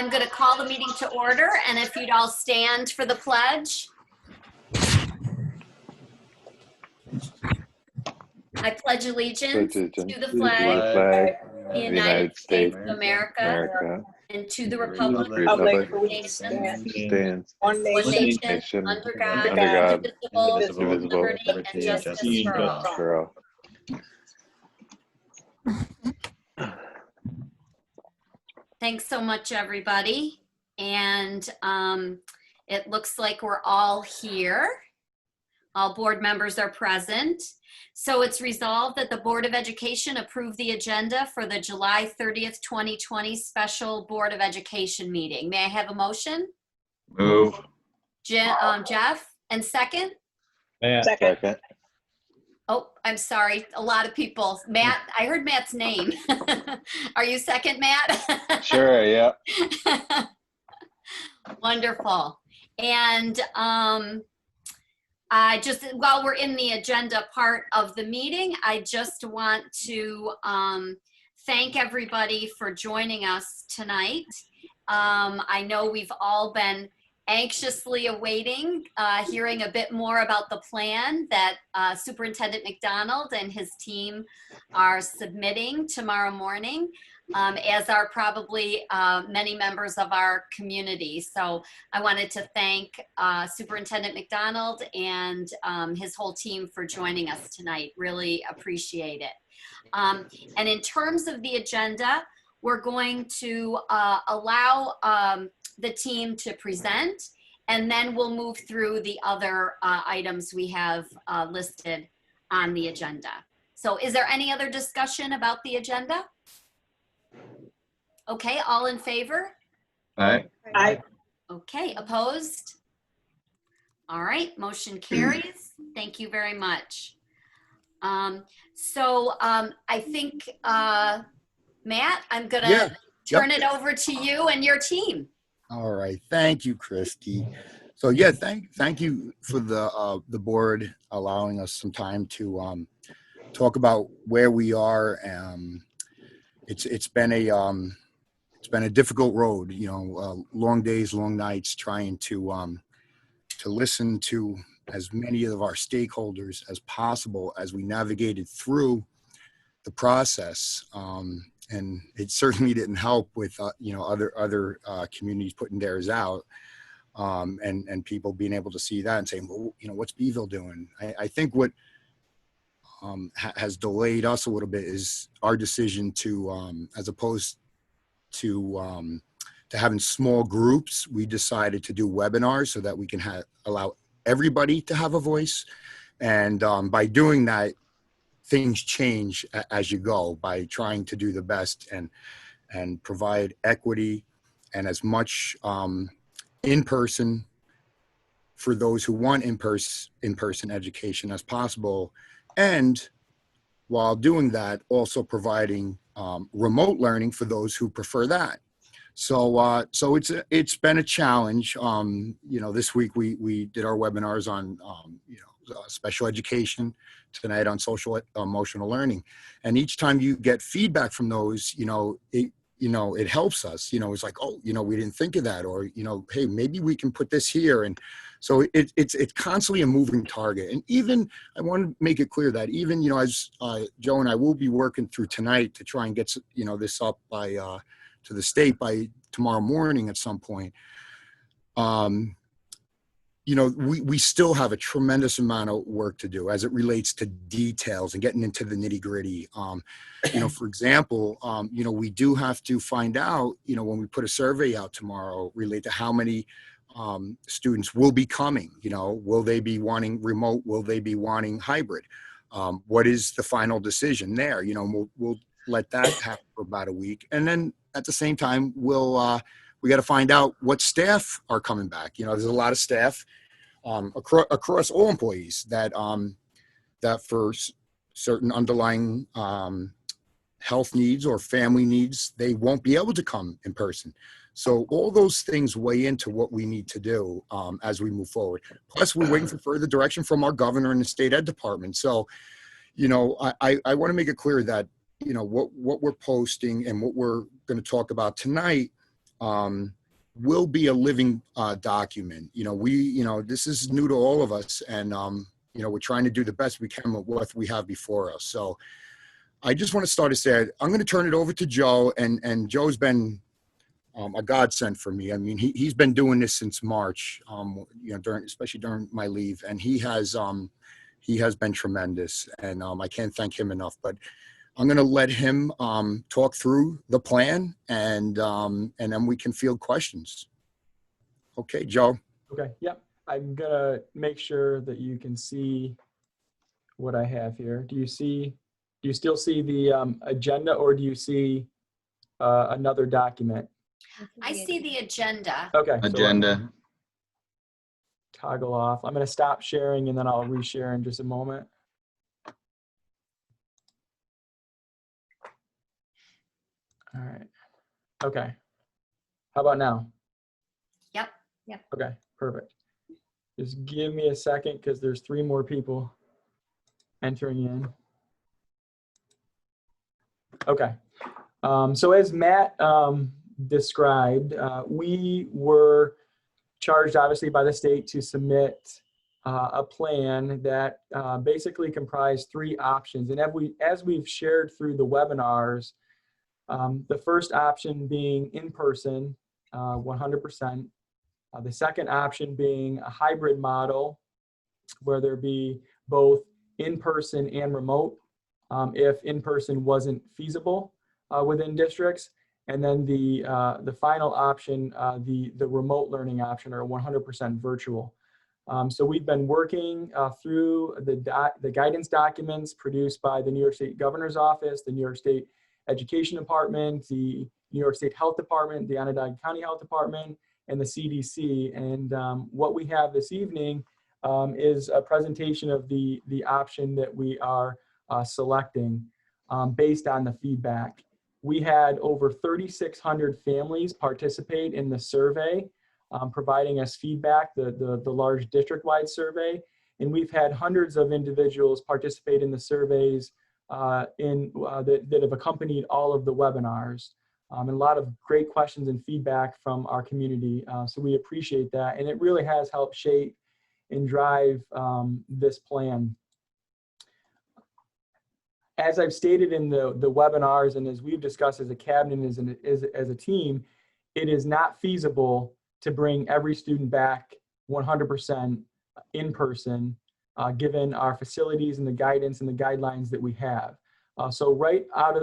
I'm going to call the meeting to order, and if you'd all stand for the pledge. I pledge allegiance to the flag of the United States of America and to the republic for which it stands, one nation, under God, indivisible, with liberty and justice for all. Thanks so much, everybody. And it looks like we're all here. All board members are present. So it's resolved that the Board of Education approve the agenda for the July 30th, 2020 special Board of Education meeting. May I have a motion? Move. Jeff, and second? Second. Oh, I'm sorry. A lot of people. Matt, I heard Matt's name. Are you second, Matt? Sure, yeah. Wonderful. And I just, while we're in the agenda part of the meeting, I just want to thank everybody for joining us tonight. I know we've all been anxiously awaiting hearing a bit more about the plan that Superintendent McDonald and his team are submitting tomorrow morning, as are probably many members of our community. So I wanted to thank Superintendent McDonald and his whole team for joining us tonight. Really appreciate it. And in terms of the agenda, we're going to allow the team to present, and then we'll move through the other items we have listed on the agenda. So is there any other discussion about the agenda? Okay, all in favor? Aye. Aye. Okay, opposed? All right, motion carries. Thank you very much. I think, Matt, I'm gonna turn it over to you and your team. All right. Thank you, Christy. So yeah, thank you for the board allowing us some time to talk about where we are. It's been a difficult road, you know, long days, long nights, trying to listen to as many of our stakeholders as possible as we navigated through the process. And it certainly didn't help with, you know, other communities putting theirs out, and people being able to see that and saying, well, you know, what's Beeville doing? I think what has delayed us a little bit is our decision to, as opposed to having small groups, we decided to do webinars so that we can allow everybody to have a voice. And by doing that, things change as you go, by trying to do the best and provide equity and as much in-person for those who want in-person education as possible. And while doing that, also providing remote learning for those who prefer that. So it's been a challenge. You know, this week we did our webinars on special education, tonight on social emotional learning, and each time you get feedback from those, it helps us. You know, it's like, oh, you know, we didn't think of that, or, you know, hey, maybe we can put this here. And so it's constantly a moving target. And even I want to make it clear that even, you know, as Joe and I will be working through tonight to try and get, you know, this up by to the state by tomorrow morning at some point. You know, we still have a tremendous amount of work to do as it relates to details and getting into the nitty gritty. You know, for example, you know, we do have to find out, you know, when we put a survey out tomorrow, relate to how many students will be coming. You know, will they be wanting remote? Will they be wanting hybrid? What is the final decision there? You know, we'll let that happen for about a week. And then at the same time, we got to find out what staff are coming back. You know, there's a lot of staff across all employees that for certain underlying health needs or family needs, they won't be able to come in person. So all those things weigh into what we need to do as we move forward. Plus, we're waiting for further direction from our governor and the state ed department. So, you know, I want to make it clear that, you know, what we're posting and what we're going to talk about tonight will be a living document. This is new to all of us, and we're trying to do the best we can with what we have before us. So I just want to start to say, I'm going to turn it over to Joe, and Joe's been a godsend for me. I mean, he's been doing this since March, especially during my leave, and he has been tremendous, and I can't thank him enough. But I'm going to let him talk through the plan, and then we can field questions. Okay, Joe. Okay. Yep. I'm gonna make sure that you can see what I have here. Do you still see the agenda, or do you see another document? I see the agenda. Okay. So Agenda. toggle off. I'm going to stop sharing and then I'll reshare in just a moment. All right. Okay. How about now? Yep. Okay, perfect. Just give me a second because there's 3 more people entering in. Okay. So as Matt described, we were charged obviously by the state to submit a plan that basically comprised 3 options. And as we've shared through the webinars, the first option being in person, 100%. The second option being a hybrid model where there be both in-person and remote if in-person wasn't feasible within districts. And then the final option, the remote learning option, or 100% virtual. So we've been working through the guidance documents produced by the New York State Governor's Office, the New York State Education Department, the New York State Health Department, the Onondaga County Health Department, and the CDC. And what we have this evening is a presentation of the option that we are selecting based on the feedback. We had over 3,600 families participate in the survey, providing us feedback, the large district-wide survey. And we've had hundreds of individuals participate in the surveys that have accompanied all of the webinars. And a lot of great questions and feedback from our community. So we appreciate that. And it really has helped shape and drive this plan. As I've stated in the webinars, and as we've discussed as a cabinet and as a team, it is not feasible to bring every student back 100% in person, given our facilities and the guidance and the guidelines that we have. So right out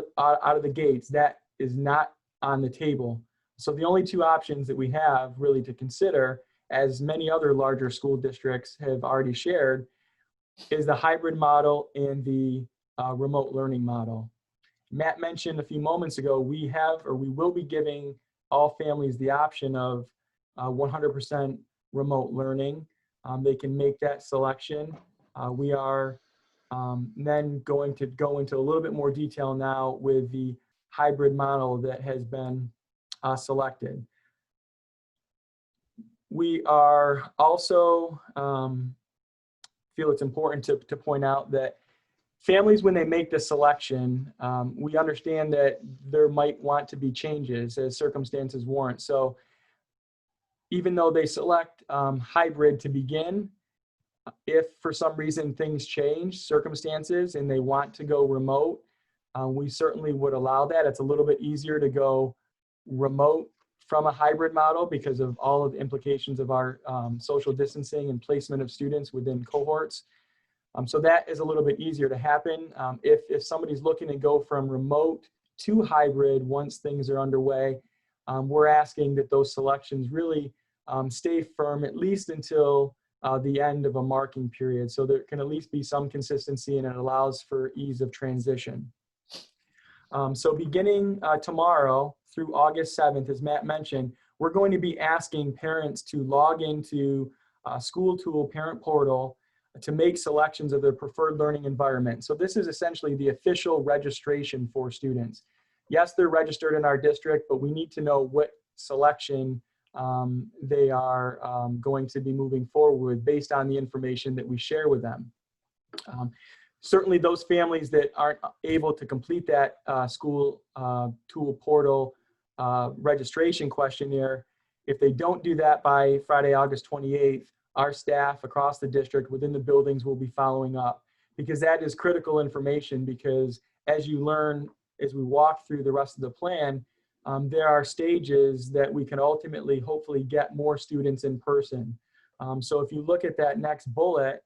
of the gates, that is not on the table. So the only 2 options that we have really to consider, as many other larger school districts have already shared, is the hybrid model and the remote learning model. Matt mentioned a few moments ago, we will be giving all families the option of 100% remote learning. They can make that selection. We are then going to go into a little bit more detail now with the hybrid model that has been selected. We are also feel it's important to point out that families, when they make the selection, we understand that there might want to be changes as circumstances warrant. So even though they select hybrid to begin, if for some reason things change, circumstances, and they want to go remote, we certainly would allow that. It's a little bit easier to go remote from a hybrid model because of all of the implications of our social distancing and placement of students within cohorts. So that is a little bit easier to happen. If somebody's looking to go from remote to hybrid once things are underway, we're asking that those selections really stay firm at least until the end of a marking period, so there can at least be some consistency and it allows for ease of transition. So beginning tomorrow through August 7th, as Matt mentioned, we're going to be asking parents to log into School Tool Parent Portal to make selections of their preferred learning environment. So this is essentially the official registration for students. Yes, they're registered in our district, but we need to know what selection they are going to be moving forward with based on the information that we share with them. Certainly those families that aren't able to complete that School Tool Portal registration questionnaire. If they don't do that by Friday, August 28th, our staff across the district within the buildings will be following up, because that is critical information. Because as you learn, as we walk through the rest of the plan, there are stages that we can ultimately, hopefully, get more students in person. So if you look at that next bullet,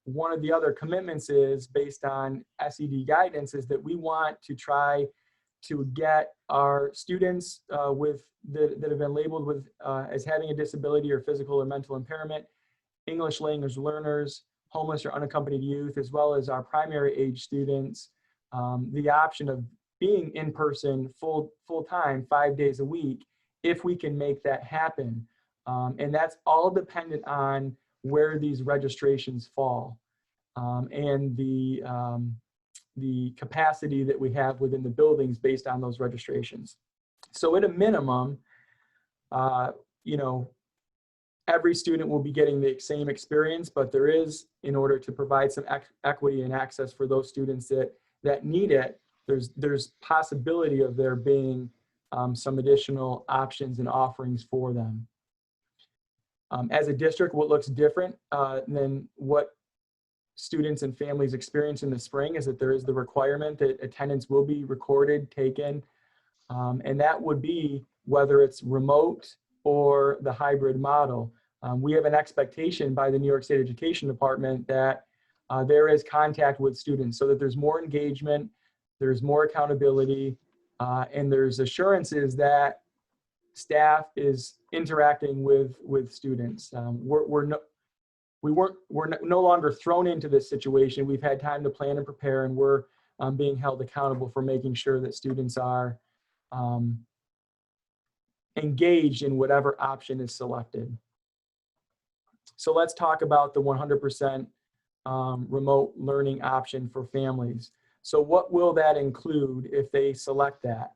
one of the other commitments is based on SED guidance is that we want to try to get our students that have been labeled with as having a disability or physical or mental impairment, English language learners, homeless or unaccompanied youth, as well as our primary age students, the option of being in person full time, 5 days a week, if we can make that happen. And that's all dependent on where these registrations fall and the capacity that we have within the buildings based on those registrations. So at a minimum, you know, every student will be getting the same experience, but there is, in order to provide some equity and access for those students that need it, there's possibility of there being some additional options and offerings for them. As a district, what looks different than what students and families experience in the spring is that there is the requirement that attendance will be recorded, taken, and that would be whether it's remote or the hybrid model. We have an expectation by the New York State Education Department that there is contact with students so that there's more engagement, there's more accountability, and there's assurances that staff is interacting with students. We're no longer thrown into this situation. We've had time to plan and prepare, and we're being held accountable for making sure that students are engaged in whatever option is selected. So let's talk about the 100% remote learning option for families. So what will that include if they select that?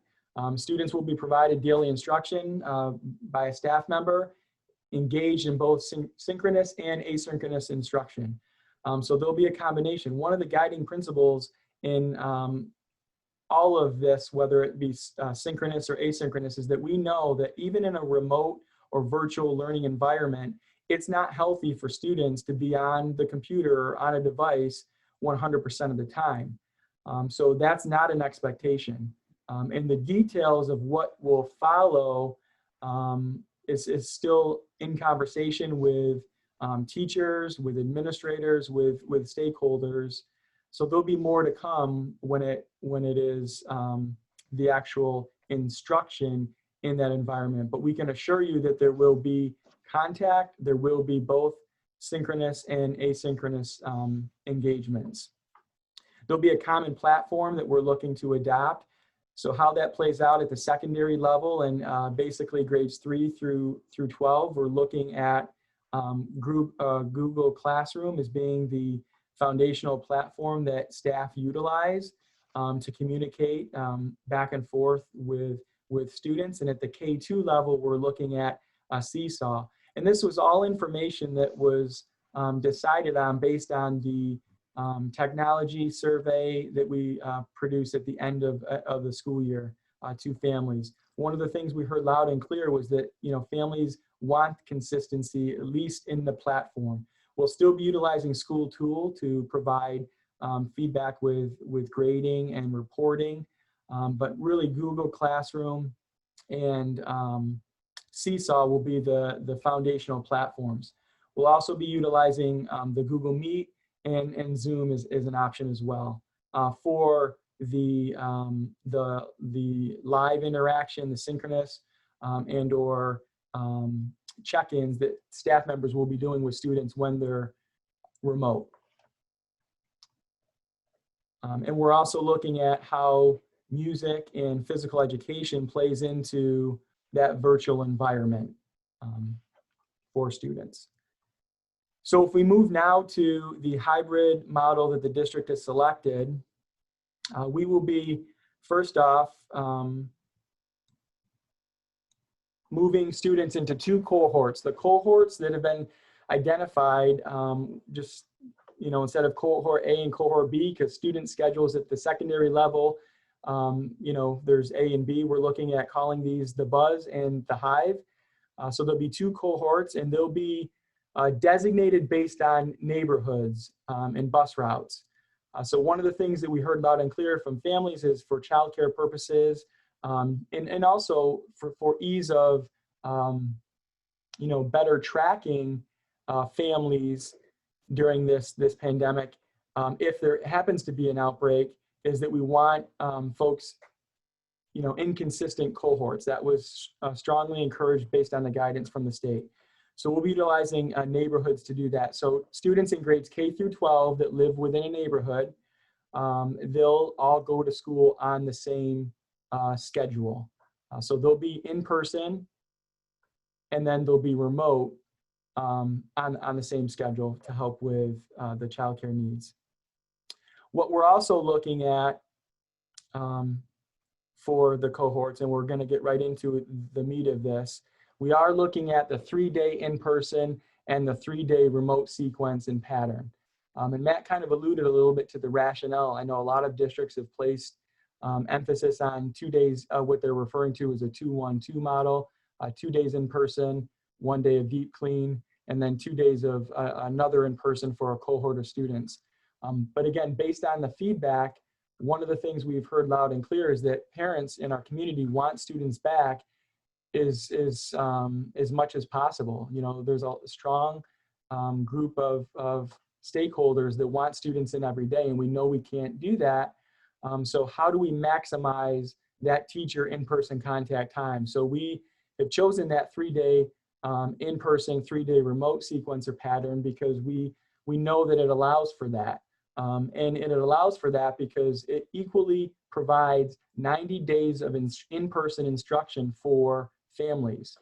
Students will be provided daily instruction by a staff member, engaged in both synchronous and asynchronous instruction. So there'll be a combination. One of the guiding principles in all of this, whether it be synchronous or asynchronous, is that we know that even in a remote or virtual learning environment, it's not healthy for students to be on the computer or on a device 100% of the time. So that's not an expectation. And the details of what will follow is still in conversation with teachers, with administrators, with stakeholders. So there'll be more to come when it is the actual instruction in that environment. But we can assure you that there will be contact, there will be both synchronous and asynchronous engagements. There'll be a common platform that we're looking to adopt. So how that plays out at the secondary level and basically grades 3 through 12, we're looking at Google Classroom as being the foundational platform that staff utilize to communicate back and forth with students. And at the K2 level, we're looking at Seesaw. And this was all information that was decided on based on the technology survey that we produced at the end of the school year to families. One of the things we heard loud and clear was that, you know, families want consistency, at least in the platform. We'll still be utilizing School Tool to provide feedback with grading and reporting, but really Google Classroom and Seesaw will be the foundational platforms. We'll also be utilizing the Google Meet and Zoom is an option as well for the live interaction, the synchronous and or check-ins that staff members will be doing with students when they're remote. And we're also looking at how music and physical education plays into that virtual environment for students. So if we move now to the hybrid model that the district has selected, we will be, first off, moving students into 2 cohorts. The cohorts that have been identified, just, you know, instead of cohort A and cohort B, because student schedules at the secondary level You know, there's A and B. We're looking at calling these the Buzz and the Hive. So there'll be 2 cohorts, and they'll be designated based on neighborhoods and bus routes. So one of the things that we heard loud and clear from families is for childcare purposes, and also for ease of you know, better tracking families during this pandemic. If there happens to be an outbreak, is that we want folks, you know, in consistent cohorts. That was strongly encouraged based on the guidance from the state. So we'll be utilizing neighborhoods to do that. So students in grades K through 12 that live within a neighborhood, they'll all go to school on the same schedule. So they'll be in person, and then they'll be remote on the same schedule to help with the childcare needs. What we're also looking at for the cohorts, and we're going to get right into the meat of this, we are looking at the 3-day in-person and the 3-day remote sequence and pattern. And Matt kind of alluded a little bit to the rationale. I know a lot of districts have placed emphasis on 2 days, what they're referring to as a 2-1-2 model, 2 days in person, 1 day of deep clean, and then 2 days of another in person for a cohort of students. But again, based on the feedback, one of the things we've heard loud and clear is that parents in our community want students back as much as possible. You know, there's a strong group of stakeholders that want students in every day, and we know we can't do that. So how do we maximize that teacher in-person contact time? So we have chosen that 3-day in-person, 3-day remote sequencer pattern because we know that it allows for that. And it allows for that because it equally provides 90 days of in-person instruction for families,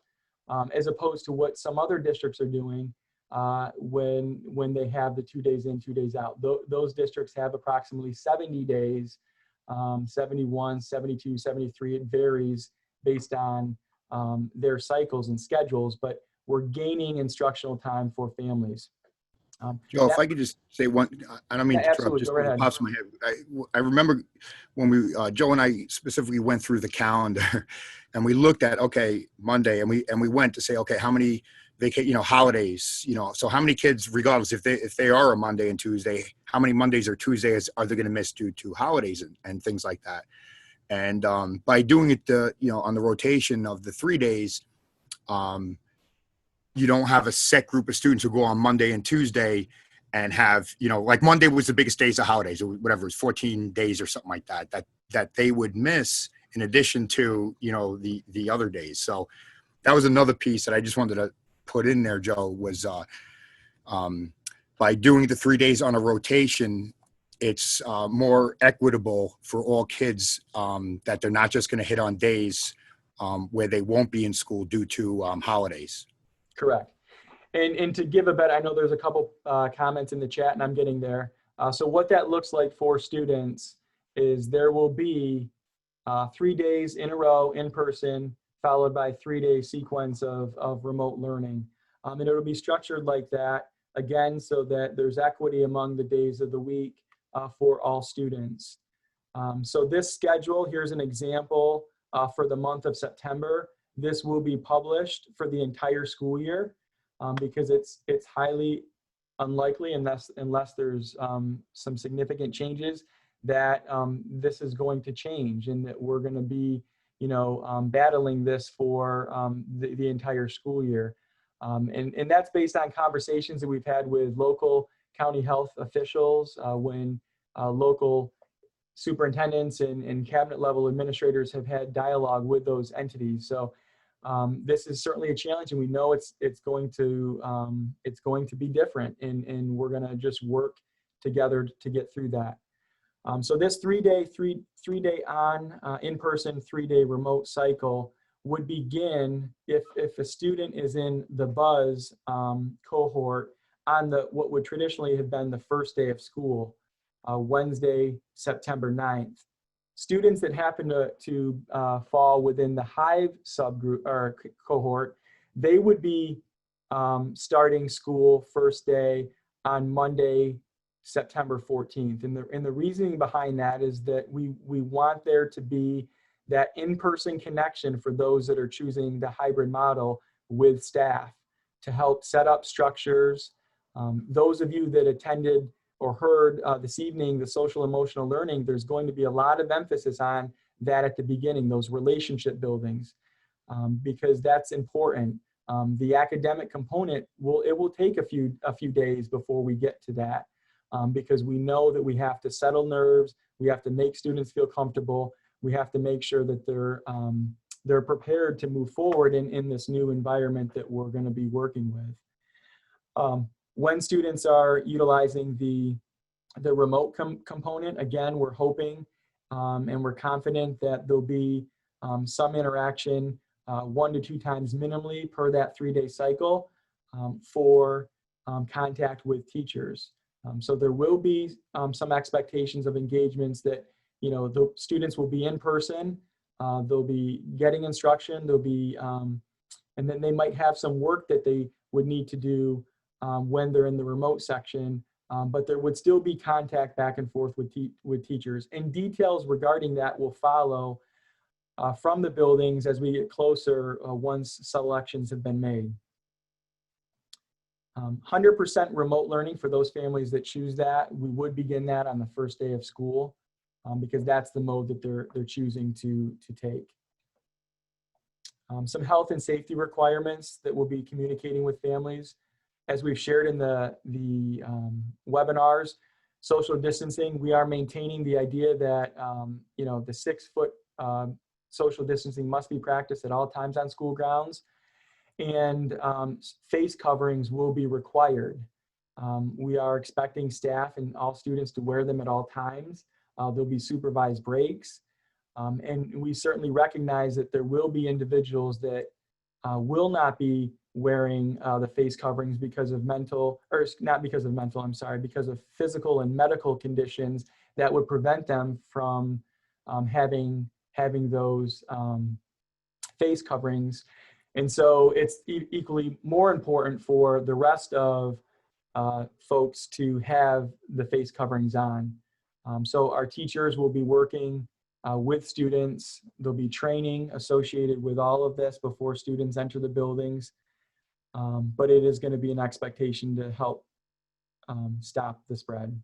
as opposed to what some other districts are doing when they have the 2 days in, 2 days out. Those districts have approximately 70 days, 71, 72, 73. It varies based on their cycles and schedules, but we're gaining instructional time for families. Joe, if I could just say one, I don't mean to interrupt, absolutely. just Go right ahead. pops in my head. I remember when we, Joe and I specifically went through the calendar and we looked at, okay, Monday, and we went to say, okay, how many holidays, so how many kids, regardless if they are a Monday and Tuesday, how many Mondays or Tuesdays are they going to miss due to holidays and things like that? And by doing it, on the rotation of the 3 days, you don't have a set group of students who go on Monday and Tuesday and have, like Monday was the biggest days of holidays or whatever, it was 14 days or something like that they would miss in addition to, the other days. So that was another piece that I just wanted to put in there, Joe, was by doing the 3 days on a rotation, it's more equitable for all kids, that they're not just going to hit on days where they won't be in school due to holidays. Correct. And to give a better, I know there's a couple comments in the chat and I'm getting there. So what that looks like for students is there will be 3 days in a row in person, followed by 3-day sequence of remote learning. And it'll be structured like that, again, so that there's equity among the days of the week for all students. So this schedule, here's an example for the month of September. This will be published for the entire school year because it's highly unlikely, unless there's some significant changes, that this is going to change and that we're going to be, battling this for the entire school year. And that's based on conversations that we've had with local county health officials when local superintendents and cabinet level administrators have had dialogue with those entities. So this is certainly a challenge, and we know it's going to be different, and we're going to just work together to get through that. So this 3-day on in-person, 3-day remote cycle would begin if a student is in the Buzz cohort on what would traditionally have been the first day of school, Wednesday, September 9th. Students that happen to fall within the Hive subgroup or cohort, they would be starting school first day on Monday, September 14th. And the reasoning behind that is that we want there to be that in-person connection for those that are choosing the hybrid model with staff to help set up structures. Those of you that attended or heard this evening, the social emotional learning, there's going to be a lot of emphasis on that at the beginning, those relationship buildings, because that's important. The academic component will take a few days before we get to that, because we know that we have to settle nerves, we have to make students feel comfortable, we have to make sure that they're prepared to move forward in this new environment that we're going to be working with. When students are utilizing the remote component, again, we're hoping and we're confident that there'll be some interaction 1 to 2 times minimally per that 3-day cycle for contact with teachers. So there will be some expectations of engagements that, you know, the students will be in person, they'll be getting instruction, they'll be, and then they might have some work that they would need to do when they're in the remote section, but there would still be contact back and forth with teachers. And details regarding that will follow from the buildings as we get closer once selections have been made. 100% remote learning for those families that choose that. We would begin that on the first day of school because that's the mode that they're choosing to take. Some health and safety requirements that we'll be communicating with families. As we've shared in the webinars, social distancing, we are maintaining the idea that you know, the 6-foot social distancing must be practiced at all times on school grounds, and face coverings will be required. We are expecting staff and all students to wear them at all times. There'll be supervised breaks, and we certainly recognize that there will be individuals that will not be wearing the face coverings because of because of physical and medical conditions that would prevent them from having those face coverings. And so it's equally more important for the rest of folks to have the face coverings on. So our teachers will be working with students. There'll be training associated with all of this before students enter the buildings. But it is going to be an expectation to help stop the spread.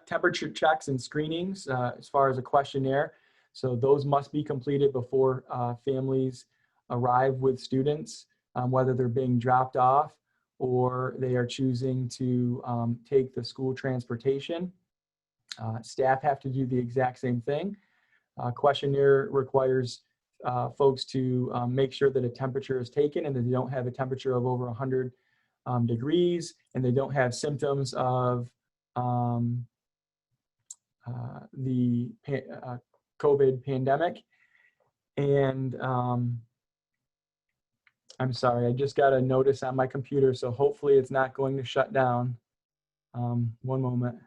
Temperature checks and screenings as far as a questionnaire. So those must be completed before families arrive with students, whether they're being dropped off or they are choosing to take the school transportation. Staff have to do the exact same thing. Questionnaire requires folks to make sure that a temperature is taken and that they don't have a temperature of over 100 degrees and they don't have symptoms of the COVID pandemic. And I'm sorry, I just got a notice on my computer, so hopefully it's not going to shut down. One moment.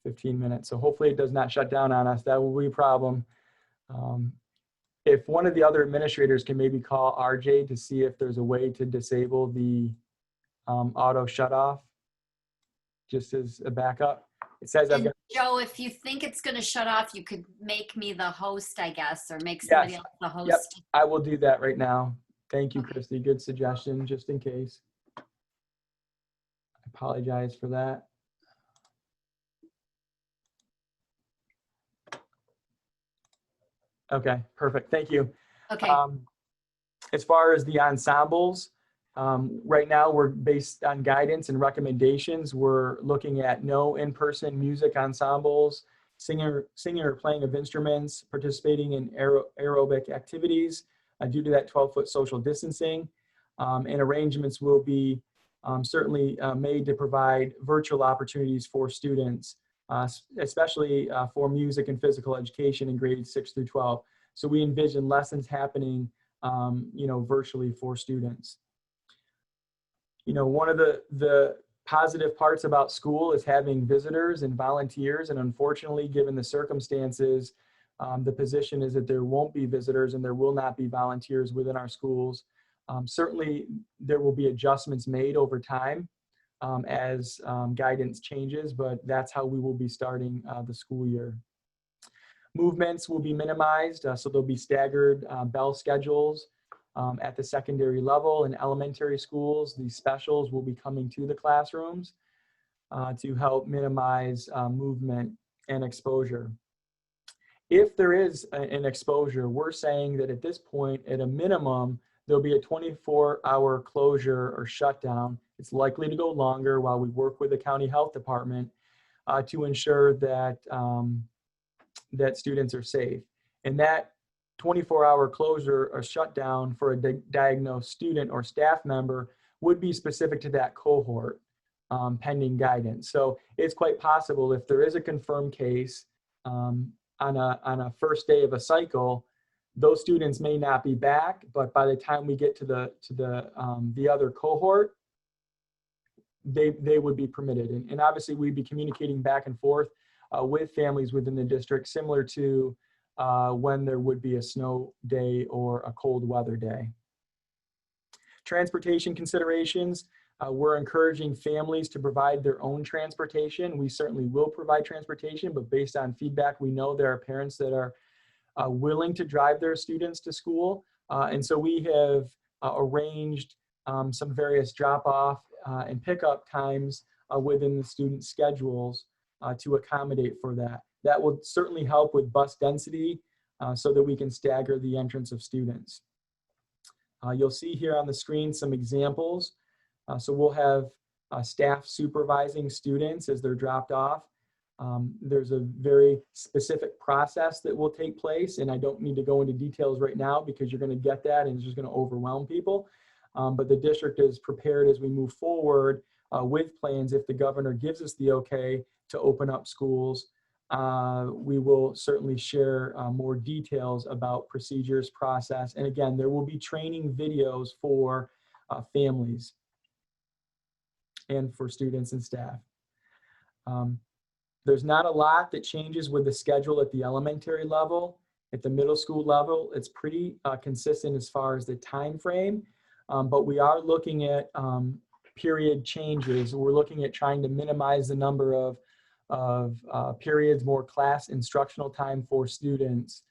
15 minutes. So hopefully it does not shut down on us. That will be a problem. If one of the other administrators can maybe call RJ to see if there's a way to disable the auto shut off, just as a backup. It says I've got. Joe, if you think it's going to shut off, you could make me the host, I guess, or make somebody else the host. Yep, I will do that right now. Thank you, Christy. Good suggestion, just in case. I apologize for that. Okay, perfect. Thank you. Okay. As far as the ensembles, right now we're based on guidance and recommendations. We're looking at no in-person music ensembles, singing or playing of instruments, participating in aerobic activities due to that 12-foot social distancing. And arrangements will be certainly made to provide virtual opportunities for students, especially for music and physical education in grades 6 through 12. So we envision lessons happening, virtually for students. One of the positive parts about school is having visitors and volunteers. And unfortunately, given the circumstances, the position is that there won't be visitors and there will not be volunteers within our schools. Certainly, there will be adjustments made over time as guidance changes, but that's how we will be starting the school year. Movements will be minimized, so there'll be staggered bell schedules at the secondary level. In elementary schools, these specials will be coming to the classrooms to help minimize movement and exposure. If there is an exposure, we're saying that at this point, at a minimum, there'll be a 24-hour closure or shutdown. It's likely to go longer while we work with the county health department to ensure that that students are safe. And that 24-hour closure or shutdown for a diagnosed student or staff member would be specific to that cohort pending guidance. So it's quite possible if there is a confirmed case on a first day of a cycle, those students may not be back, but by the time we get to the other cohort, they would be permitted. And obviously we'd be communicating back and forth with families within the district, similar to when there would be a snow day or a cold weather day. Transportation considerations. We're encouraging families to provide their own transportation. We certainly will provide transportation, but based on feedback, we know there are parents that are willing to drive their students to school. And so we have arranged some various drop-off and pickup times within the student schedules to accommodate for that. That will certainly help with bus density so that we can stagger the entrance of students. You'll see here on the screen some examples. So we'll have staff supervising students as they're dropped off. There's a very specific process that will take place, and I don't need to go into details right now because you're going to get that and it's just going to overwhelm people. But the district is prepared as we move forward with plans. If the governor gives us the okay to open up schools, we will certainly share more details about procedures, process. And again, there will be training videos for families and for students and staff. There's not a lot that changes with the schedule at the elementary level. At the middle school level, it's pretty consistent as far as the time frame, but we are looking at period changes. We're looking at trying to minimize the number of periods, more class instructional time for students.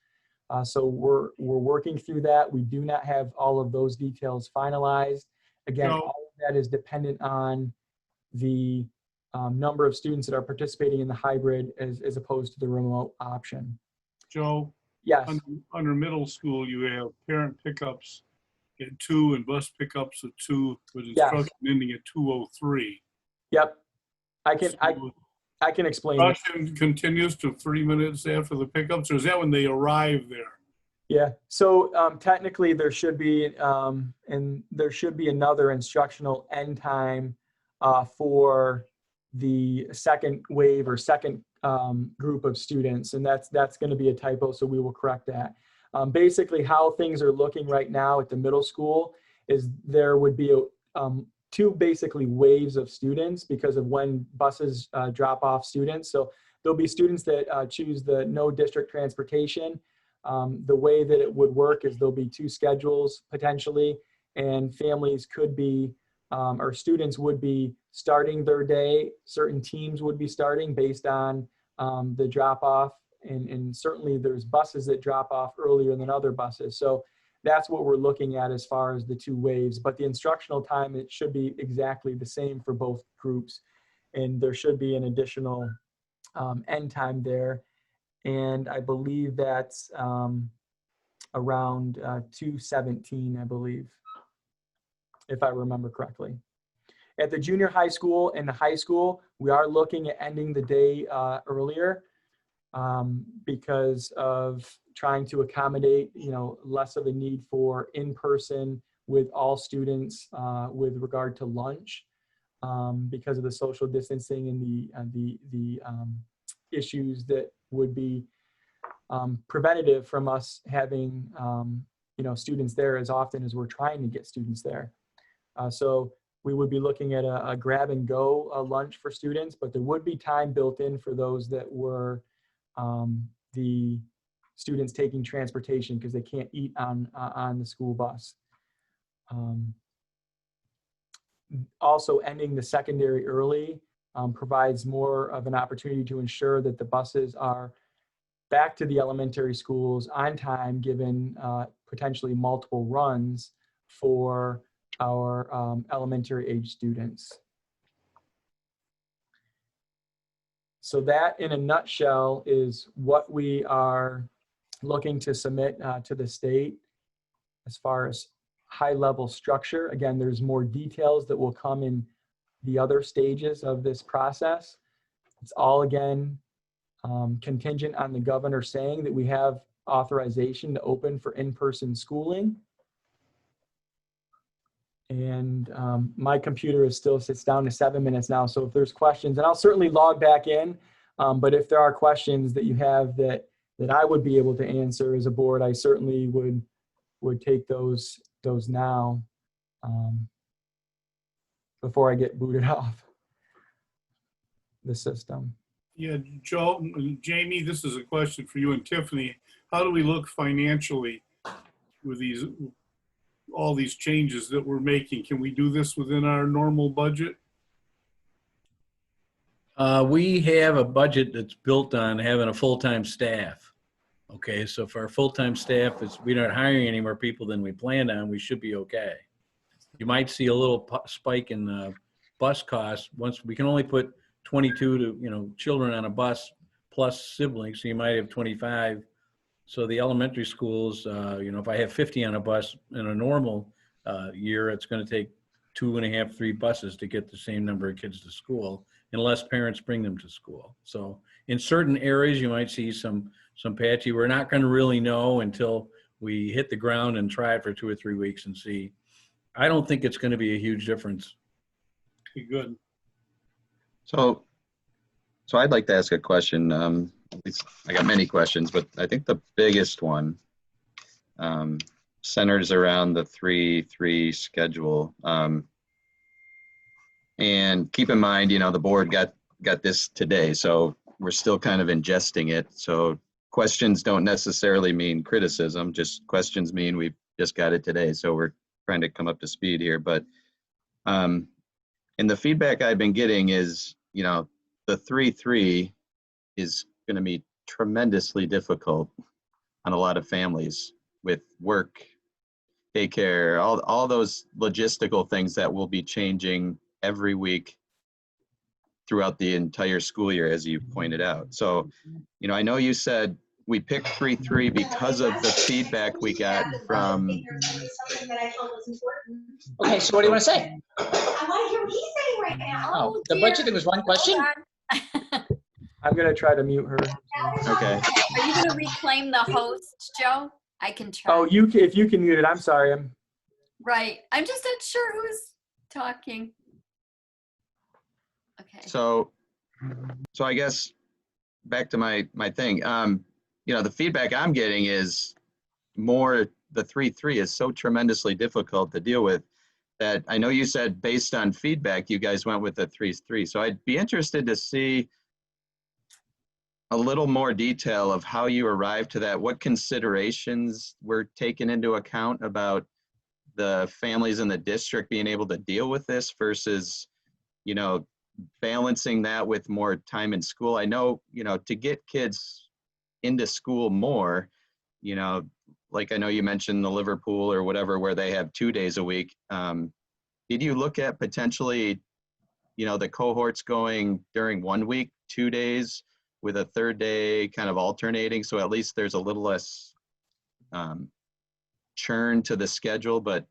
So we're working through that. We do not have all of those details finalized. Again, all of that is dependent on the number of students that are participating in the hybrid as opposed to the remote option. Joe? Yes. Under middle school, you have parent pickups at 2 and bus pickups at 2 with instruction ending at 2:03. Yep. I can explain. Instruction continues to 3 minutes after the pickups, or is that when they arrive there? Yeah. So technically there should be another instructional end time for the second wave or second group of students, and that's going to be a typo, so we will correct that. Basically, how things are looking right now at the middle school is there would be two basically waves of students because of when buses drop off students. So there'll be students that choose the no district transportation. The way that it would work is there'll be 2 schedules potentially, and families could be or students would be starting their day. Certain teams would be starting based on the drop off, and certainly there's buses that drop off earlier than other buses. So that's what we're looking at as far as the 2 waves. But the instructional time, it should be exactly the same for both groups, and there should be an additional end time there. And I believe that's around 2:17, I believe, if I remember correctly. At the junior high school and the high school, we are looking at ending the day earlier because of trying to accommodate, less of a need for in-person with all students with regard to lunch because of the social distancing and the issues that would be preventative from us having students there as often as we're trying to get students there. So we would be looking at a grab and go lunch for students, but there would be time built in for those that were the students taking transportation because they can't eat on the school bus. Also, ending the secondary early provides more of an opportunity to ensure that the buses are back to the elementary schools on time, given potentially multiple runs for our elementary age students. So that, in a nutshell, is what we are looking to submit to the state as far as high-level structure. Again, there's more details that will come in the other stages of this process. It's all, again, contingent on the governor saying that we have authorization to open for in-person schooling. And my computer sits down to 7 minutes now. So if there's questions, and I'll certainly log back in, but if there are questions that you have that I would be able to answer as a board, I certainly would take those now before I get booted off the system. Yeah, Joe, Jamie, this is a question for you and Tiffany. How do we look financially with all these changes that we're making? Can we do this within our normal budget? We have a budget that's built on having a full-time staff. Okay, so if our full-time staff we're not hiring any more people than we planned on, we should be okay. You might see a little spike in bus costs. Once we can only put 22 children on a bus plus siblings, so you might have 25. So the elementary schools, if I have 50 on a bus in a normal year, it's going to take 2.5, 3 buses to get the same number of kids to school, unless parents bring them to school. So in certain areas, you might see some patchy. We're not going to really know until we hit the ground and try it for 2 or 3 weeks and see. I don't think it's going to be a huge difference. Okay, good. So I'd like to ask a question. I got many questions, but I think the biggest one centers around the 3-3 schedule. And keep in mind, the board got this today, so we're still kind of ingesting it. So questions don't necessarily mean criticism, just questions mean we just got it today. So we're trying to come up to speed here. But and the feedback I've been getting is, the 3-3 is going to be tremendously difficult on a lot of families with work, daycare, all those logistical things that will be changing every week throughout the entire school year, as you pointed out. So, I know you said we picked 3-3 because of the feedback we got from. Okay, so what do you want to say? I want to hear what he's saying right now. Oh, the budget, there was one question? I'm going to try to mute her. Okay. Are you going to reclaim the host, Joe? I can try. Oh, if you can mute it, I'm sorry. Right. I'm just not sure who's talking. Okay. So I guess back to my thing. The feedback I'm getting is more the 3-3 is so tremendously difficult to deal with that I know you said based on feedback you guys went with the 3-3. So I'd be interested to see a little more detail of how you arrived to that. What considerations were taken into account about the families in the district being able to deal with this versus, balancing that with more time in school. I know, to get kids into school more, like I know you mentioned the Liverpool or whatever, where they have 2 days a week. Did you look at potentially, the cohorts going during 1 week, 2 days, with a third day kind of alternating? So at least there's a little less churn to the schedule. But,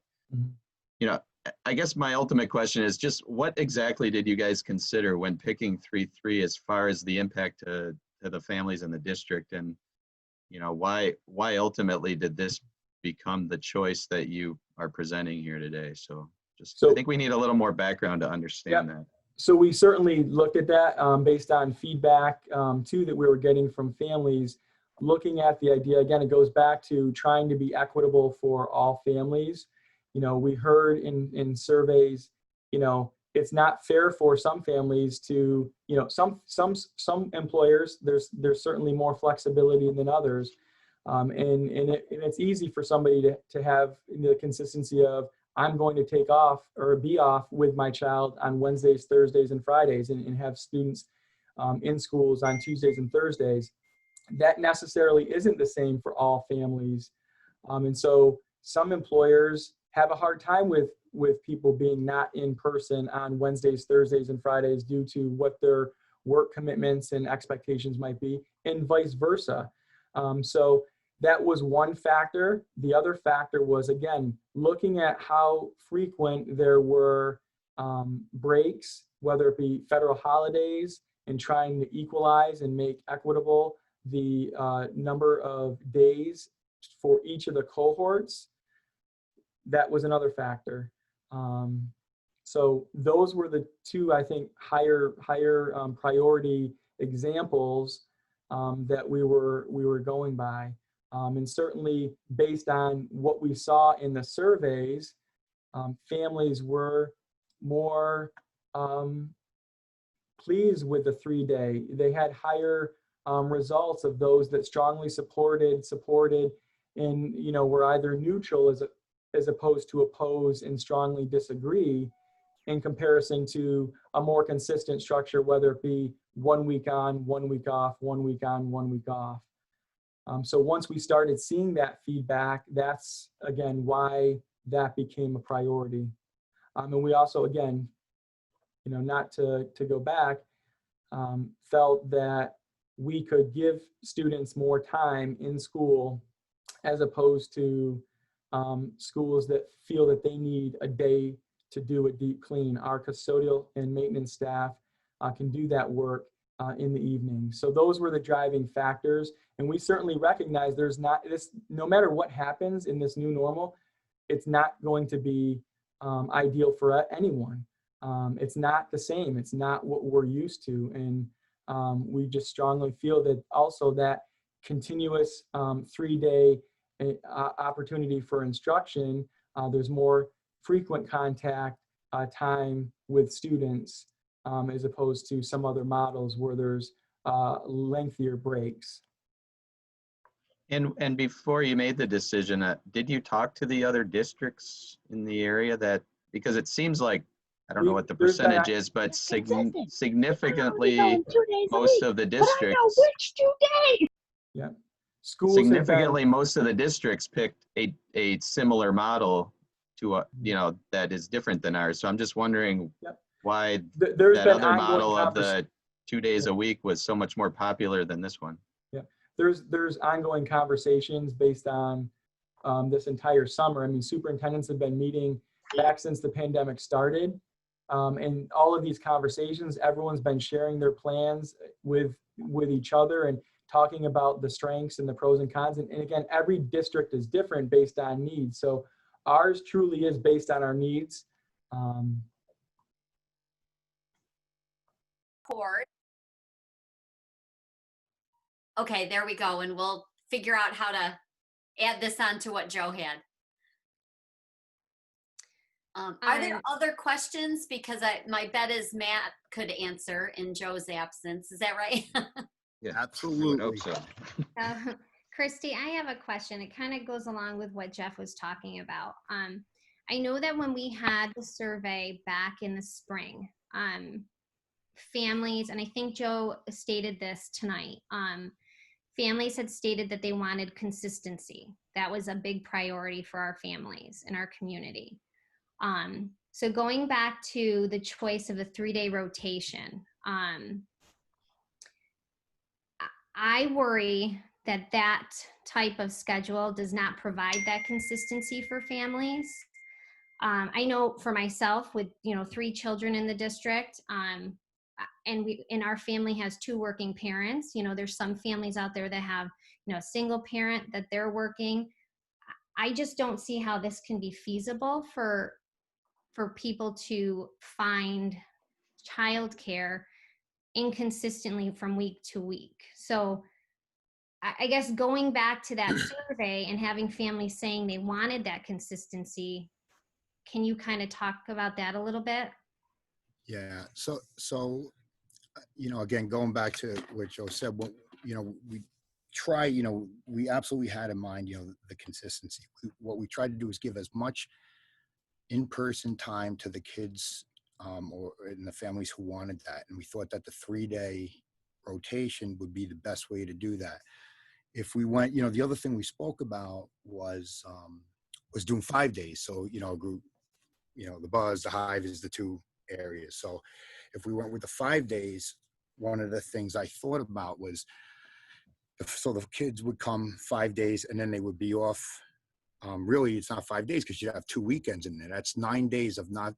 I guess my ultimate question is just what exactly did you guys consider when picking 3-3 as far as the impact to the families in the district? And, why ultimately did this become the choice that you are presenting here today? So I think we need a little more background to understand that. So we certainly looked at that based on feedback too that we were getting from families. Looking at the idea, again, it goes back to trying to be equitable for all families. We heard in surveys, it's not fair for some families to, some employers, there's certainly more flexibility than others. And it's easy for somebody to have the consistency of, I'm going to take off or be off with my child on Wednesdays, Thursdays, and Fridays, and have students in schools on Tuesdays and Thursdays. That necessarily isn't the same for all families. And so some employers have a hard time with people being not in person on Wednesdays, Thursdays, and Fridays due to what their work commitments and expectations might be, and vice versa. So that was one factor. The other factor was, again, looking at how frequent there were breaks, whether it be federal holidays, and trying to equalize and make equitable the number of days for each of the cohorts. That was another factor. So those were the two, I think, higher priority examples that we were going by. And certainly based on what we saw in the surveys, families were more pleased with the 3-day. They had higher results of those that strongly supported, and were either neutral as opposed to oppose and strongly disagree, in comparison to a more consistent structure, whether it be 1 week on, 1 week off, 1 week on, 1 week off. So once we started seeing that feedback, that's again why that became a priority. And we also, again, not to go back, felt that we could give students more time in school as opposed to schools that feel that they need a day to do a deep clean. Our custodial and maintenance staff can do that work in the evening. So those were the driving factors. And we certainly recognize there's not this, no matter what happens in this new normal, it's not going to be ideal for anyone. It's not the same. It's not what we're used to. And we just strongly feel that also that continuous 3-day opportunity for instruction, there's more frequent contact time with students as opposed to some other models where there's lengthier breaks. And before you made the decision, did you talk to the other districts in the area that, because it seems like, I don't know what the percentage is, but significantly most of the districts, Yeah. Schools significantly most of the districts picked a similar model to that is different than ours. So I'm just wondering why that other model of the 2 days a week was so much more popular than this one. Yeah, there's ongoing conversations based on this entire summer. I mean, superintendents have been meeting back since the pandemic started. And all of these conversations, everyone's been sharing their plans with each other and talking about the strengths and the pros and cons. And again, every district is different based on needs. So ours truly is based on our needs. Okay, there we go. And we'll figure out how to add this on to what Joe had. Are there other questions? Because my bet is Matt could answer in Joe's absence. Is that right? Yeah, absolutely. I would hope so. Christy, I have a question. It kind of goes along with what Jeff was talking about. I know that when we had the survey back in the spring, families, and I think Joe stated this tonight, families had stated that they wanted consistency. That was a big priority for our families in our community. So going back to the choice of the 3-day rotation, I worry that type of schedule does not provide that consistency for families. I know for myself with 3 children in the district, and our family has 2 working parents. There's some families out there that have a single parent that they're working. I just don't see how this can be feasible for people to find childcare inconsistently from week to week. So I guess going back to that survey and having families saying they wanted that consistency, can you kind of talk about that a little bit? Yeah. So again, going back to what Joe said, we try, we absolutely had in mind, the consistency. What we tried to do is give as much in-person time to the kids or in the families who wanted that. And we thought that the 3-day rotation would be the best way to do that. If we went, the other thing we spoke about was doing 5 days. So, a group, the Buzz, the Hive is the two areas. So if we went with the 5 days, one of the things I thought about was, so the kids would come 5 days and then they would be off. Really, it's not 5 days because you have 2 weekends in there. That's 9 days of not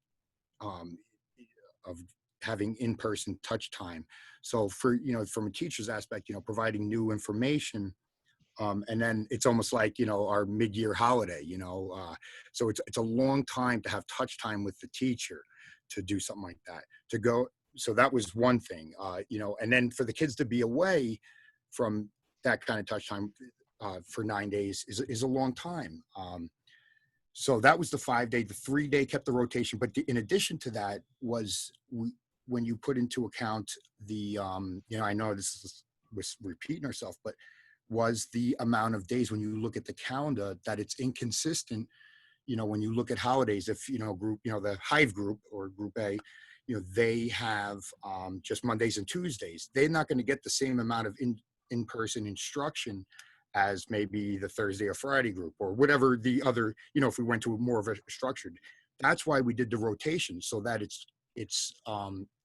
of having in-person touch time. So for, from a teacher's aspect, providing new information. And then it's almost like, our mid-year holiday, so it's a long time to have touch time with the teacher to do something like that, to go. So that was one thing, and then for the kids to be away from that kind of touch time for 9 days is a long time. So that was the 5 day. The 3 day kept the rotation, but in addition to that was when you put into account the, I know was repeating ourselves, but was the amount of days when you look at the calendar that it's inconsistent. When you look at holidays, if, group, the Hive group or group A, they have just Mondays and Tuesdays. They're not going to get the same amount of in-person instruction as maybe the Thursday or Friday group or whatever the other, if we went to more of a structured. That's why we did the rotation, so that it's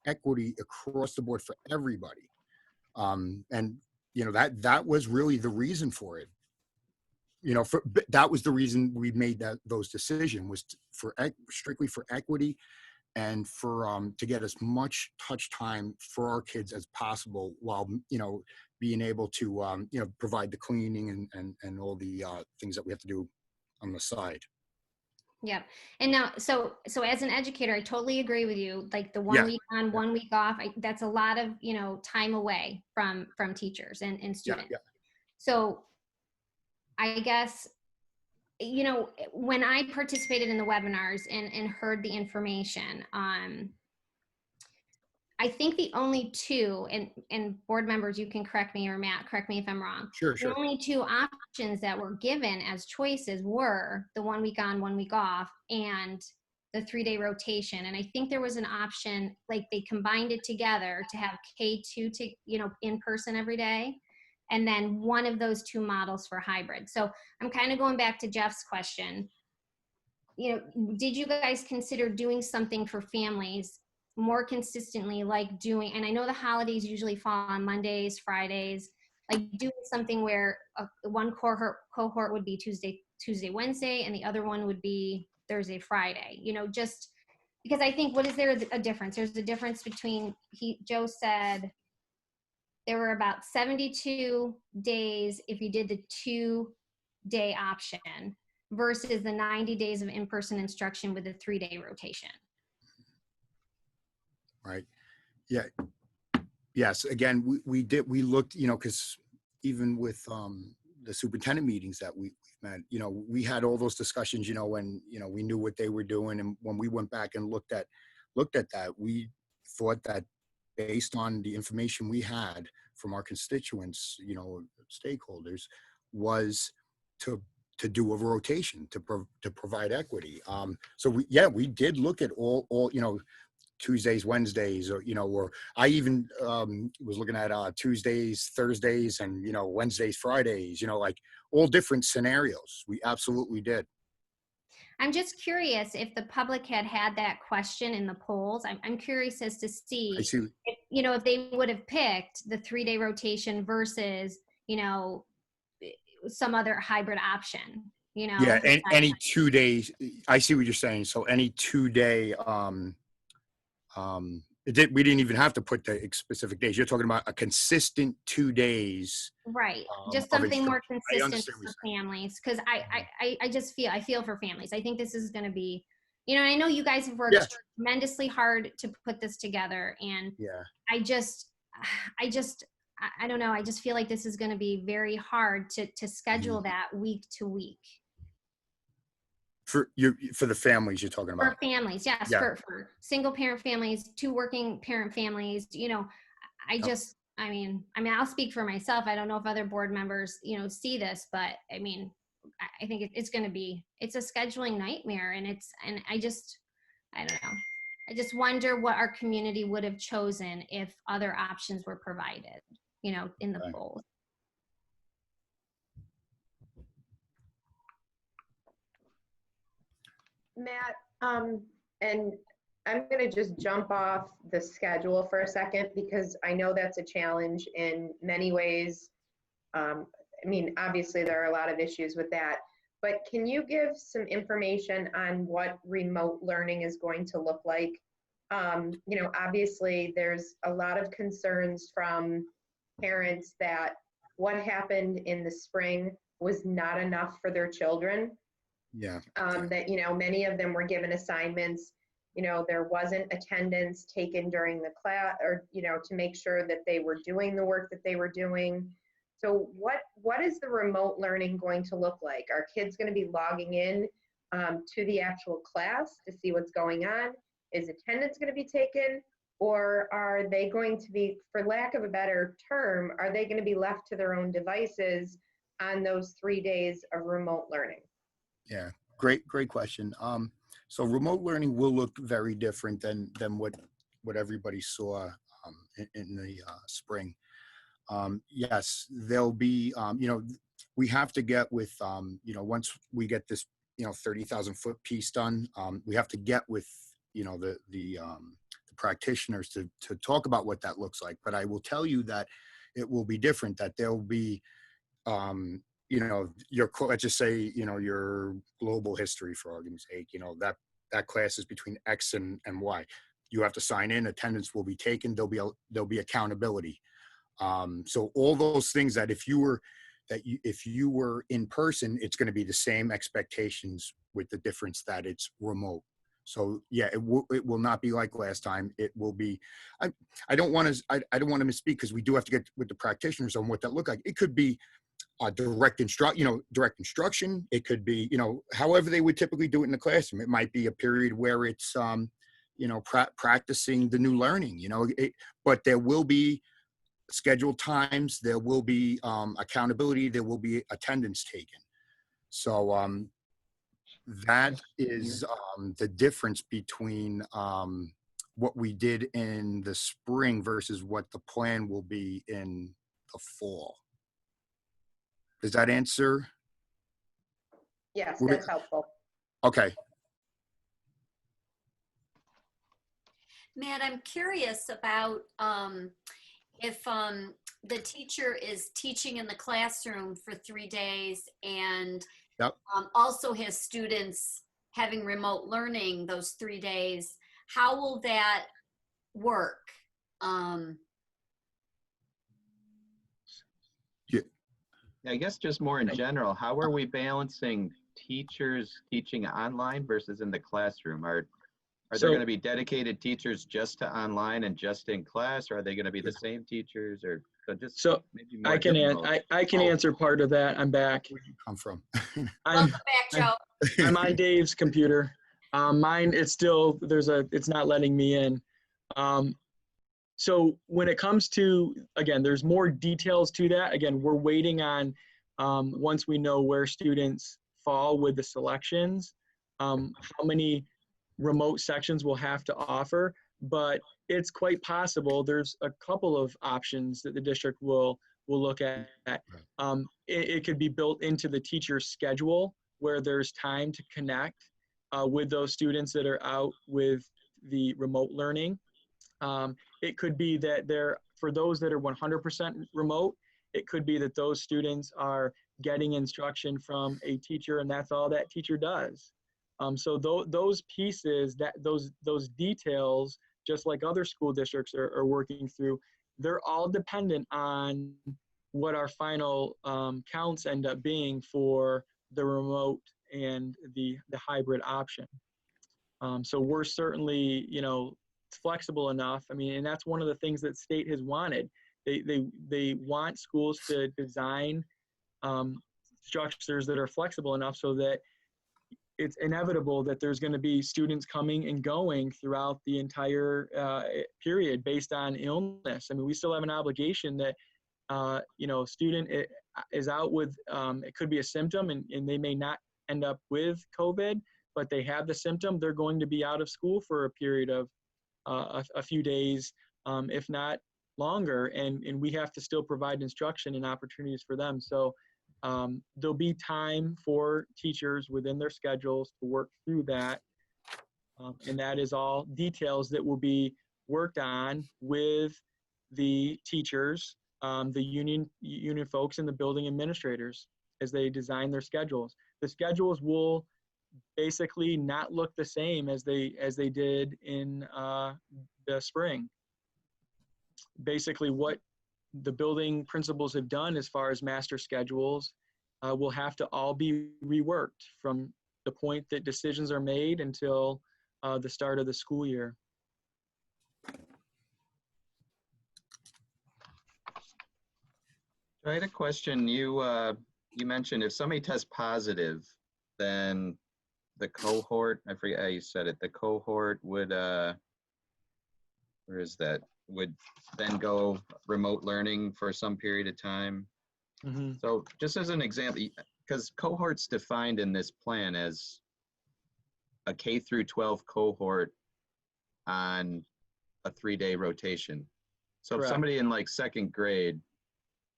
equity across the board for everybody. And that was really the reason for it. That was the reason we made those decisions, was strictly for equity and for to get as much touch time for our kids as possible, while being able to provide the cleaning and all the things that we have to do on the side. Yep. And now, so as an educator, I totally agree with you. Like the 1 week on, 1 week off, that's a lot of, time away from teachers and students. Yeah. So I guess, when I participated in the webinars and heard the information, I think the only two, and board members, you can correct me, or Matt, correct me if I'm wrong. Sure. The only two options that were given as choices were the 1 week on, 1 week off, and the 3 day rotation. And I think there was an option, like they combined it together to have K2 to, in person every day, and then one of those two models for hybrid. So I'm kind of going back to Jeff's question. Did you guys consider doing something for families more consistently, like doing, and I know the holidays usually fall on Mondays, Fridays, like doing something where one cohort would be Tuesday, Wednesday, and the other one would be Thursday, Friday, just because I think, what is there a difference? There's a difference between, Joe said there were about 72 days if you did the 2 day option versus the 90 days of in-person instruction with the 3 day rotation. Right. Yeah. Yes. Again, we looked, because even with the superintendent meetings that we've met, we had all those discussions, when, we knew what they were doing. And when we went back and looked at that, we thought that based on the information we had from our constituents, stakeholders, was to do a rotation to provide equity. So we did look at all, Tuesdays, Wednesdays, or I even was looking at Tuesdays, Thursdays, and, Wednesdays, Fridays, like all different scenarios. We absolutely did. I'm just curious if the public had that question in the polls. I'm curious as to see, if they would have picked the 3 day rotation versus, some other hybrid option, Yeah, and any 2 days. I see what you're saying. So any 2 day, we didn't even have to put the specific days. You're talking about a consistent 2 days. Right. Just something more consistent for families. Cause I feel for families. I think this is going to be, I know you guys have worked tremendously hard to put this together, and I don't know. I just feel like this is going to be very hard to schedule that week to week. For the families you're talking about. For families, yes. Yeah. For single parent families, 2 working parent families, I'll speak for myself. I don't know if other board members, see this, but I think it's going to be, it's a scheduling nightmare. And I don't know. I just wonder what our community would have chosen if other options were provided, in the Right. polls. Matt, and I'm going to just jump off the schedule for a second because I know that's a challenge in many ways. I mean, obviously there are a lot of issues with that, but can you give some information on what remote learning is going to look like? Obviously there's a lot of concerns from parents that what happened in the spring was not enough for their children. Yeah. That, many of them were given assignments, there wasn't attendance taken during the class or, to make sure that they were doing the work that they were doing. So what is the remote learning going to look like? Are kids going to be logging in to the actual class to see what's going on? Is attendance going to be taken? Or are they going to be, for lack of a better term, are they going to be left to their own devices on those 3 days of remote learning? Yeah, great question. So remote learning will look very different than what everybody saw in the spring. Yes, there'll be, we have to get with, once we get this, 30,000 foot piece done, we have to get with, the practitioners to talk about what that looks like. But I will tell you that it will be different, that there'll be, let's just say, your global history, for argument's sake, that class is between X and Y. You have to sign in, attendance will be taken, there'll be accountability. So all those things that if you were in person, it's going to be the same expectations with the difference that it's remote. So yeah, it will not be like last time. It will be, I don't want to misspeak because we do have to get with the practitioners on what that look like. It could be direct instruction. It could be, however they would typically do it in the classroom. It might be a period where it's, practicing the new learning, but there will be scheduled times, there will be accountability, there will be attendance taken. So that is the difference between what we did in the spring versus what the plan will be in the fall. Does that answer? Yes, that's helpful. Okay. Matt, I'm curious about if the teacher is teaching in the classroom for 3 days and Yep. Also has students having remote learning those 3 days, how will that work? I guess just more in general, how are we balancing teachers teaching online versus in the classroom? Are there going to be dedicated teachers just to online and just in class, or are they going to be the same teachers, or So maybe more I can answer part of that. I'm back. Where did you come from? Welcome back, Joe. I'm on Dave's computer. Mine, it's not letting me in. So when it comes to, again, there's more details to that. Again, we're waiting on, once we know where students fall with the selections, how many remote sections we'll have to offer, but it's quite possible there's a couple of options that the district will look at. It could be built into the teacher's schedule where there's time to connect with those students that are out with the remote learning. It could be that for those that are 100% remote, it could be that those students are getting instruction from a teacher and that's all that teacher does. So those pieces, those details, just like other school districts are working through, they're all dependent on what our final counts end up being for the remote and the hybrid option. So we're certainly, flexible enough. I mean, and that's one of the things that state has wanted. They want schools to design structures that are flexible enough so that it's inevitable that there's going to be students coming and going throughout the entire period based on illness. I mean, we still have an obligation that, student is out with, it could be a symptom, and they may not end up with COVID, but they have the symptom, they're going to be out of school for a period of a few days, if not longer, and we have to still provide instruction and opportunities for them. So there'll be time for teachers within their schedules to work through that. And that is all details that will be worked on with the teachers, the union folks, and the building administrators as they design their schedules. The schedules will basically not look the same as they did in the spring. Basically, what the building principals have done as far as master schedules will have to all be reworked from the point that decisions are made until the start of the school year. I had a question. You mentioned if somebody tests positive, then the cohort, I forget how you said it, the cohort would, where is that? Would then go remote learning for some period of time. Mm-hmm. So just as an example, because cohort's defined in this plan as a K through 12 cohort on a 3-day rotation. So Correct. if somebody in like second grade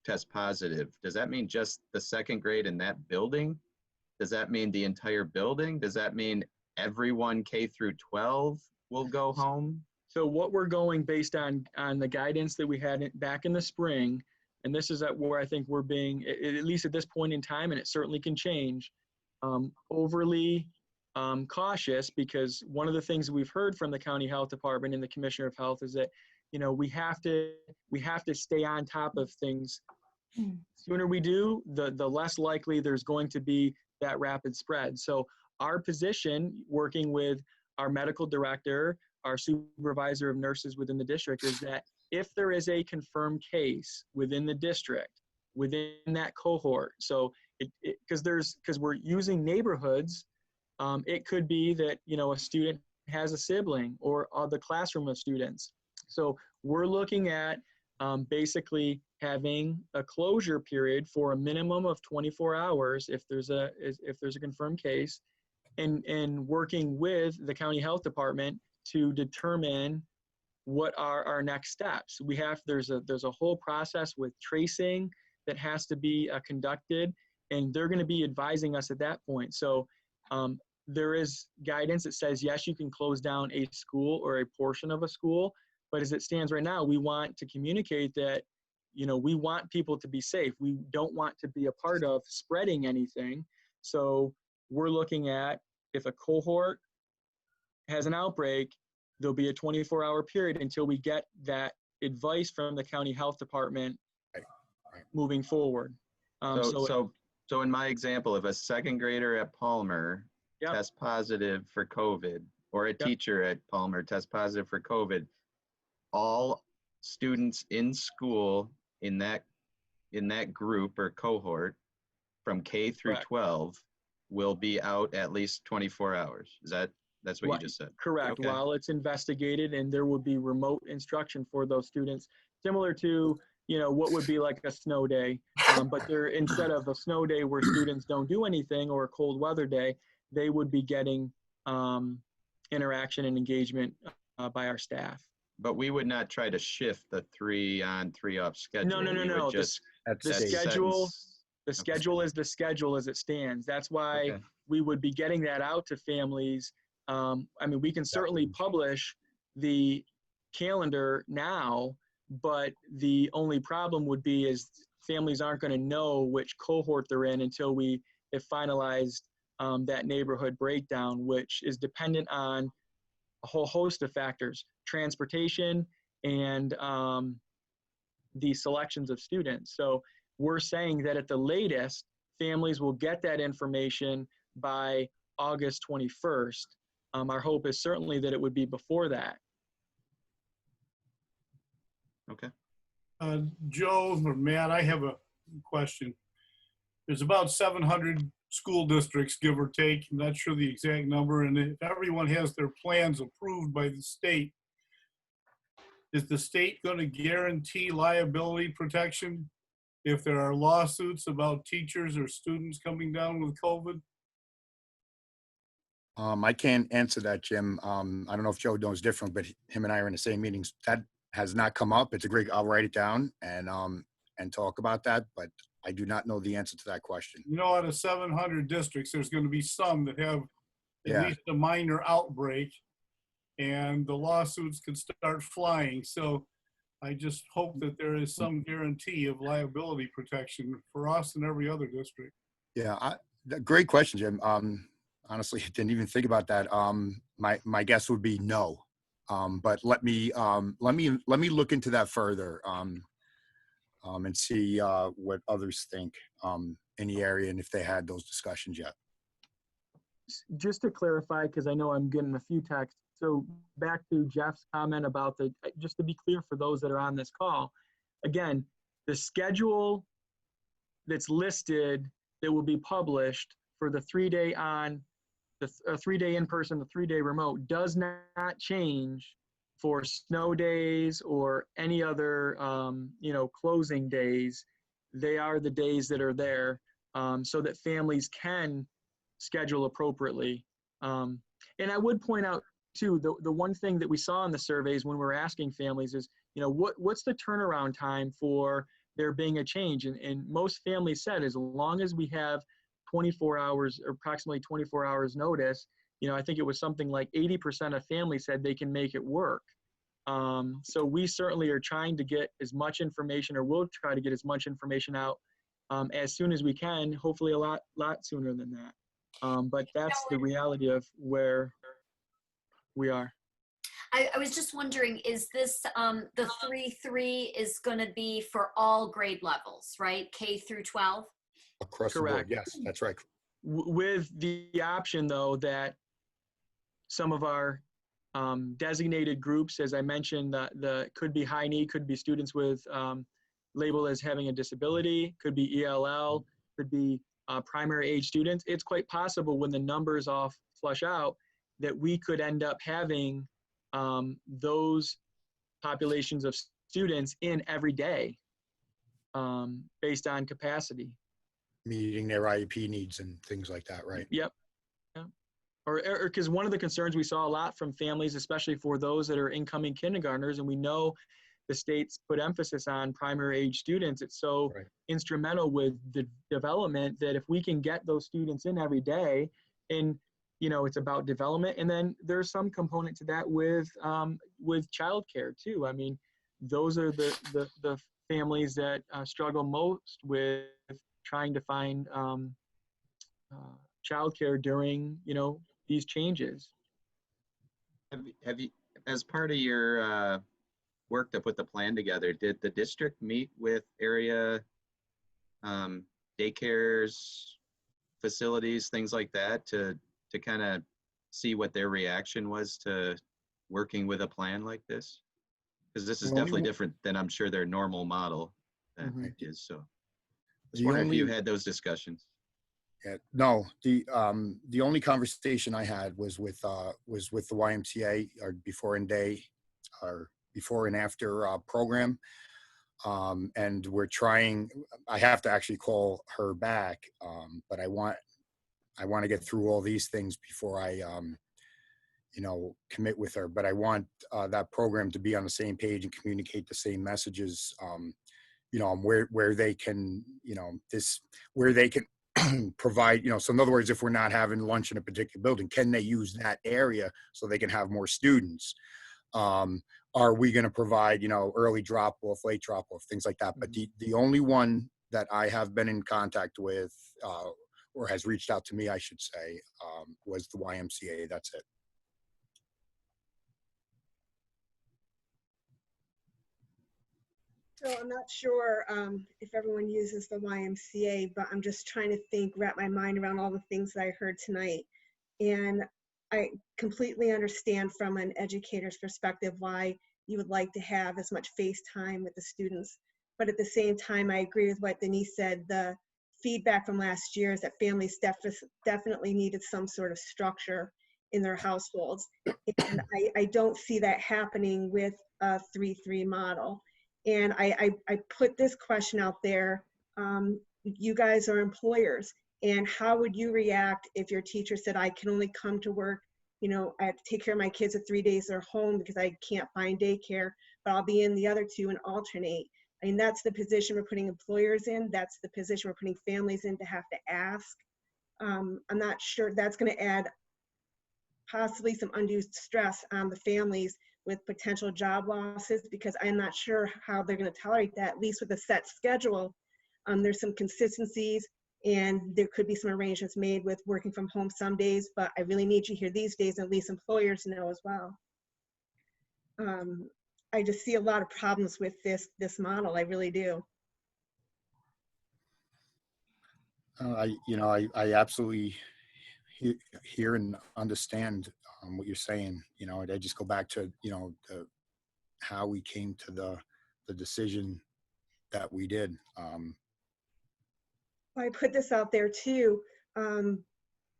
tests positive, does that mean just the second grade in that building? Does that mean the entire building? Does that mean everyone K through 12 will go home? So what we're going based on the guidance that we had back in the spring, and this is where I think we're being, at least at this point in time, and it certainly can change, overly cautious, because one of the things we've heard from the county health department and the commissioner of health is that, you know, we have to stay on top of things. Sooner we do, the less likely there's going to be that rapid spread. So our position, working with our medical director, our supervisor of nurses within the district, is that if there is a confirmed case within the district, within that cohort, so because we're using neighborhoods, it could be that, you know, a student has a sibling or the classroom of students. So we're looking at basically having a closure period for a minimum of 24 hours if there's a confirmed case, and working with the county health department to determine what are our next steps. There's a whole process with tracing that has to be conducted, and they're going to be advising us at that point. So there is guidance that says, yes, you can close down a school or a portion of a school, but as it stands right now, we want to communicate that, you know, we want people to be safe. We don't want to be a part of spreading anything. So we're looking at, if a cohort has an outbreak, there'll be a 24-hour period until we get that advice from the county health department moving forward. So in my example, if a second grader at Palmer tests positive for COVID, or a teacher at Palmer tests positive for COVID, all students in school in that group or cohort from K through 12 will be out at least 24 hours. That's what you just said? Correct. Okay. While it's investigated, and there will be remote instruction for those students, similar to, you know, what would be like a snow day. But instead of a snow day where students don't do anything, or a cold weather day, they would be getting interaction and engagement by our staff. But we would not try to shift the 3 on 3 off schedule. No. The schedule is the schedule as it stands. That's why we would be getting that out to families. I mean, we can certainly publish the calendar now, but the only problem would be is families aren't going to know which cohort they're in until we have finalized that neighborhood breakdown, which is dependent on a whole host of factors: transportation and the selections of students. So we're saying that at the latest, families will get that information by August 21st. Our hope is certainly that it would be before that. Okay. Joe or Matt, I have a question. There's about 700 school districts, give or take. I'm not sure the exact number. And if everyone has their plans approved by the state, is the state going to guarantee liability protection if there are lawsuits about teachers or students coming down with COVID? I can't answer that, Jim. I don't know if Joe knows different, but him and I are in the same meetings. That has not come up. It's a great, I'll write it down and talk about that, but I do not know the answer to that question. You know, out of 700 districts, there's going to be some that have at Yeah. least a minor outbreak, and the lawsuits could start flying. So I just hope that there is some guarantee of liability protection for us and every other district. Yeah, great question, Jim. Honestly, I didn't even think about that. My guess would be no. But let me look into that further and see what others think in the area and if they had those discussions yet. Just to clarify, because I know I'm getting a few texts. So back to Jeff's comment about just to be clear for those that are on this call, again, the schedule that's listed that will be published for the 3-day on, the 3-day in person, the 3-day remote does not change for snow days or any other, closing days. They are the days that are there so that families can schedule appropriately. And I would point out too, the one thing that we saw in the surveys when we were asking families is, what's the turnaround time for there being a change? And most families said, as long as we have 24 hours or approximately 24 hours notice, I think it was something like 80% of families said they can make it work. So we certainly are trying to get as much information, or we'll try to get as much information out as soon as we can, hopefully a lot sooner than that. But that's the reality of where we are. I was just wondering, is this, the 3-3 is going to be for all grade levels, right? K through 12? Across the board, yes, that's right. With the option, though, that some of our designated groups, as I mentioned, the could be high need, could be students with labeled as having a disability, could be ELL, could be primary age students. It's quite possible when the numbers all flush out that we could end up having those populations of students in every day based on capacity. Meeting their IEP needs and things like that, right? Yep. Yeah. Or because one of the concerns we saw a lot from families, especially for those that are incoming kindergartners, and we know the states put emphasis on primary age students. It's so instrumental with the development that if we can get those students in every day, and it's about development. And then there's some component to that with childcare too. I mean, those are the families that struggle most with trying to find childcare during these changes. Have you, as part of your work to put the plan together, did the district meet with area daycares, facilities, things like that to kind of see what their reaction was to working with a plan like this? Because this is definitely different than I'm sure their normal model that is. So I was wondering if you had those discussions. Yeah, no, the only conversation I had was with the YMCA, or before and after program. And we're trying, I have to actually call her back, but I want to get through all these things before I, commit with her. But I want that program to be on the same page and communicate the same messages, where they can, where they can provide, so in other words, if we're not having lunch in a particular building, can they use that area so they can have more students? Are we going to provide, early drop off, late drop off, things like that? But the only one that I have been in contact with, or has reached out to me, I should say, was the YMCA. That's it. So I'm not sure if everyone uses the YMCA, but I'm just trying to wrap my mind around all the things that I heard tonight. And I completely understand from an educator's perspective why you would like to have as much face time with the students. But at the same time, I agree with what Denise said. The feedback from last year is that families definitely needed some sort of structure in their households. And I don't see that happening with a 3-3 model. And I put this question out there You guys are employers, and how would you react if your teacher said, I can only come to work, you know, I have to take care of my kids at 3 days they're home because I can't find daycare, but I'll be in the other 2 and alternate. I mean, that's the position we're putting employers in. That's the position we're putting families in to have to ask. I'm not sure that's going to add possibly some undue stress on the families with potential job losses, because I'm not sure how they're going to tolerate that, at least with a set schedule. There's some consistencies, and there could be some arrangements made with working from home some days, but I really need you here these days, and at least employers know as well. I just see a lot of problems with this model. I really do. I absolutely hear and understand what you're saying. You know, I just go back to, how we came to the decision that we did. I put this out there too.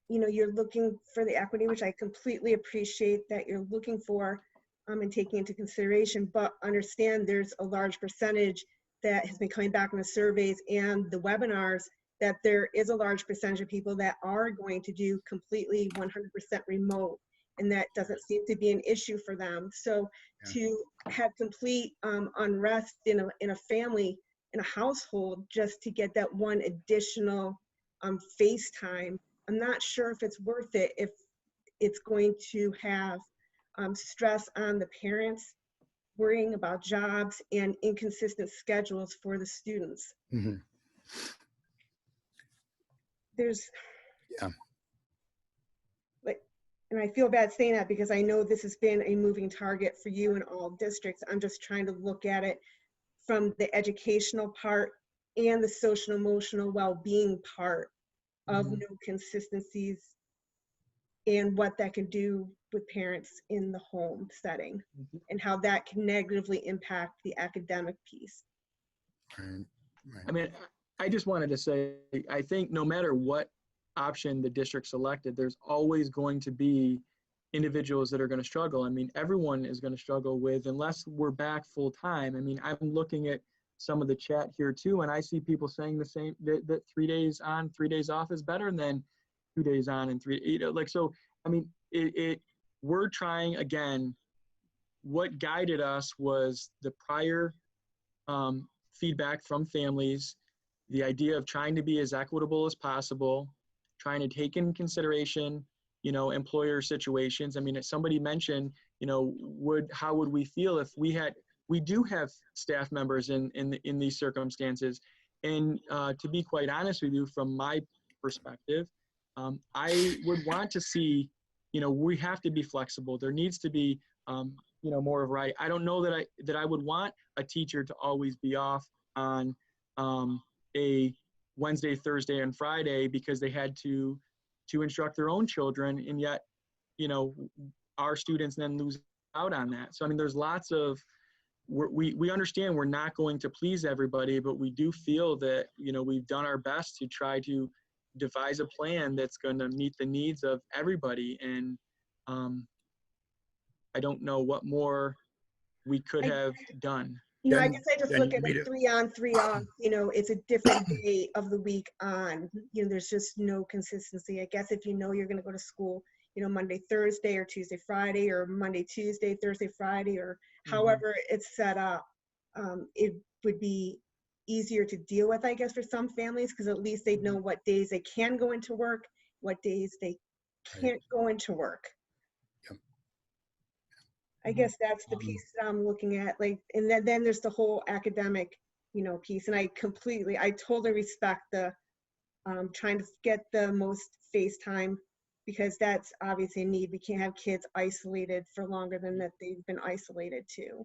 You're looking for the equity, which I completely appreciate that you're looking for and taking into consideration, but understand there's a large percentage that has been coming back in the surveys and the webinars that there is a large percentage of people that are going to do completely 100% remote, and that doesn't seem to be an issue for them. So to have complete unrest in a family, in a household, just to get that one additional FaceTime, I'm not sure if it's worth it, if it's going to have stress on the parents, worrying about jobs and inconsistent schedules for the students. Mm-hmm. There's, Yeah. And I feel bad saying that because I know this has been a moving target for you in all districts. I'm just trying to look at it from the educational part and the social emotional well-being part of no consistencies and what that can do with parents in the home setting and how that can negatively impact the academic piece. Right. I mean, I just wanted to say, I think no matter what option the district selected, there's always going to be individuals that are going to struggle. I mean, everyone is going to struggle with, unless we're back full time. I mean, I'm looking at some of the chat here too, and I see people saying the same, that 3 days on, 3 days off is better than 2 days on and 3, so, I mean, we're trying, again, what guided us was the prior feedback from families, the idea of trying to be as equitable as possible, trying to take in consideration, employer situations. I mean, as somebody mentioned, how would we feel if we do have staff members in these circumstances? And to be quite honest with you, from my perspective, I would want to see, we have to be flexible. There needs to be, more of right. I don't know that I would want a teacher to always be off on a Wednesday, Thursday, and Friday because they had to instruct their own children, and yet, our students then lose out on that. So I mean, there's lots of, we understand we're not going to please everybody, but we do feel that, we've done our best to try to devise a plan that's going to meet the needs of everybody. And I don't know what more we could have done. I guess I just look at it 3 on, 3 off. It's a different day of the week on. There's just no consistency. I guess if you're going to go to school, Monday, Thursday, or Tuesday, Friday, or Monday, Tuesday, Thursday, Friday, or however it's set up, it would be easier to deal with, I guess, for some families, because at least they know what days they can go into work, what days they can't go into work. I guess that's the piece that I'm looking at, and then there's the whole academic, piece. And I totally respect the trying to get the most FaceTime, because that's obviously a need. We can't have kids isolated for longer than that they've been isolated too.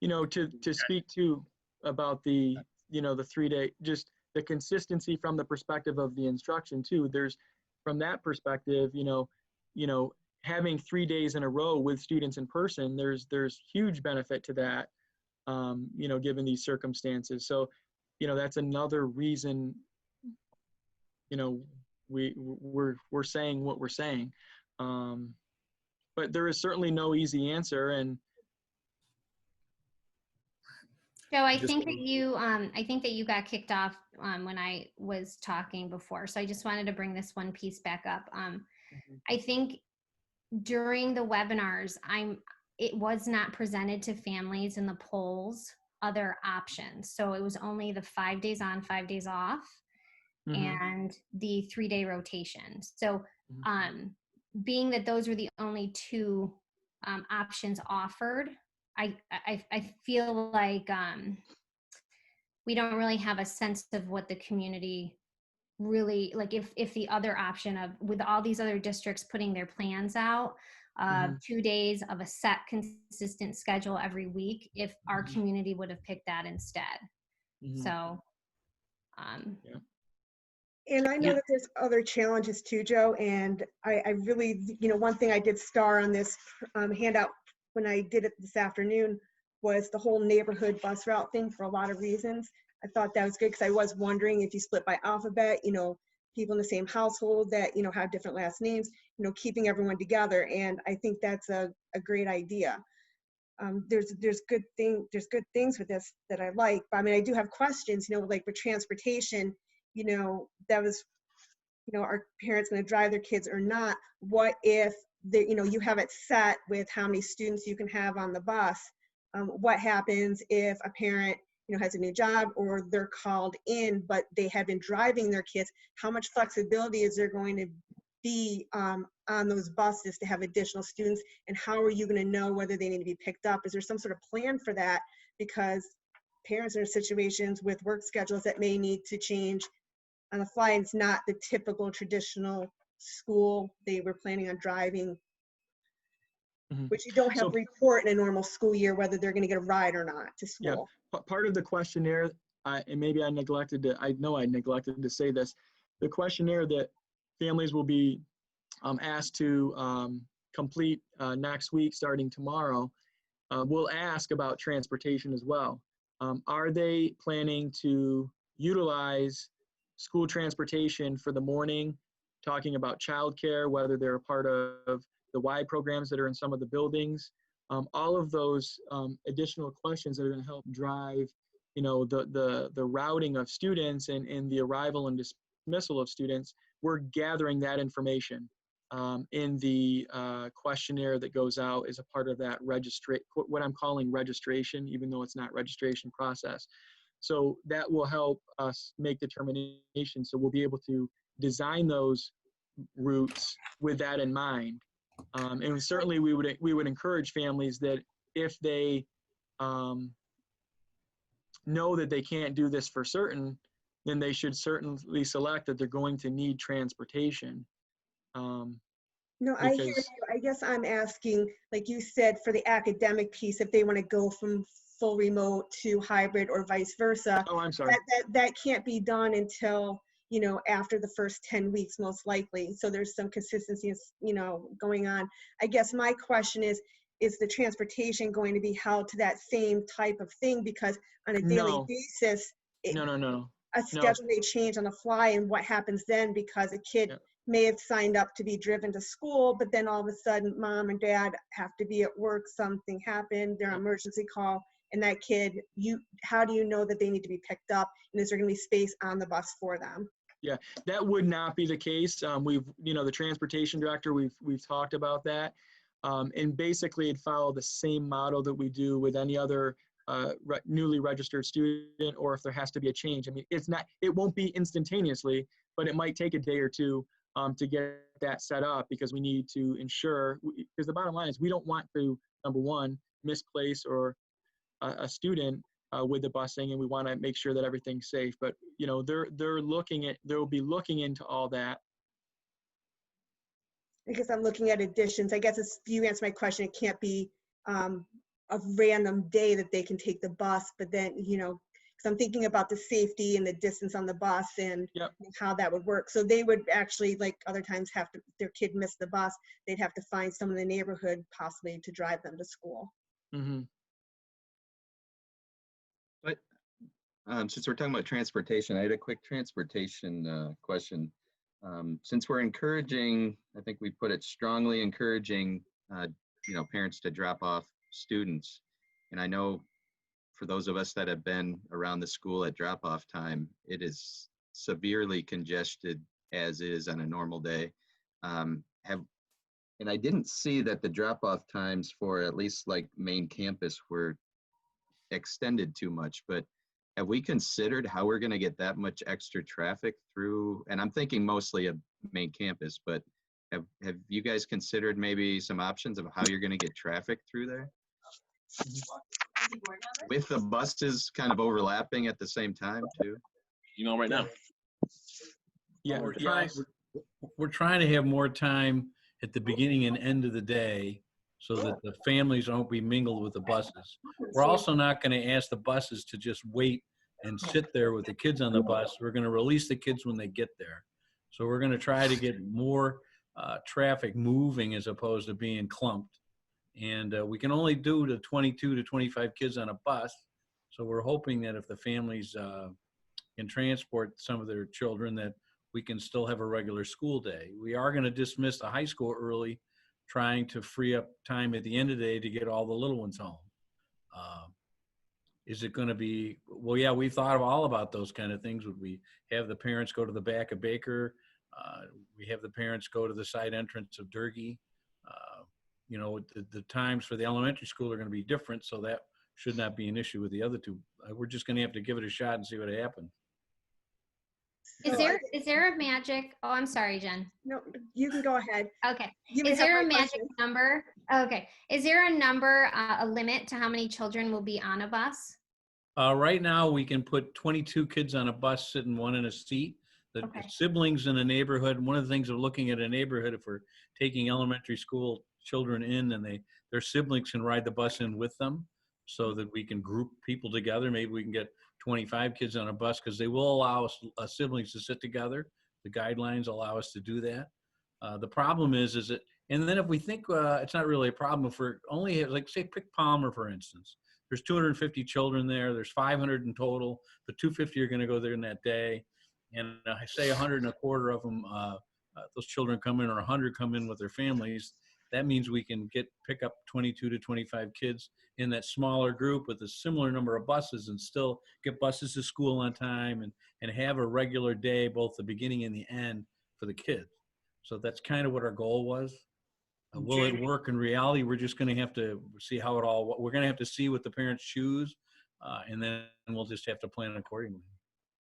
To speak to about the, the 3 day, just the consistency from the perspective of the instruction too. There's, from that perspective, having 3 days in a row with students in person, there's huge benefit to that, given these circumstances. So, that's another reason, we're saying what we're saying. But there is certainly no easy answer. And Joe, I Just- think that you got kicked off when I was talking before. So I just wanted to bring this one piece back up. I think during the webinars, it was not presented to families in the polls other options. So it was only the 5 days on, 5 days off, and the 3-day rotation. So being that those were the only two options offered, I feel like we don't really have a sense of what the community really like. If the other option of, with all these other districts putting their plans out, 2 days of a set consistent schedule every week, if our community would have picked that instead. So And I know that there's other challenges too, Joe. And I really, one thing I did star on this handout when I did it this afternoon was the whole neighborhood bus route thing for a lot of reasons. I thought that was good because I was wondering if you split by alphabet, people in the same household that, have different last names, keeping everyone together. And I think that's a great idea. There's good things with this that I like, but I mean, I do have questions, like with transportation, that was, are parents going to drive their kids or not? What if you have it set with how many students you can have on the bus? What happens if a parent, has a new job or they're called in, but they have been driving their kids? How much flexibility is there going to be on those buses to have additional students? And how are you going to know whether they need to be picked up? Is there some sort of plan for that? Because parents are in situations with work schedules that may need to change on the fly. It's not the typical traditional school they were planning on driving, which you don't have to report in a normal school year whether they're going to get a ride or not to school. Yeah, part of the questionnaire, and maybe I neglected to say this, the questionnaire that families will be asked to complete next week starting tomorrow will ask about transportation as well. Are they planning to utilize school transportation for the morning, talking about childcare, whether they're a part of the Y programs that are in some of the buildings? All of those additional questions that are going to help drive, the routing of students and the arrival and dismissal of students. We're gathering that information in the questionnaire that goes out as a part of that what I'm calling registration, even though it's not registration process. So that will help us make determinations. So we'll be able to design those routes with that in mind. And certainly we would encourage families that if they know that they can't do this for certain, then they should certainly select that they're going to need transportation. No, I hear you. I guess I'm asking, like you said, for the academic piece, if they want to go from full remote to hybrid or vice versa. Oh, I'm sorry. That can't be done until, after the first 10 weeks, most likely. So there's some consistency, going on. I guess my question is the transportation going to be held to that same type of thing? Because on a daily basis, No. a schedule may change on the fly, and what happens then, because a kid may have signed up to be driven to school, but then all of a sudden mom and dad have to be at work, something happened, they're on emergency call, and that kid, how do you know that they need to be picked up, and is there going to be space on the bus for them? Yeah, that would not be the case. We've, the transportation director, we've talked about that. And basically it'd follow the same model that we do with any other newly registered student, or if there has to be a change. I mean, it won't be instantaneously, but it might take a day or two to get that set up, because we need to ensure, because the bottom line is we don't want to, number one, misplace or a student with the busing, and we want to make sure that everything's safe. But they'll be looking into all that. I guess I'm looking at additions. I guess you answer my question, it can't be a random day that they can take the bus, but then, because I'm thinking about the safety and the distance on the bus and how that would work. So they would actually, like other times, their kid missed the bus, they'd have to find someone in the neighborhood possibly to drive them to school. Mm-hmm. But since we're talking about transportation, I had a quick transportation question. Since we're encouraging, I think we put it strongly encouraging, parents to drop off students. And I know for those of us that have been around the school at drop-off time, it is severely congested as is on a normal day. And I didn't see that the drop-off times for at least like main campus were extended too much, but have we considered how we're going to get that much extra traffic through? And I'm thinking mostly of main campus, but have you guys considered maybe some options of how you're going to get traffic through there? With the buses kind of overlapping at the same time too? Right now. Yeah, We're trying to have more time at the beginning and end of the day so that the families won't be mingled with the buses. We're also not going to ask the buses to just wait and sit there with the kids on the bus. We're going to release the kids when they get there. So we're going to try to get more traffic moving as opposed to being clumped. And we can only do the 22 to 25 kids on a bus. So we're hoping that if the families can transport some of their children, that we can still have a regular school day. We are going to dismiss the high school early, trying to free up time at the end of the day to get all the little ones home. Is it going to be, well, yeah, we thought of all about those kind of things. Would we have the parents go to the back of Baker? We have the parents go to the side entrance of Durkee. The times for the elementary school are going to be different, so that should not be an issue with the other two. We're just going to have to give it a shot and see what happens. Is there a magic? Oh, I'm sorry, Jen. No, you can go ahead. Okay. You may Is have there a more magic questions. number? Okay. Is there a number, a limit to how many children will be on a bus? Right now, we can put 22 kids on a bus, sitting one in a seat. The Okay. siblings in a neighborhood, one of the things of looking at a neighborhood, if we're taking elementary school children in and their siblings can ride the bus in with them so that we can group people together. Maybe we can get 25 kids on a bus because they will allow us siblings to sit together. The guidelines allow us to do that. The problem is that, and then if we think it's not really a problem, if we're only, like say, pick Palmer, for instance, there's 250 children there. There's 500 in total. The 250 are going to go there in that day. And I say 100 and a quarter of them, those children come in, or 100 come in with their families. That means we can pick up 22 to 25 kids in that smaller group with a similar number of buses and still get buses to school on time and have a regular day, both the beginning and the end for the kids. So that's kind of what our goal was. Will it work in reality? We're just going to have to see how we're going to have to see what the parents choose, and then we'll just have to plan accordingly.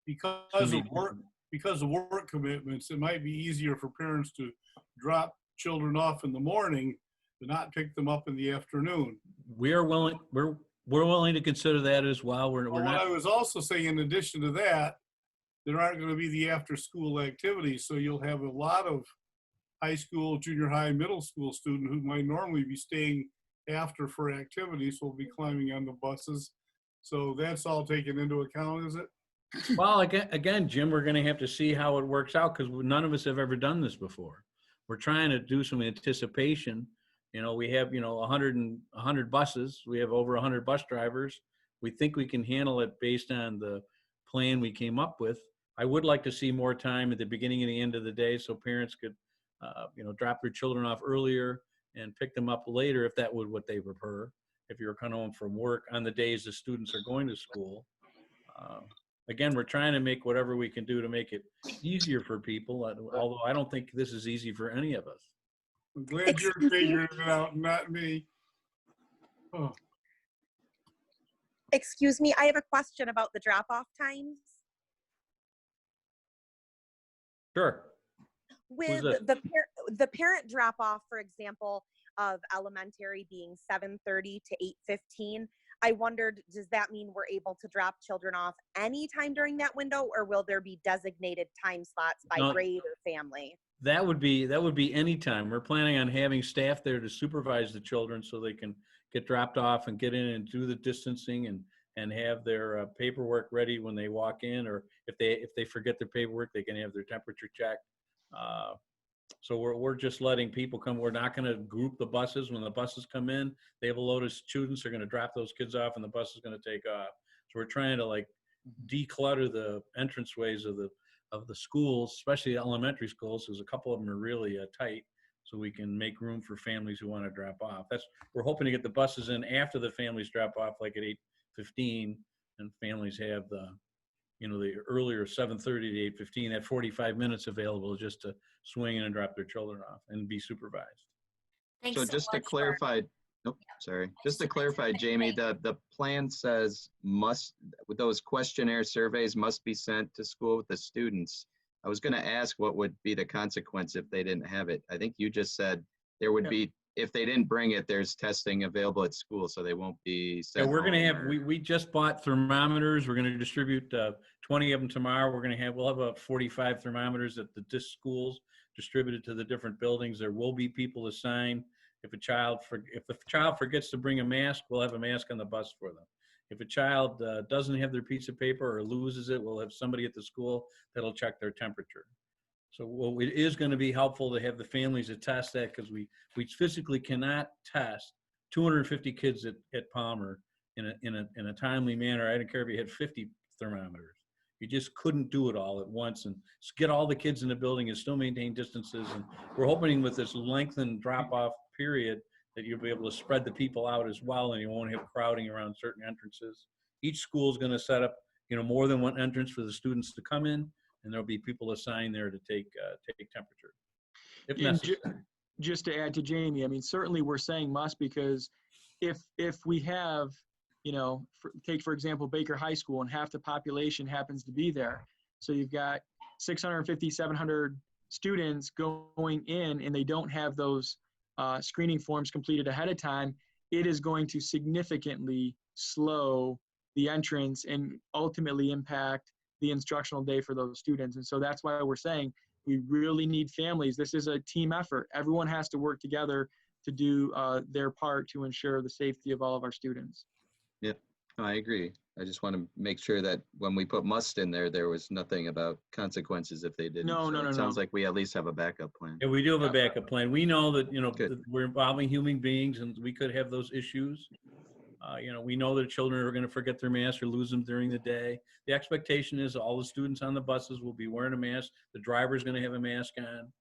Because of work commitments, it might be easier for parents to drop children off in the morning to not pick them up in the afternoon. We're willing to consider that as well. We're What not. I was also saying, in addition to that, there aren't going to be the after-school activities, so you'll have a lot of high school, junior high, middle school student who might normally be staying after for activities will be climbing on the buses. So that's all taken into account, is it? Well, again, Jim, we're going to have to see how it works out because none of us have ever done this before. We're trying to do some anticipation. We have 100 buses. We have over 100 bus drivers. We think we can handle it based on the plan we came up with. I would like to see more time at the beginning and the end of the day so parents could drop their children off earlier and pick them up later if that would what they prefer. If you're coming home from work on the days the students are going to school. Again, we're trying to make whatever we can do to make it easier for people, although I don't think this is easy for any of us. I'm glad you're figuring it out, not me. Oh. Excuse me, I have a question about the drop-off times. Sure. With the parent drop-off, for example, of elementary being 7:30 to 8:15, I wondered, does that mean we're able to drop children off anytime during that window, or will there be designated time slots by grade or family? That would be any time. We're planning on having staff there to supervise the children so they can get dropped off and get in and do the distancing and have their paperwork ready when they walk in, or if they forget their paperwork, they can have their temperature checked. So we're just letting people come. We're not going to group the buses. When the buses come in, they have a load of students. They're going to drop those kids off, and the bus is going to take off. So we're trying to declutter the entranceways of the schools, especially the elementary schools, because a couple of them are really tight. so we can make room for families who want to drop off. We're hoping to get the buses in after the families drop off, like at 8:15, and families have the earlier 7:30 to 8:15, that 45 minutes available just to swing in and drop their children off and be supervised. Thanks So so just to much for- clarify, just to clarify, Jamie, the plan says with those questionnaire surveys must be sent to school with the students. I was going to ask what would be the consequence if they didn't have it. I think you just said there would be, if they didn't bring it, there's testing available at school, so they won't be sent Yeah, we're going to home have, or- we just bought thermometers. We're going to distribute 20 of them tomorrow. We'll have about 45 thermometers at the disc schools distributed to the different buildings. There will be people assigned. If the child forgets to bring a mask, we'll have a mask on the bus for them. If a child doesn't have their piece of paper or loses it, we'll have somebody at the school that'll check their temperature. So it is going to be helpful to have the families attest that, because we physically cannot test 250 kids at Palmer in a timely manner. I don't care if you had 50 thermometers. You just couldn't do it all at once and get all the kids in the building and still maintain distances. And we're hoping with this lengthened drop-off period that you'll be able to spread the people out as well, and you won't have crowding around certain entrances. Each school is going to set up, more than one entrance for the students to come in, and there'll be people assigned there to take temperature if necessary. Just to add to Jamie, I mean, certainly we're saying must, because if we have, take for example Baker High School, and half the population happens to be there, so you've got 650, 700 students going in, and they don't have those screening forms completed ahead of time, it is going to significantly slow the entrance and ultimately impact the instructional day for those students. And so that's why we're saying we really need families. This is a team effort. Everyone has to work together to do their part to ensure the safety of all of our students. Yep, I agree. I just want to make sure that when we put must in there, there was nothing about consequences if they didn't. No. It sounds like we at least have a backup plan. Yeah, we do have a backup plan. We know that, that we're involving human beings and we could have those issues. We know that children are going to forget their masks or lose them during the day. The expectation is all the students on the buses will be wearing a mask. The driver's going to have a mask on.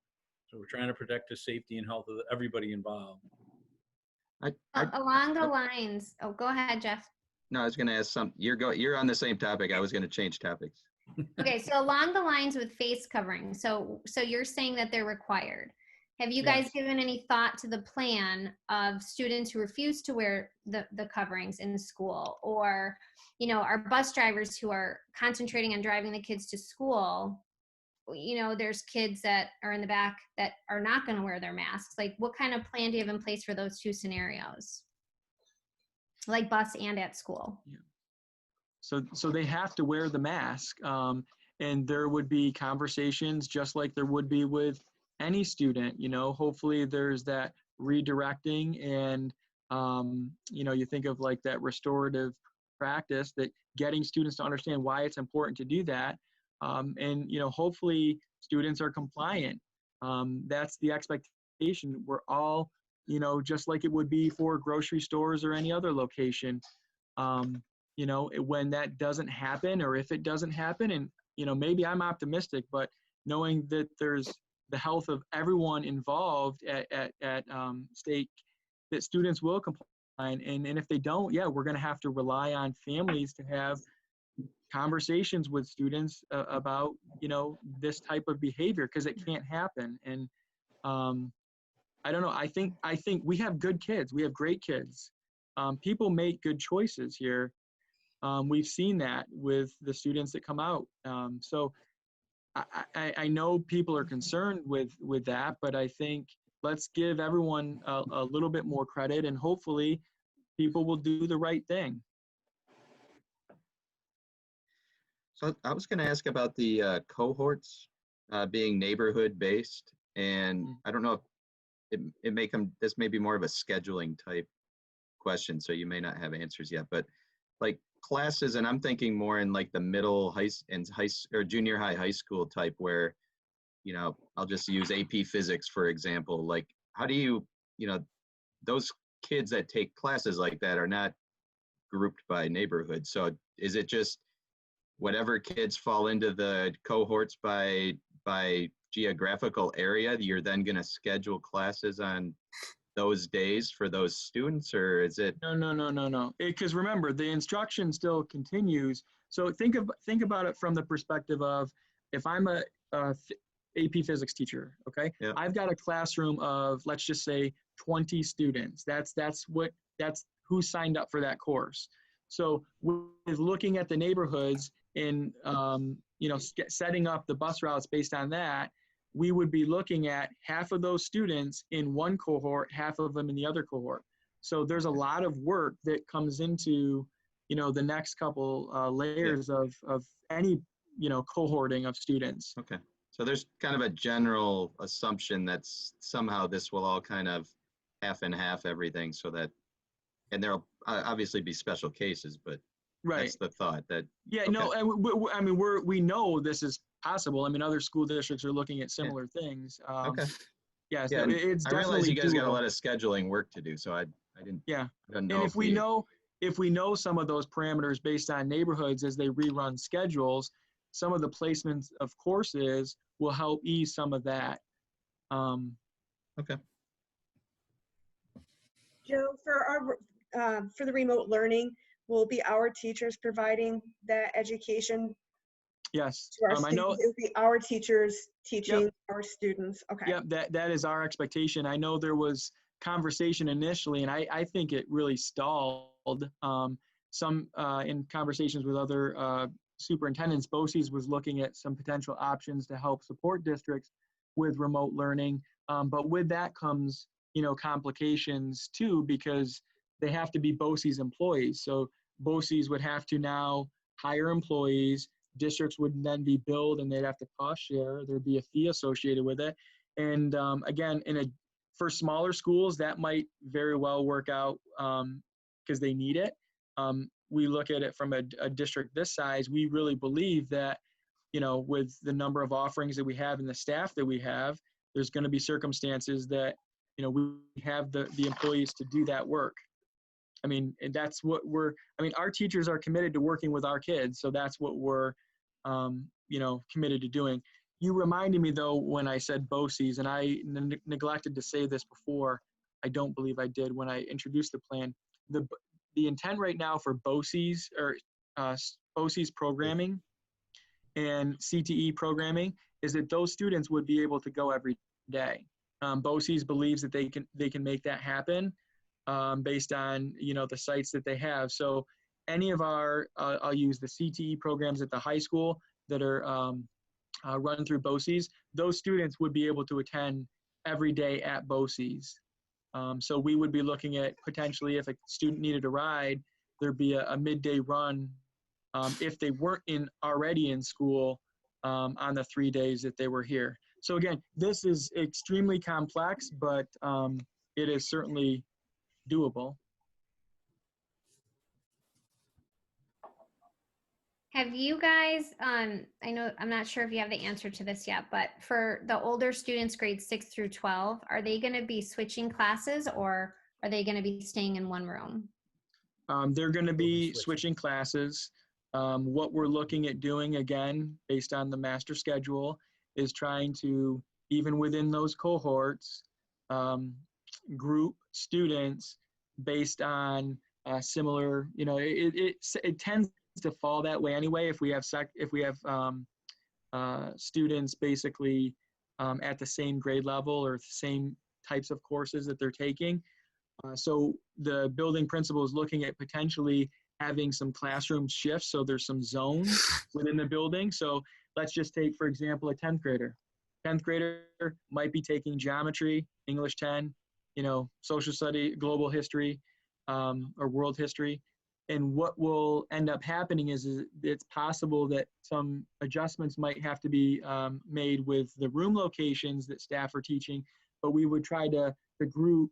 So we're trying to protect the safety and health of everybody involved. Along the lines, go ahead, Jeff. No, I was going to ask you're on the same topic. I was going to change topics. Okay, so along the lines with face covering, so you're saying that they're required. Have you guys given any thought to the plan of students who refuse to wear the coverings in school, or, our bus drivers who are concentrating on driving the kids to school? There's kids that are in the back that are not going to wear their masks. Like, what kind of plan do you have in place for those two scenarios? Like bus and at school. Yeah. So they have to wear the mask, and there would be conversations just like there would be with any student. Hopefully there's that redirecting, and you think of like that restorative practice, that getting students to understand why it's important to do that, and hopefully students are compliant. That's the expectation. We're all, just like it would be for grocery stores or any other location. When that doesn't happen, or if it doesn't happen, and maybe I'm optimistic, but knowing that there's the health of everyone involved at stake, that students will comply. And if they don't, we're going to have to rely on families to have conversations with students about this type of behavior, because it can't happen. And I don't know. I think we have good kids. We have great kids. People make good choices here. We've seen that with the students that come out. So I know people are concerned with that, but I think let's give everyone a little bit more credit, and hopefully people will do the right thing. So I was going to ask about the cohorts being neighborhood based, and I don't know if this may be more of a scheduling type question, so you may not have answers yet, but like classes, and I'm thinking more in like the middle or junior high school type, where I'll just use AP Physics for example. Like, how do you those kids that take classes like that are not grouped by neighborhood, so is it just whatever kids fall into the cohorts by geographical area, you're then going to schedule classes on those days for those students, or is it? No. Because remember, the instruction still continues. So think about it from the perspective of, if I'm a AP physics teacher, okay? Yeah. I've got a classroom of, let's just say, 20 students. That's who signed up for that course. So with looking at the neighborhoods and setting up the bus routes based on that, we would be looking at half of those students in one cohort, half of them in the other cohort. So there's a lot of work that comes into, the next couple layers of any, cohorting of students. Okay. So there's kind of a general assumption that somehow this will all kind of half and half everything, so that, and there'll obviously be special cases, but Right. that's the thought that. Yeah, okay. no, and we know this is possible. I mean, other school districts are looking at similar things. Okay. Yeah, so Yeah, it's I definitely realize you guys got a doable. lot of scheduling work to do, so I didn't. Yeah, I don't know and if we know some of those parameters based on neighborhoods as they rerun schedules, some of the placements of courses will help ease some of that. Okay. Joe, for the remote learning, will be our teachers providing that education Yes, to our I students? know. It will be our teachers teaching our students. Okay. Yep, that is our expectation. I know there was conversation initially, and I think it really stalled. In conversations with other superintendents, BOCES was looking at some potential options to help support districts with remote learning. But with that comes, complications too, because they have to be BOCES employees. So BOCES would have to now hire employees. Districts would then be billed and they'd have to cost share. There'd be a fee associated with it. And again, for smaller schools, that might very well work out because they need it. We look at it from a district this size, we really believe that, with the number of offerings that we have and the staff that we have, there's going to be circumstances that, we have the employees to do that work. I mean, and that's what our teachers are committed to working with our kids. So that's what we're, committed to doing. You reminded me though, when I said BOCES, and I neglected to say this before, I don't believe I did when I introduced the plan. The intent right now for BOCES or BOCES programming and CTE programming is that those students would be able to go every day. BOCES believes that they can make that happen based on the sites that they have. So any of our I'll use the CTE programs at the high school that are run through BOCES. Those students would be able to attend every day at BOCES. So we would be looking at potentially, if a student needed a ride, there'd be a midday run if they weren't already in school on the 3 days that they were here. So again, this is extremely complex, but it is certainly doable. Have you guys, I know, I'm not sure if you have the answer to this yet, but for the older students, grades 6 through 12, are they going to be switching classes or are they going to be staying in one room? They're going to be switching classes. What we're looking at doing, again, based on the master schedule, is trying to, even within those cohorts, group students based on similar, it tends to fall that way anyway. If we have students basically at the same grade level or the same types of courses that they're taking. So the building principal is looking at potentially having some classroom shifts. So there's some zones within the building. So let's just take, for example, a 10th grader. 10th grader might be taking geometry, English 10, social study, global history, or world history. And what will end up happening is it's possible that some adjustments might have to be made with the room locations that staff are teaching, but we would try to group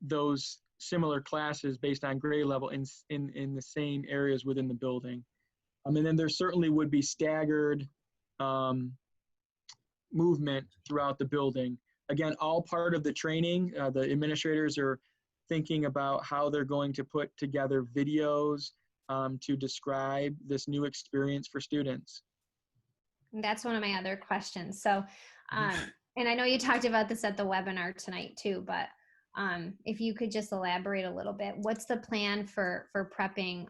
those similar classes based on grade level in the same areas within the building. And then there certainly would be staggered movement throughout the building. Again, all part of the training. The administrators are thinking about how they're going to put together videos to describe this new experience for students. That's one of my other questions. So, and I know you talked about this at the webinar tonight too, but if you could just elaborate a little bit, what's the plan for prepping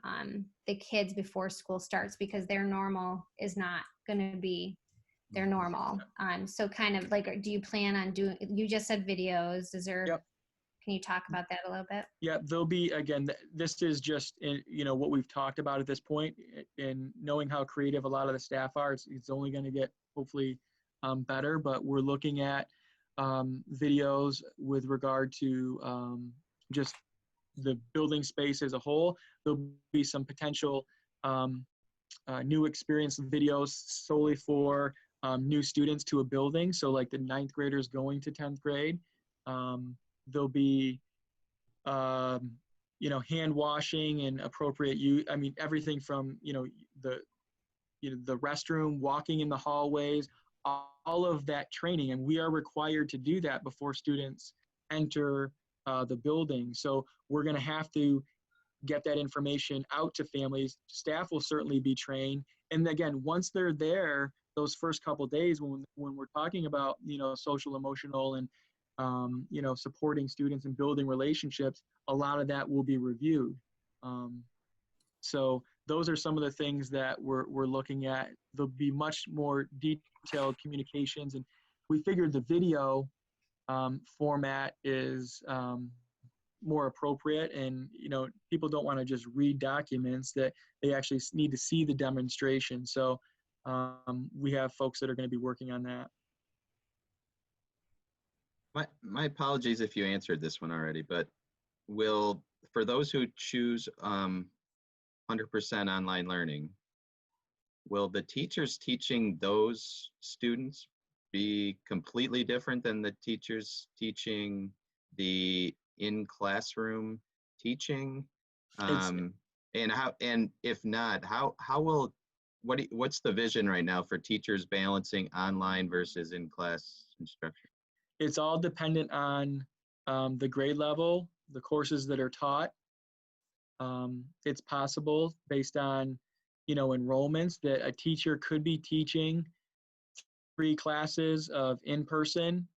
the kids before school starts, because their normal is not going to be their normal. So kind of like, do you plan on doing, you just said videos, is there, Yep. can you talk about that a little bit? Yeah, there'll be, again, this is just, what we've talked about at this point, and knowing how creative a lot of the staff are, it's only going to get hopefully better, but we're looking at videos with regard to just the building space as a whole. There'll be some potential new experience videos solely for new students to a building. So like the 9th graders going to 10th grade. There'll be hand washing and appropriate use. I mean, everything from, the restroom, walking in the hallways, all of that training. And we are required to do that before students enter the building. So we're going to have to get that information out to families. Staff will certainly be trained. And again, once they're there, those first couple of days when we're talking about, social, emotional, and supporting students and building relationships, a lot of that will be reviewed. So those are some of the things that we're looking at. There'll be much more detailed communications, and we figured the video format is more appropriate, and people don't want to just read documents, that they actually need to see the demonstration. So we have folks that are going to be working on that. My apologies if you answered this one already, but for those who choose 100% online learning, will the teachers teaching those students be completely different than the teachers teaching the in-classroom teaching? And if not, what's the vision right now for teachers balancing online versus in-class instruction? It's all dependent on the grade level, the courses that are taught. It's possible based on, enrollments, that a teacher could be teaching 3 classes of in-person.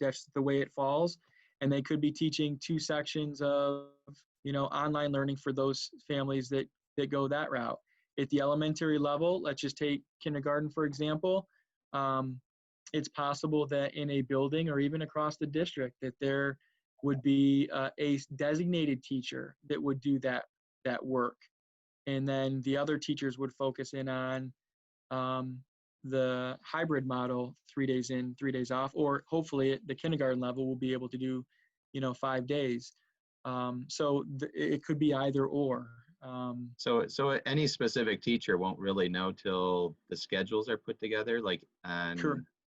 That's the way it falls. And they could be teaching 2 sections of, online learning for those families that go that route. At the elementary level, let's just take kindergarten, for example. It's possible that in a building or even across the district that there would be a designated teacher that would do that work. And then the other teachers would focus in on the hybrid model, 3 days in, 3 days off, or hopefully at the kindergarten level, we'll be able to do, 5 days. So it could be either or. So any specific teacher won't really know till the schedules are put together, like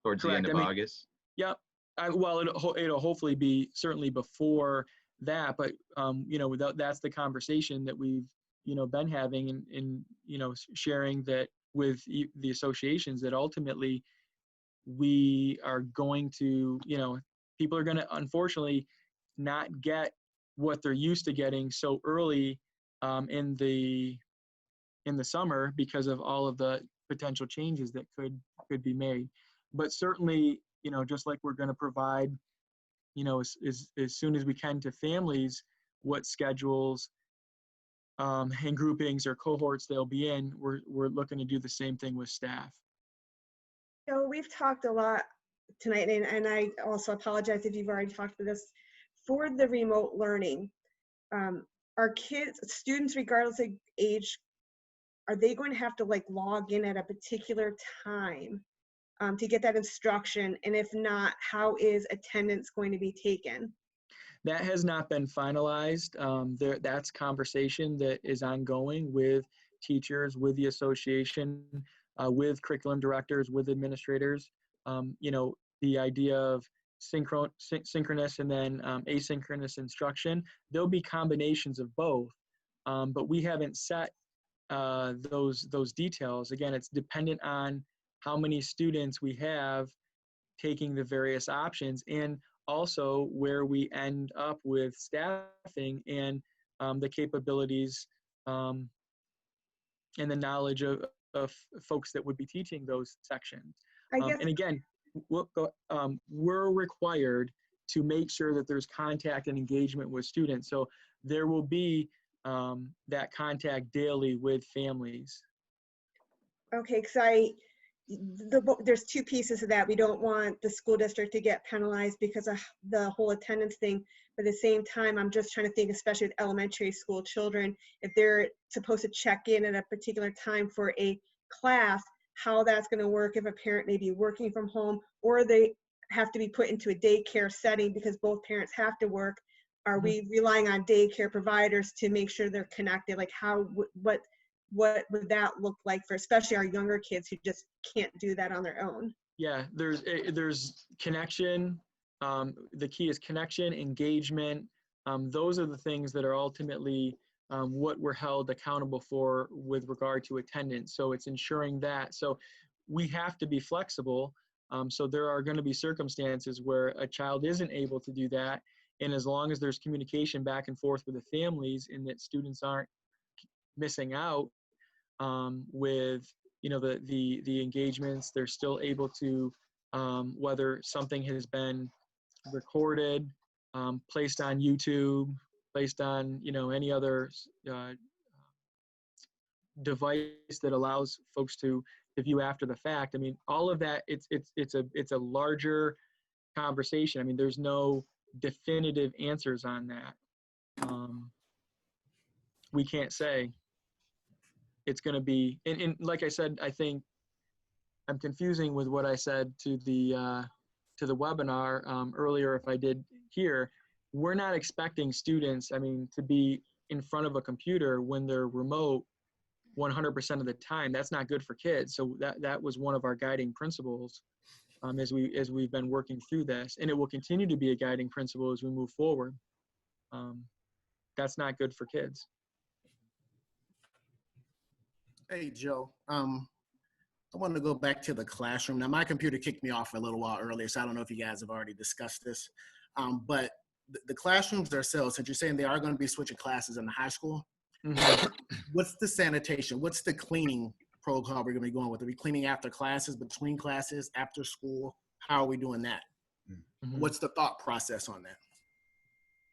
towards the end of August? Yep. Well, it'll hopefully be certainly before that, but that's the conversation that we've been having and sharing that with the associations, that ultimately we are going to, people are going to unfortunately not get what they're used to getting so early in the summer because of all of the potential changes that could be made. But certainly, just like we're going to provide, as soon as we can to families, what schedules and groupings or cohorts they'll be in, we're looking to do the same thing with staff. So we've talked a lot tonight, and I also apologize if you've already talked to this. For the remote learning, are students, regardless of age, are they going to have to log in at a particular time to get that instruction? And if not, how is attendance going to be taken? That has not been finalized. That's conversation that is ongoing with teachers, with the association, with curriculum directors, with administrators. The idea of synchronous and then asynchronous instruction, there'll be combinations of both, but we haven't set those details. Again, it's dependent on how many students we have taking the various options, and also where we end up with staffing and the capabilities and the knowledge of of folks that would be teaching those sections. I guess, And again, we're required to make sure that there's contact and engagement with students. So there will be that contact daily with families. okay, because there's two pieces of that. We don't want the school district to get penalized because of the whole attendance thing. But at the same time, I'm just trying to think, especially with elementary school children, if they're supposed to check in at a particular time for a class, how that's going to work if a parent may be working from home, or they have to be put into a daycare setting because both parents have to work. Are we relying on daycare providers to make sure they're connected? Like what would that look like for especially our younger kids who just can't do that on their own? Yeah, there's connection. The key is connection, engagement. Those are the things that are ultimately what we're held accountable for with regard to attendance. So it's ensuring that. So we have to be flexible. So there are going to be circumstances where a child isn't able to do that. And as long as there's communication back and forth with the families and that students aren't missing out with the engagements, they're still able to, whether something has been recorded, placed on YouTube, placed on any other device that allows folks to view after the fact. I mean, all of that, it's a larger conversation. I mean, there's no definitive answers on that. We can't say it's going to be, and like I said, I think I'm confusing with what I said to the webinar earlier. If I did here, we're not expecting students, to be in front of a computer when they're remote 100% of the time. That's not good for kids. So that was one of our guiding principles as we've been working through this, and it will continue to be a guiding principle as we move forward. That's not good for kids. Hey, Joe. I want to go back to the classroom. Now, my computer kicked me off a little while earlier, so I don't know if you guys have already discussed this. But the classrooms themselves, since you're saying they are going to be switching classes in the high school, what's the sanitation? What's the cleaning protocol we're going to be going with? Are we cleaning after classes, between classes, after school? How are we doing that? What's the thought process on that?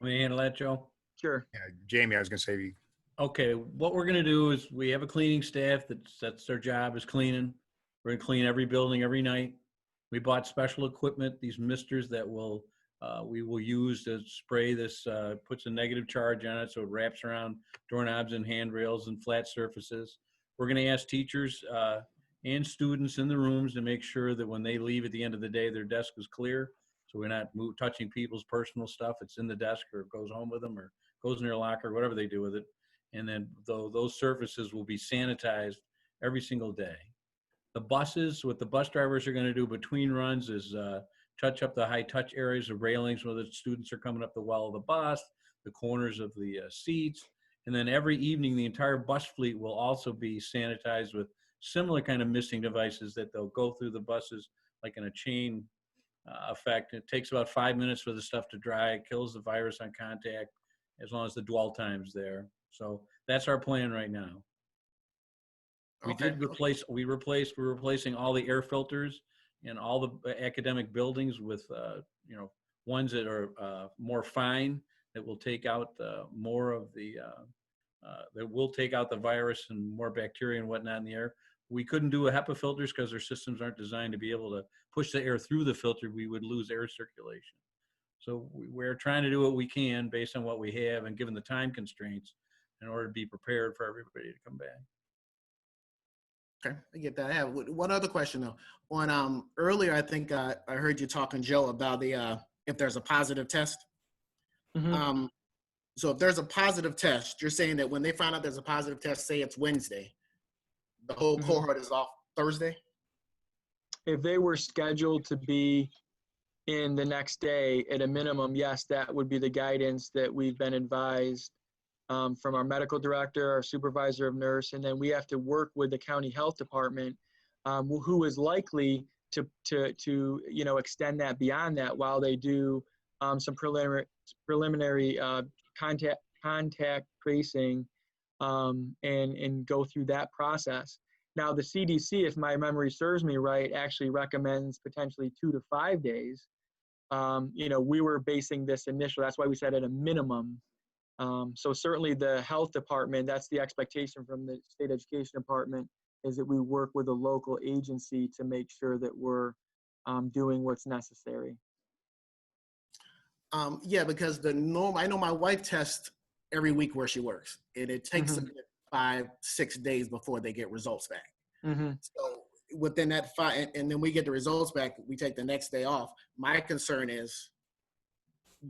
Want me to handle that, Joe? Sure. Yeah, Jamie, I was going to say, Okay, what we're going to do is we have a cleaning staff that's their job is cleaning. We're going to clean every building every night. We bought special equipment, these misters that we will use to spray this, puts a negative charge on it so it wraps around doorknobs and handrails and flat surfaces. We're going to ask teachers and students in the rooms to make sure that when they leave at the end of the day, their desk is clear. So we're not touching people's personal stuff. It's in the desk or goes home with them or goes in their locker, whatever they do with it. And then those surfaces will be sanitized every single day. The buses, what the bus drivers are going to do between runs is touch up the high touch areas of railings where the students are coming up the well of the bus, the corners of the seats. And then every evening, the entire bus fleet will also be sanitized with similar kind of misting devices that they'll go through the buses like in a chain effect. It takes about 5 minutes for the stuff to dry. It kills the virus on contact as long as the dwell time's there. So that's our plan right now. We're replacing all the air filters in all the academic buildings with, ones that are more fine, that will take out more of the, that will take out the virus and more bacteria and whatnot in the air. We couldn't do a HEPA filters because our systems aren't designed to be able to push the air through the filter. We would lose air circulation. So we're trying to do what we can based on what we have and given the time constraints in order to be prepared for everybody to come back. Okay, I get that. I have one other question though. On earlier, I think I heard you talking, Joe, about the if there's a positive test. So if there's a positive test, you're saying that when they find out there's a positive test, say it's Wednesday, the whole cohort is off Thursday? If they were scheduled to be in the next day at a minimum, yes, that would be the guidance that we've been advised from our medical director, our supervisor of nurse, and then we have to work with the county health department, who is likely to extend that beyond that while they do some preliminary contact tracing and go through that process. Now, the CDC, if my memory serves me right, actually recommends potentially 2 to 5 days. We were basing this initial, that's why we said at a minimum. So certainly the health department, that's the expectation from the state education department, is that we work with a local agency to make sure that we're doing what's necessary. Yeah, because the norm, I know my wife tests every week where she works, and it takes them 5-6 days before they get results back. So within that 5, and then we get the results back, we take the next day off. My concern is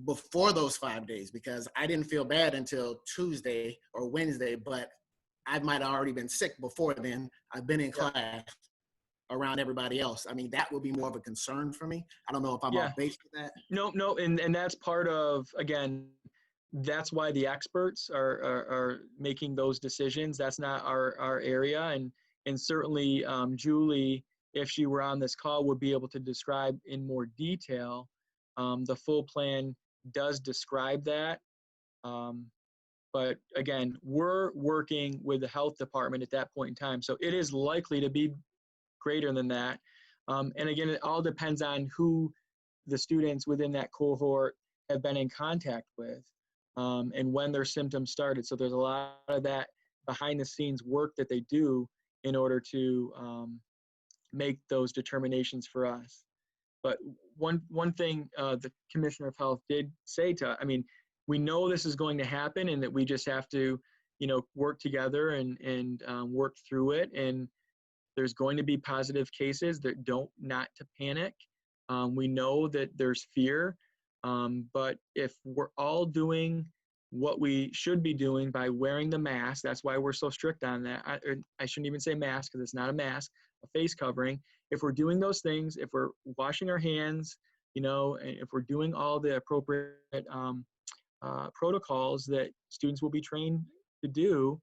before those 5 days, because I didn't feel bad until Tuesday or Wednesday, but I might have already been sick before then. I've been in class around everybody else. I mean, that would be more of a concern for me. I don't know if I'm off base with that. No, and that's part of, again, that's why the experts are making those decisions. That's not our area, and certainly Julie, if she were on this call, would be able to describe in more detail. The full plan does describe that. But again, we're working with the health department at that point in time. So it is likely to be greater than that. And again, it all depends on who the students within that cohort have been in contact with and when their symptoms started. So there's a lot of that behind the scenes work that they do in order to make those determinations for us. But one thing the Commissioner of Health did say to, we know this is going to happen and that we just have to, work together and work through it. And there's going to be positive cases that don't not to panic. We know that there's fear, but if we're all doing what we should be doing by wearing the mask, that's why we're so strict on that. I shouldn't even say mask because it's not a mask, a face covering. If we're doing those things, if we're washing our hands, if we're doing all the appropriate protocols that students will be trained to do,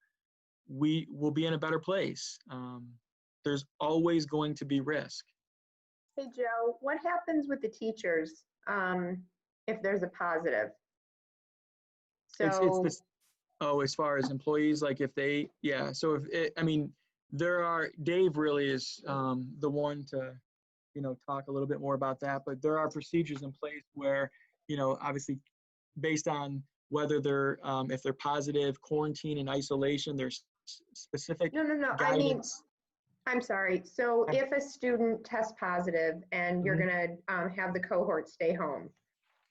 we will be in a better place. There's always going to be risk. Hey, Joe, what happens with the teachers if there's a positive? So as far as employees, like if they, so if it, Dave really is the one to, talk a little bit more about that, but there are procedures in place where, obviously based on whether they're, if they're positive, quarantine and isolation, there's specific guidance. I'm sorry. So if a student tests positive and you're going to have the cohort stay home,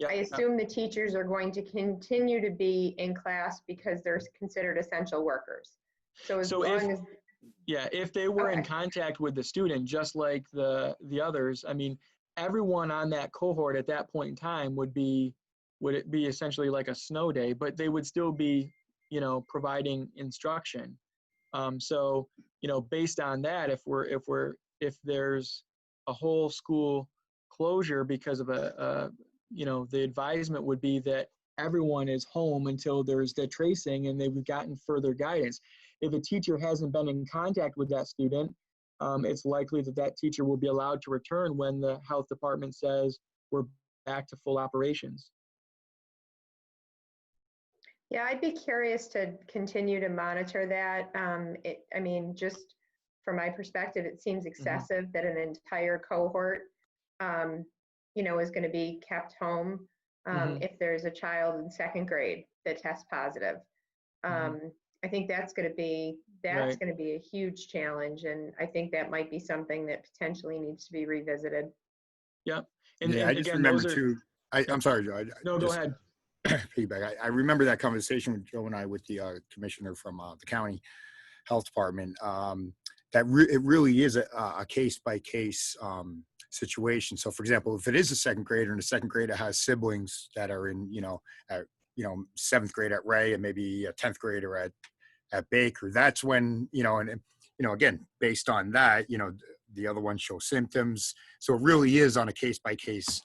I assume the teachers are going to continue to be in class because they're considered essential workers. So if they were in contact with the student, just like the others, everyone on that cohort at that point in time would it be essentially like a snow day, but they would still be, providing instruction. So, based on that, if there's a whole school closure because of the advisement would be that everyone is home until there's the tracing and they've gotten further guidance. If a teacher hasn't been in contact with that student, it's likely that teacher will be allowed to return when the health department says we're back to full operations. Yeah, I'd be curious to continue to monitor that. Just from my perspective, it seems excessive that an entire cohort, is going to be kept home if there's a child in second grade that tests positive. I think that's going to be a huge challenge, and I think that might be something that potentially needs to be revisited. Yep. And I just remember too. I'm sorry, Joe. No, go ahead. Feedback. I remember that conversation with Joe and I with the commissioner from the county health department. It really is a case by case situation. So, for example, if it is a second grader and the second grader has siblings that are in, seventh grade at Ray and maybe a 10th grader at Baker, that's when, again, based on that, the other ones show symptoms. So it really is on a case by case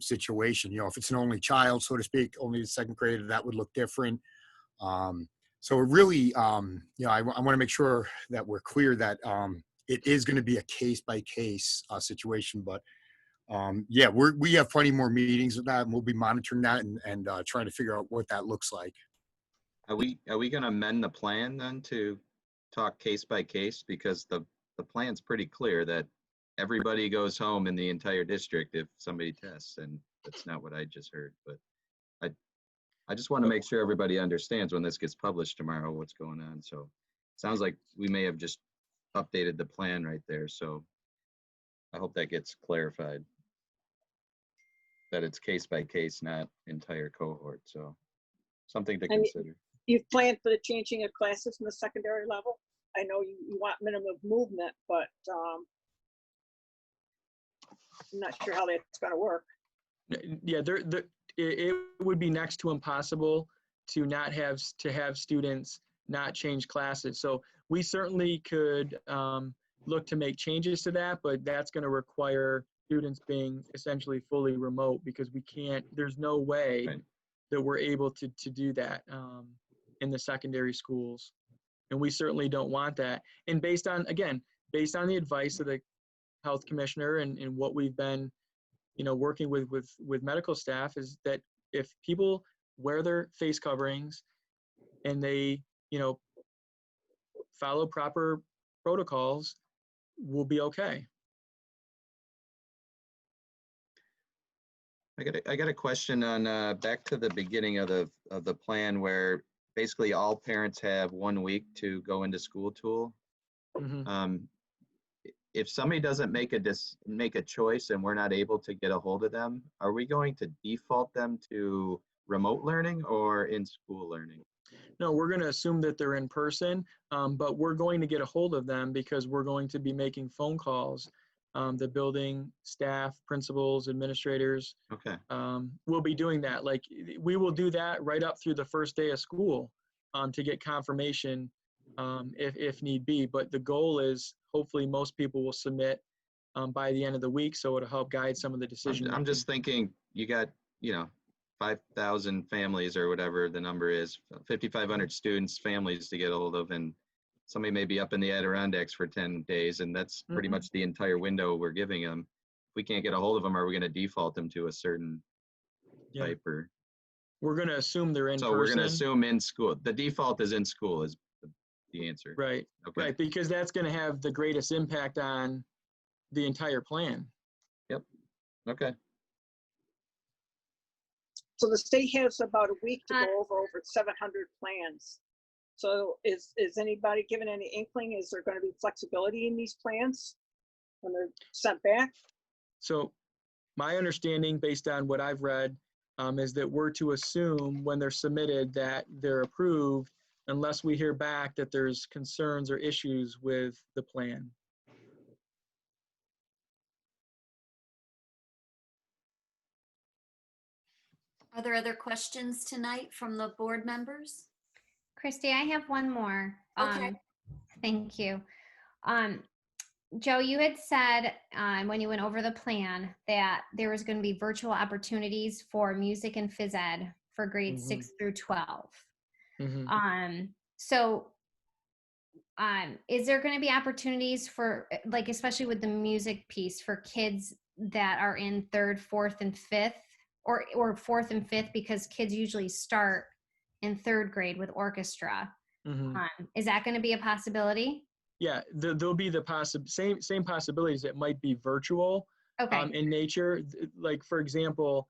situation. If it's an only child, so to speak, only the second grader, that would look different. So it really, I want to make sure that we're clear that it is going to be a case by case situation. But we have plenty more meetings with that, and we'll be monitoring that and trying to figure out what that looks like. Are we going to amend the plan then to talk case by case because the plan's pretty clear that everybody goes home in the entire district if somebody tests, and that's not what I just heard. But I just want to make sure everybody understands when this gets published tomorrow what's going on. So it sounds like we may have just updated the plan right there. So I hope that gets clarified, that it's case by case, not entire cohort. So something to consider. You've planned for the changing of classes in the secondary level? I know you want minimum movement, but I'm not sure how that's going to work. Yeah, it would be next to impossible to not have students not change classes. So we certainly could look to make changes to that, but that's going to require students being essentially fully remote because we can't, there's no way that we're able to do that in the secondary schools. And we certainly don't want that. And based on the advice of the health commissioner and what we've been, working with medical staff, is that if people wear their face coverings and they, follow proper protocols, we'll be okay. I got a question on back to the beginning of the plan where basically all parents have 1 week to go into school tool. Mm-hmm. If somebody doesn't make a choice and we're not able to get a hold of them, are we going to default them to remote learning or in school learning? No, we're going to assume that they're in person, but we're going to get a hold of them because we're going to be making phone calls. The building staff, principals, administrators, will be doing that. Like we will do that right up through the first day of school to get confirmation if need be. But the goal is hopefully most people will submit by the end of the week, so it'll help guide some of the decision. I'm just thinking you got, 5,000 families or whatever the number is, 5,500 students, families to get a hold of, and somebody may be up in the Adirondacks for 10 days, and that's pretty much the entire window we're giving them. If we can't get a hold of them, are we going to default them to a certain type? Or we're going to assume they're in person. So we're going to assume in school. The default is in school is the answer. Right. Okay. Right, because that's going to have the greatest impact on the entire plan. Yep. Okay. So the state has about a week to go over 700 plans. So is anybody given any inkling? Is there going to be flexibility in these plans when they're sent back? So my understanding based on what I've read is that we're to assume when they're submitted that they're approved unless we hear back that there's concerns or issues with the plan. Are there other questions tonight from the board members? Christy, I have one more. Okay. Thank you. Joe, you had said when you went over the plan that there was going to be virtual opportunities for music and phys ed for grades 6 through 12. So is there going to be opportunities for, like, especially with the music piece, for kids that are in 3rd, 4th, and 5th, or 4th and 5th, because kids usually start in 3rd grade with orchestra? Is that going to be a possibility? Yeah, there'll be the same possibilities. It might be virtual in nature. Like, for example,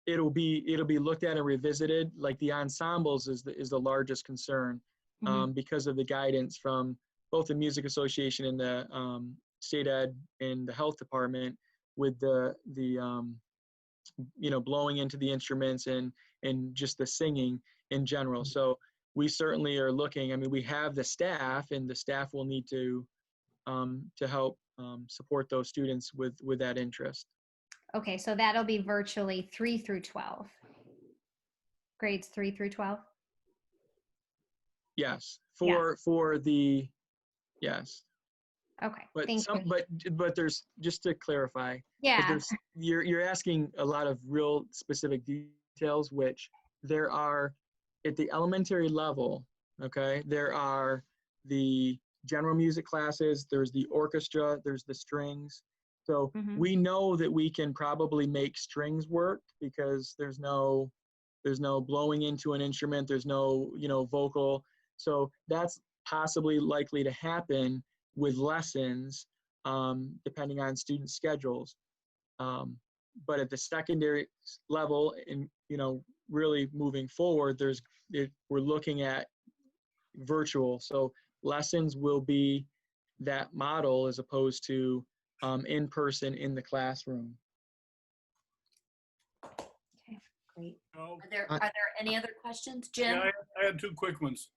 it'll be looked at and revisited. Like the ensembles is the largest concern because of the guidance from both the Music Association and the state ed and the health department with the blowing into the instruments and just the singing in general. So we certainly are looking. I mean, we have the staff, and the staff will need to help support those students with that interest. Okay, so that'll be virtually 3 through 12. Grades 3 through 12. Yes, for the yes. Okay. But thank you. but there's, just to clarify. Yeah. You're asking a lot of real specific details, which there are at the elementary level. Okay, there are the general music classes. There's the orchestra. There's the strings. So we know that we can probably make strings work because there's no blowing into an instrument. There's no vocal. So that's possibly likely to happen with lessons, depending on student schedules. But at the secondary level, and really moving forward, we're looking at virtual. So lessons will be that model as opposed to in person in the classroom. Okay, great. No? Are there any other questions, Jim? Yeah, I had two quick ones.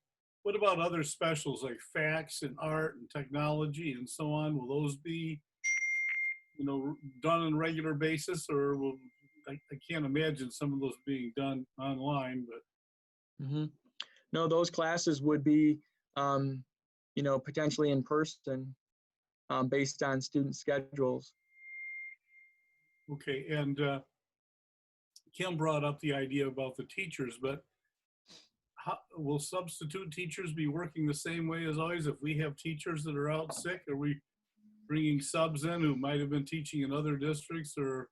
What about other specials like FACS and art and technology and so on? Will those be, done on a regular basis, or I can't imagine some of those being done online, but. Mm-hmm. No, those classes would be, potentially in person, based on student schedules. Okay, and Kim brought up the idea about the teachers, but will substitute teachers be working the same way as always? If we have teachers that are out sick, are we bringing subs in who might have been teaching in other districts, or,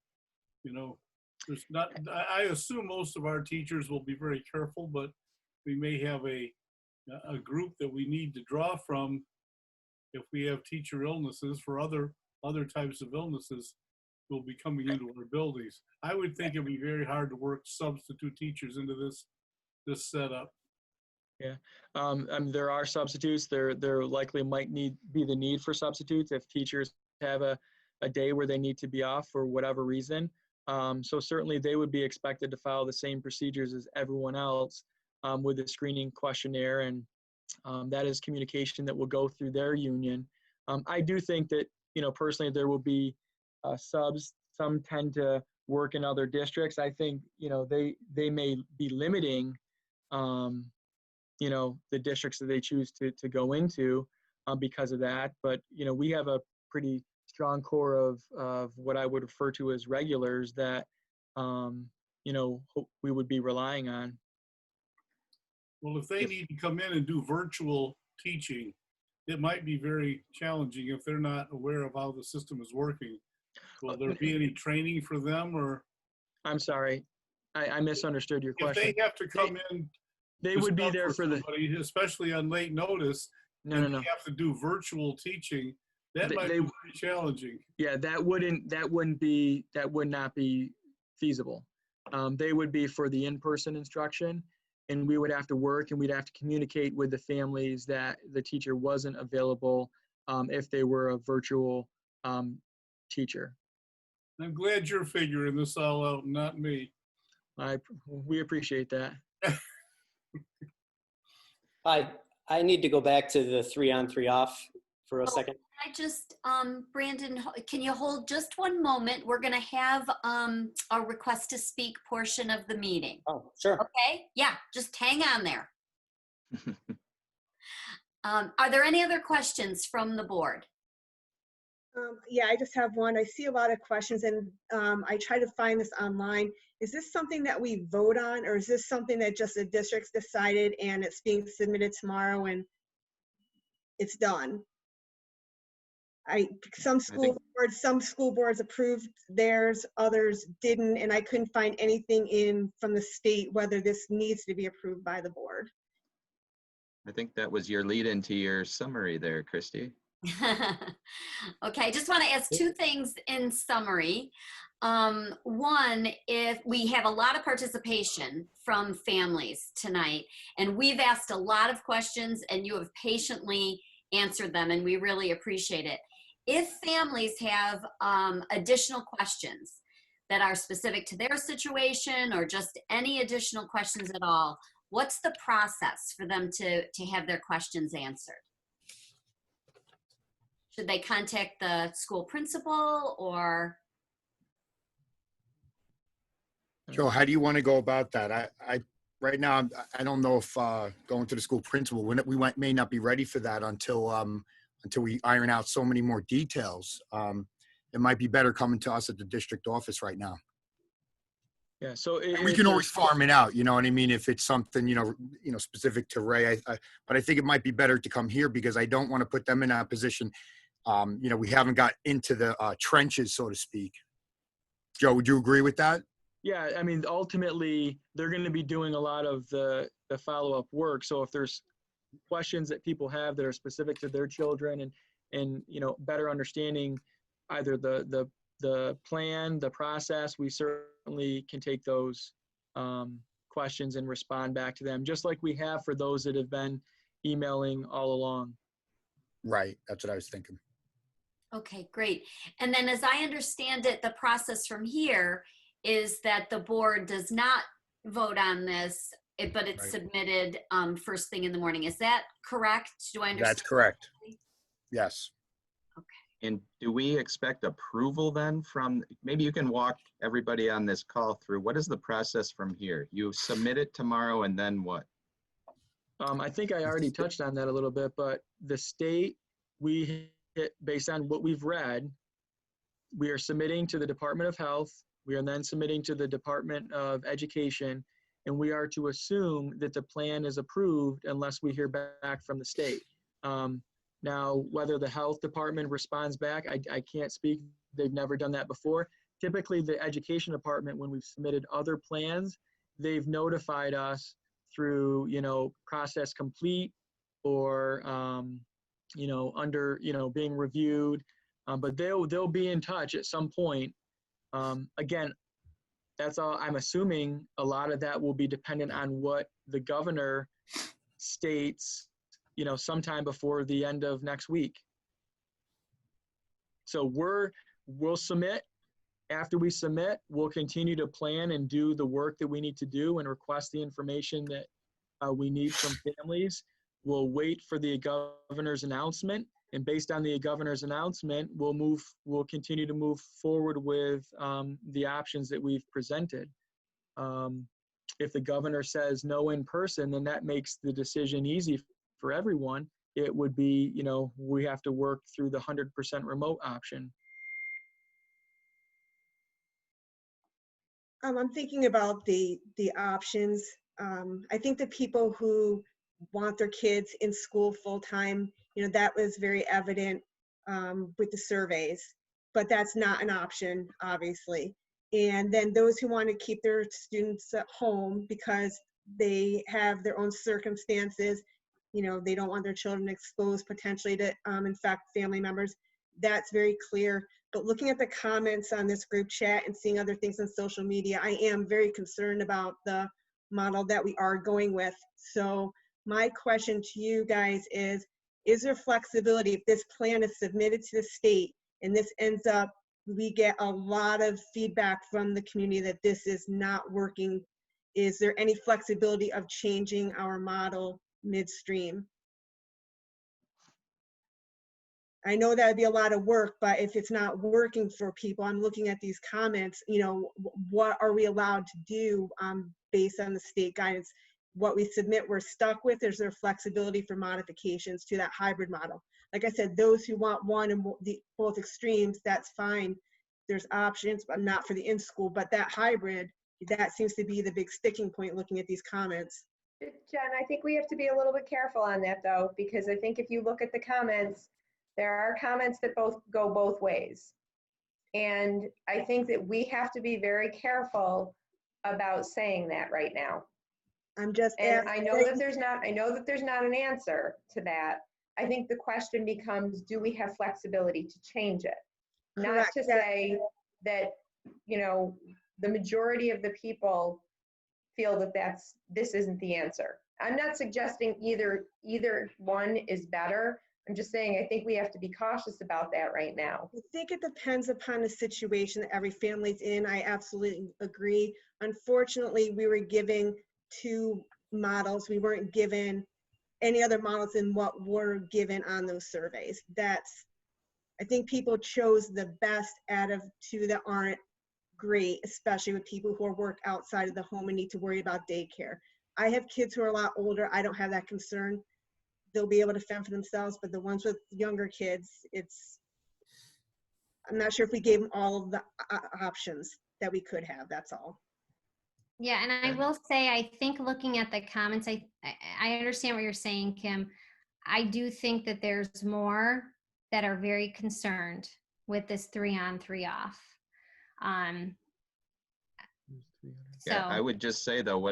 there's not, I assume most of our teachers will be very careful, but we may have a group that we need to draw from if we have teacher illnesses for other types of illnesses will be coming into our buildings. I would think it'd be very hard to work substitute teachers into this setup. Yeah, there are substitutes. There likely might be the need for substitutes if teachers have a day where they need to be off for whatever reason. So certainly they would be expected to follow the same procedures as everyone else with the screening questionnaire, and that is communication that will go through their union. I do think that, personally there will be subs. Some tend to work in other districts. I think, they may be limiting the districts that they choose to go into because of that. But, we have a pretty strong core of what I would refer to as regulars that, we would be relying on. Well, if they need to come in and do virtual teaching, it might be very challenging if they're not aware of how the system is working. Will there be any training for them, or? I'm sorry, I misunderstood your question. If they have to come in. They would be there for somebody, especially on late notice. No. They have to do virtual teaching. That might be very challenging. Yeah, that would not be feasible. They would be for the in-person instruction, and we would have to work and we'd have to communicate with the families that the teacher wasn't available if they were a virtual teacher. I'm glad you're figuring this all out, not me. We appreciate that. I need to go back to the 3-on 3-off for a second. I just, Brandon, can you hold just one moment? We're going to have a request to speak portion of the meeting. Oh, sure. Okay. Yeah, just hang on there. Are there any other questions from the board? Yeah, I just have one. I see a lot of questions, and I try to find this online. Is this something that we vote on, or is this something that just the districts decided and it's being submitted tomorrow and it's done? Some school boards approved theirs, others didn't, and I couldn't find anything from the state whether this needs to be approved by the board. I think that was your lead into your summary there, Christy. Okay, I just want to ask two things in summary. One, if we have a lot of participation from families tonight, and we've asked a lot of questions and you have patiently answered them, and we really appreciate it. If families have additional questions that are specific to their situation or just any additional questions at all, what's the process for them to have their questions answered? Should they contact the school principal, or? Joe, how do you want to go about that? I right now, I don't know if going to the school principal, we may not be ready for that until we iron out so many more details. It might be better coming to us at the district office right now. Yeah, so we can always farm it out. You know what I mean? If it's something specific to Ray, but I think it might be better to come here because I don't want to put them in a position. We haven't got into the trenches, so to speak. Joe, would you agree with that? Yeah, I mean, ultimately, they're going to be doing a lot of the follow-up work. So if there's questions that people have that are specific to their children, and better understanding either the plan, the process, we certainly can take those questions and respond back to them, just like we have for those that have been emailing all along. Right. That's what I was thinking. Okay, great. And then as I understand it, the process from here is that the board does not vote on this, but it's Right. submitted first thing in the morning. Is that correct? Do I understand? That's correct. Yes. And do we expect approval then from, maybe you can walk everybody on this call through, what is the process from here? You submit it tomorrow and then what? I think I already touched on that a little bit, but the state, based on what we've read, we are submitting to the Department of Health. We are then submitting to the Department of Education, and we are to assume that the plan is approved unless we hear back from the state. Now, whether the health department responds back, I can't speak. They've never done that before. Typically, the education department, when we've submitted other plans, they've notified us through, process complete or, under, being reviewed. But they'll be in touch at some point. Again, that's all. I'm assuming a lot of that will be dependent on what the governor states, sometime before the end of next week. So we'll submit. After we submit, we'll continue to plan and do the work that we need to do and request the information that we need from families. We'll wait for the governor's announcement, and based on the governor's announcement, we'll continue to move forward with the options that we've presented. If the governor says no in person, then that makes the decision easy for everyone. It would be, we have to work through the 100% remote option. I'm thinking about the options. I think the people who want their kids in school full time, that was very evident with the surveys, but that's not an option, obviously. And then those who want to keep their students at home because they have their own circumstances, they don't want their children exposed potentially to infect family members. That's very clear. But looking at the comments on this group chat and seeing other things on social media, I am very concerned about the model that we are going with. So my question to you guys is there flexibility if this plan is submitted to the state and this ends up, we get a lot of feedback from the community that this is not working? Is there any flexibility of changing our model midstream? I know that would be a lot of work, but if it's not working for people, I'm looking at these comments, what are we allowed to do based on the state guidance? What we submit, we're stuck with. Is there flexibility for modifications to that hybrid model? Like I said, those who want one and both extremes, that's fine. There's options, but not for the in-school. But that hybrid, that seems to be the big sticking point looking at these comments. Jen, I think we have to be a little bit careful on that though, because I think if you look at the comments, there are comments that go both ways. And I think that we have to be very careful about saying that right now. I'm just and I know that there's not an answer to that. I think the question becomes, do we have flexibility to change it? Correct. Not to say that, the majority of the people feel that this isn't the answer. I'm not suggesting either one is better. I'm just saying, I think we have to be cautious about that right now. I think it depends upon the situation that every family's in. I absolutely agree. Unfortunately, we were giving two models. We weren't given any other models than what were given on those surveys. I think people chose the best out of two that aren't great, especially with people who work outside of the home and need to worry about daycare. I have kids who are a lot older. I don't have that concern. They'll be able to fend for themselves, but the ones with younger kids, I'm not sure if we gave them all of the options that we could have, that's all. Yeah, and I will say, I think looking at the comments, I understand what you're saying, Kim. I do think that there's more that are very concerned with this 3 on 3 off. Yeah, I would just say though,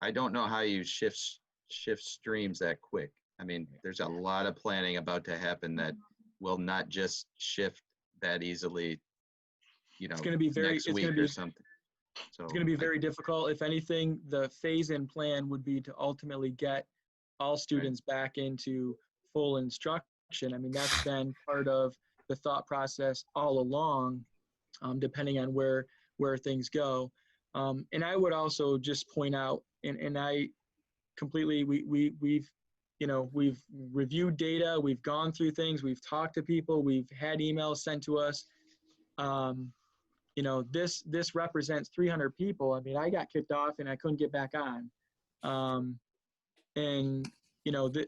I don't know how you shift shift streams that quick. I mean, there's a lot of planning about to happen that will not just shift that easily, It's going to be very, next week or something. So it's going to be very difficult. If anything, the phase-in plan would be to ultimately get all students back into full instruction. I mean, that's been part of the thought process all along, depending on where things go. And I would also just point out, and I completely, we've reviewed data, we've gone through things, we've talked to people, we've had emails sent to us. This represents 300 people. I mean, I got kicked off and I couldn't get back on.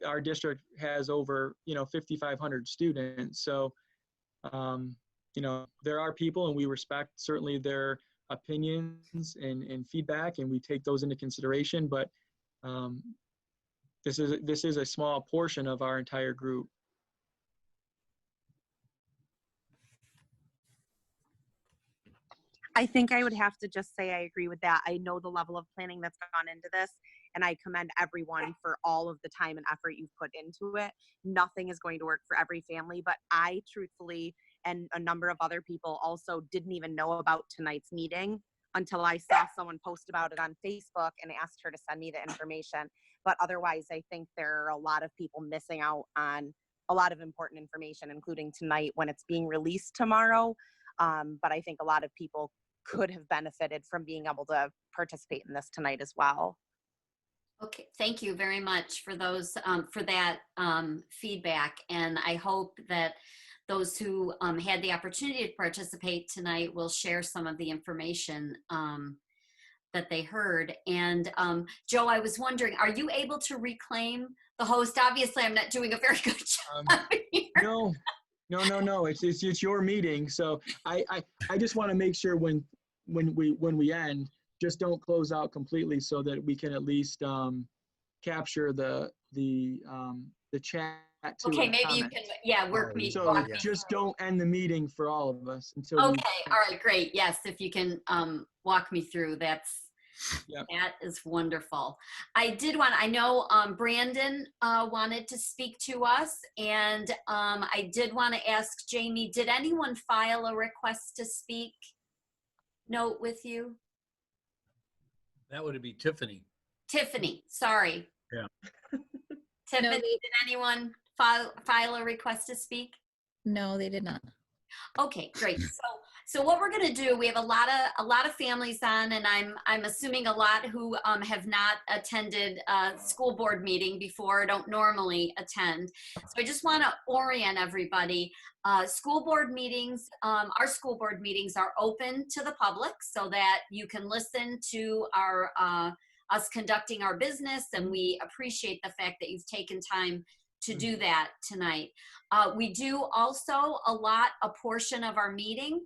Our district has over 5,500 students. So there are people, and we respect certainly their opinions and feedback, and we take those into consideration. But this is a small portion of our entire group. I think I would have to just say I agree with that. I know the level of planning that's gone into this, and I commend everyone for all of the time and effort you've put into it. Nothing is going to work for every family, but I truthfully, and a number of other people also, didn't even know about tonight's meeting until I saw someone post about it on Facebook and asked her to send me the information. But otherwise, I think there are a lot of people missing out on a lot of important information, including tonight when it's being released tomorrow. But I think a lot of people could have benefited from being able to participate in this tonight as well. Okay, thank you very much for those for that feedback, and I hope that those who had the opportunity to participate tonight will share some of the information that they heard. And Joe, I was wondering, are you able to reclaim the host? Obviously, I'm not doing a very good job here. No. It's your meeting, so I just want to make sure when we end, just don't close out completely, so that we can at least capture the chat too. Okay, maybe you can work me. So just don't end the meeting for all of us until. Okay, all right, great. Yes, if you can walk me through, that is wonderful. I know Brandon wanted to speak to us, and I did want to ask Jamie, did anyone file a request to speak note with you? That would be Tiffany. Tiffany, sorry. Yeah. Tiffany, did anyone file a request to speak? No, they did not. Okay, great. So what we're going to do, we have a lot of families on, and I'm assuming a lot who have not attended a school board meeting before, don't normally attend. So I just want to orient everybody. School board meetings, our school board meetings are open to the public, so that you can listen to our us conducting our business, and we appreciate the fact that you've taken time to do that tonight. We do also allot a portion of our meeting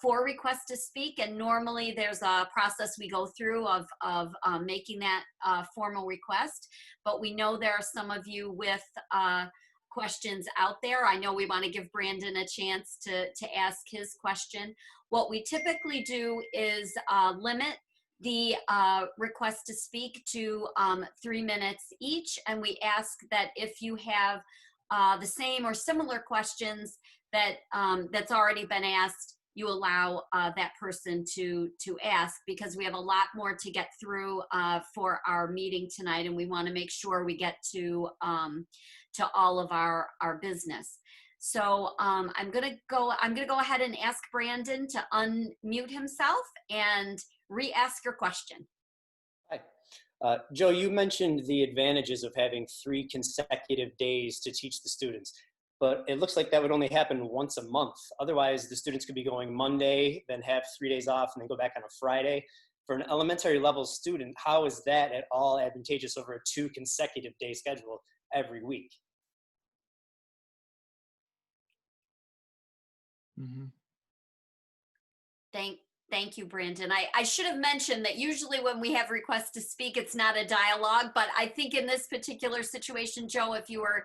for requests to speak, and normally there's a process we go through of making that formal request, but we know there are some of you with questions out there. I know we want to give Brandon a chance to ask his question. What we typically do is limit the request to speak to 3 minutes each, and we ask that if you have the same or similar questions that that's already been asked, you allow that person to ask, because we have a lot more to get through for our meeting tonight, and we want to make sure we get to all of our business. So I'm gonna go ahead and ask Brandon to unmute himself and re-ask your question. Hi. Joe, you mentioned the advantages of having 3 consecutive days to teach the students, but it looks like that would only happen once a month. Otherwise, the students could be going Monday, then have 3 days off, and then go back on a Friday. For an elementary level student, how is that at all advantageous over a 2 consecutive day schedule every week? Mm-hmm. Thank you, Brandon. I should have mentioned that usually when we have requests to speak, it's not a dialogue, but I think in this particular situation, Joe, if you were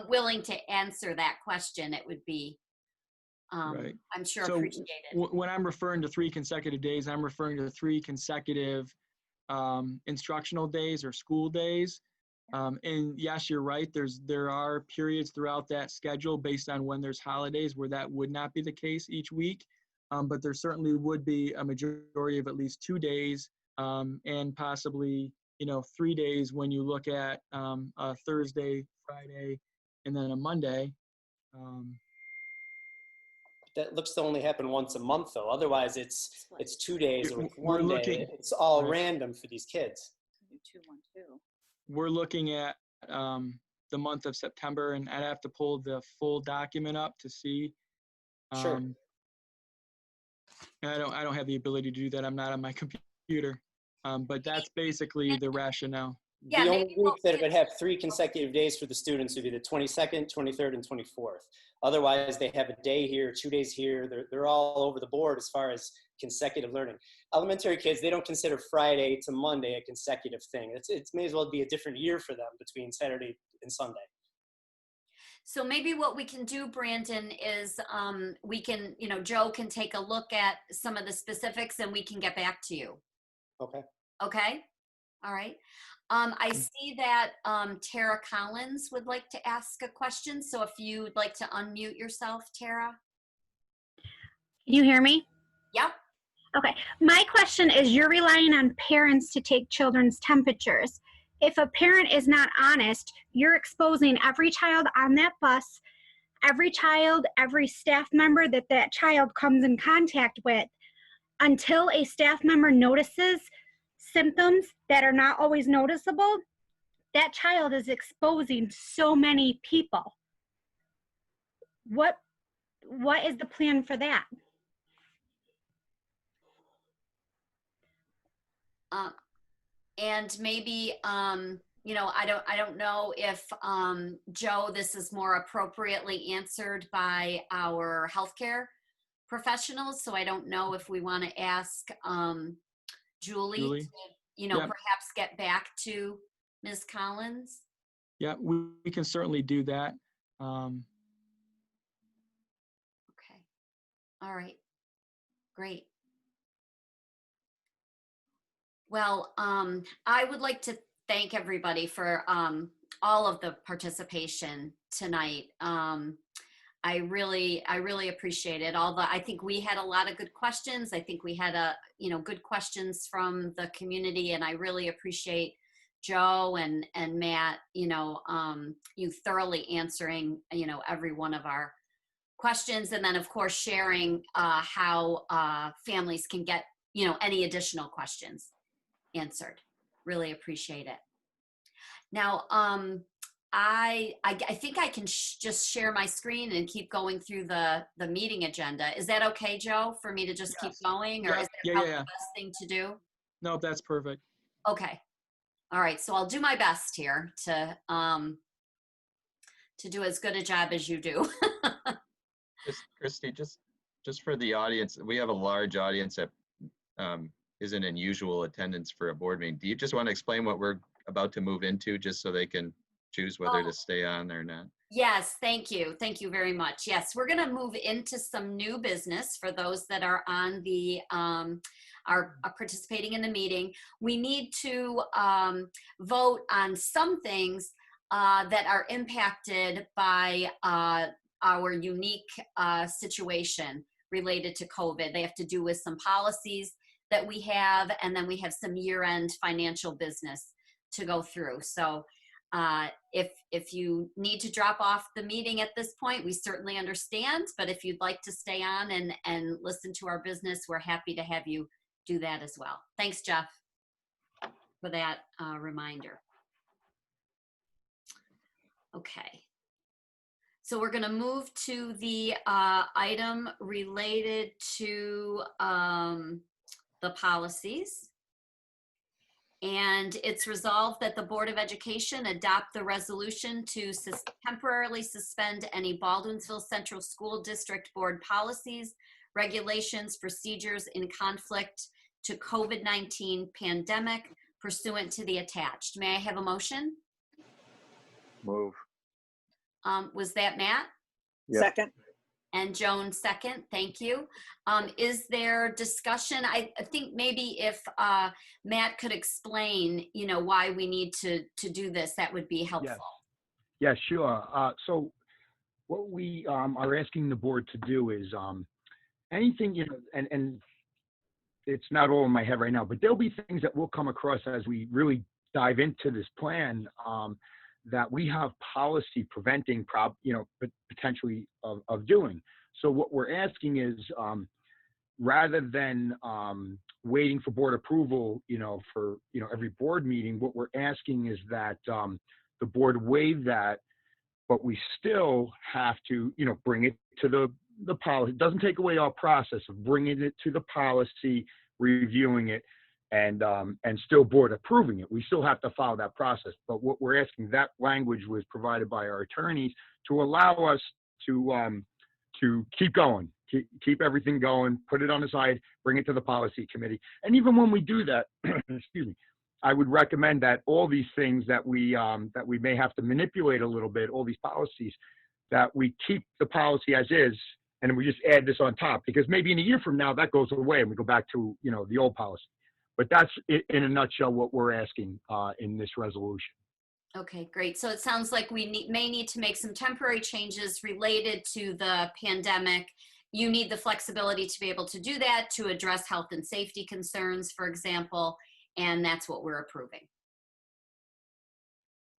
willing to answer that question, it would be, Right. I'm sure, so appreciated. When I'm referring to 3 consecutive days, I'm referring to 3 consecutive instructional days or school days. And yes, you're right. There are periods throughout that schedule based on when there's holidays where that would not be the case each week. But there certainly would be a majority of at least 2 days and possibly, 3 days when you look at a Thursday, Friday, and then a Monday. That looks to only happen once a month, though. Otherwise, it's 2 days with We're one looking- day. It's all right. random for these kids. We're looking at the month of September, and I'd have to pull the full document up to see. Sure. And I don't have the ability to do that. I'm not on my computer. But that's basically the rationale. Yeah, The maybe only week that it would have 3 consecutive days for the students would be the 22nd, 23rd, and 24th. Otherwise, they have a day here, 2 days here. They're all over the board as far as consecutive learning. Elementary kids, they don't consider Friday to Monday a consecutive thing. It may as well be a different year for them between Saturday and Sunday. So maybe what we can do, Brandon, is we can, Joe can take a look at some of the specifics and we can get back to you. Okay. Okay. All right. I see that Tara Collins would like to ask a question. So if you'd like to unmute yourself, Tara. Can you hear me? Yep. Okay. My question is, you're relying on parents to take children's temperatures. If a parent is not honest, you're exposing every child on that bus, every child, every staff member that child comes in contact with. Until a staff member notices symptoms that are not always noticeable, that child is exposing so many people. What is the plan for that? And maybe, I don't know if, Joe, this is more appropriately answered by our healthcare professionals. So I don't know if we want to ask Julie to, Yep. perhaps get back to Ms. Collins. Yeah, we can certainly do that. Okay. All right. Great. Well, I would like to thank everybody for all of the participation tonight. I really appreciate it. I think we had a lot of good questions. I think we had good questions from the community, and I really appreciate Joe and Matt, you thoroughly answering, every one of our questions. And then of course, sharing how families can get, any additional questions answered. Really appreciate it. Now, I think I can just share my screen and keep going through the meeting agenda. Is that okay, Joe, for me to just keep going, or is that probably the best thing to do? No, that's perfect. Okay. All right. So I'll do my best here to do as good a job as you do. Christy, just for the audience, we have a large audience that isn't in usual attendance for a board meeting. Do you just want to explain what we're about to move into, just so they can choose whether to stay on or not? Yes, thank you. Thank you very much. Yes, we're going to move into some new business for those that are on the are participating in the meeting. We need to vote on some things that are impacted by our unique situation related to COVID. They have to do with some policies that we have, and then we have some year-end financial business to go through. So if you need to drop off the meeting at this point, we certainly understand, but if you'd like to stay on and listen to our business, we're happy to have you do that as well. Thanks, Jeff, for that reminder. Okay. So we're going to move to the item related to the policies. And it's resolved that the Board of Education adopt the resolution to temporarily suspend any Baldwinsville Central School District Board policies, regulations, procedures in conflict to COVID-19 pandemic pursuant to the attached. May I have a motion? Move. Was that Matt? Yep. Second. And Joan, second. Thank you. Is there discussion? I think maybe if Matt could explain, why we need to do this, that would be helpful. Yeah, sure. So what we are asking the board to do is anything, and it's not all in my head right now, but there'll be things that we'll come across as we really dive into this plan that we have policy preventing, potentially of doing. So what we're asking is, rather than waiting for board approval, for every board meeting, what we're asking is that the board waive that, but we still have to, bring it to the policy. It doesn't take away our process of bringing it to the policy, reviewing it, and still board approving it. We still have to follow that process. But what we're asking, that language was provided by our attorneys to allow us to keep going, keep everything going, put it on the side, bring it to the policy committee. And even when we do that, excuse me, I would recommend that all these things that we may have to manipulate a little bit, all these policies, that we keep the policy as is, and we just add this on top, because maybe in a year from now that goes away and we go back to the old policy. But that's in a nutshell what we're asking in this resolution. Okay, great. So it sounds like we may need to make some temporary changes related to the pandemic. You need the flexibility to be able to do that, to address health and safety concerns, for example, and that's what we're approving.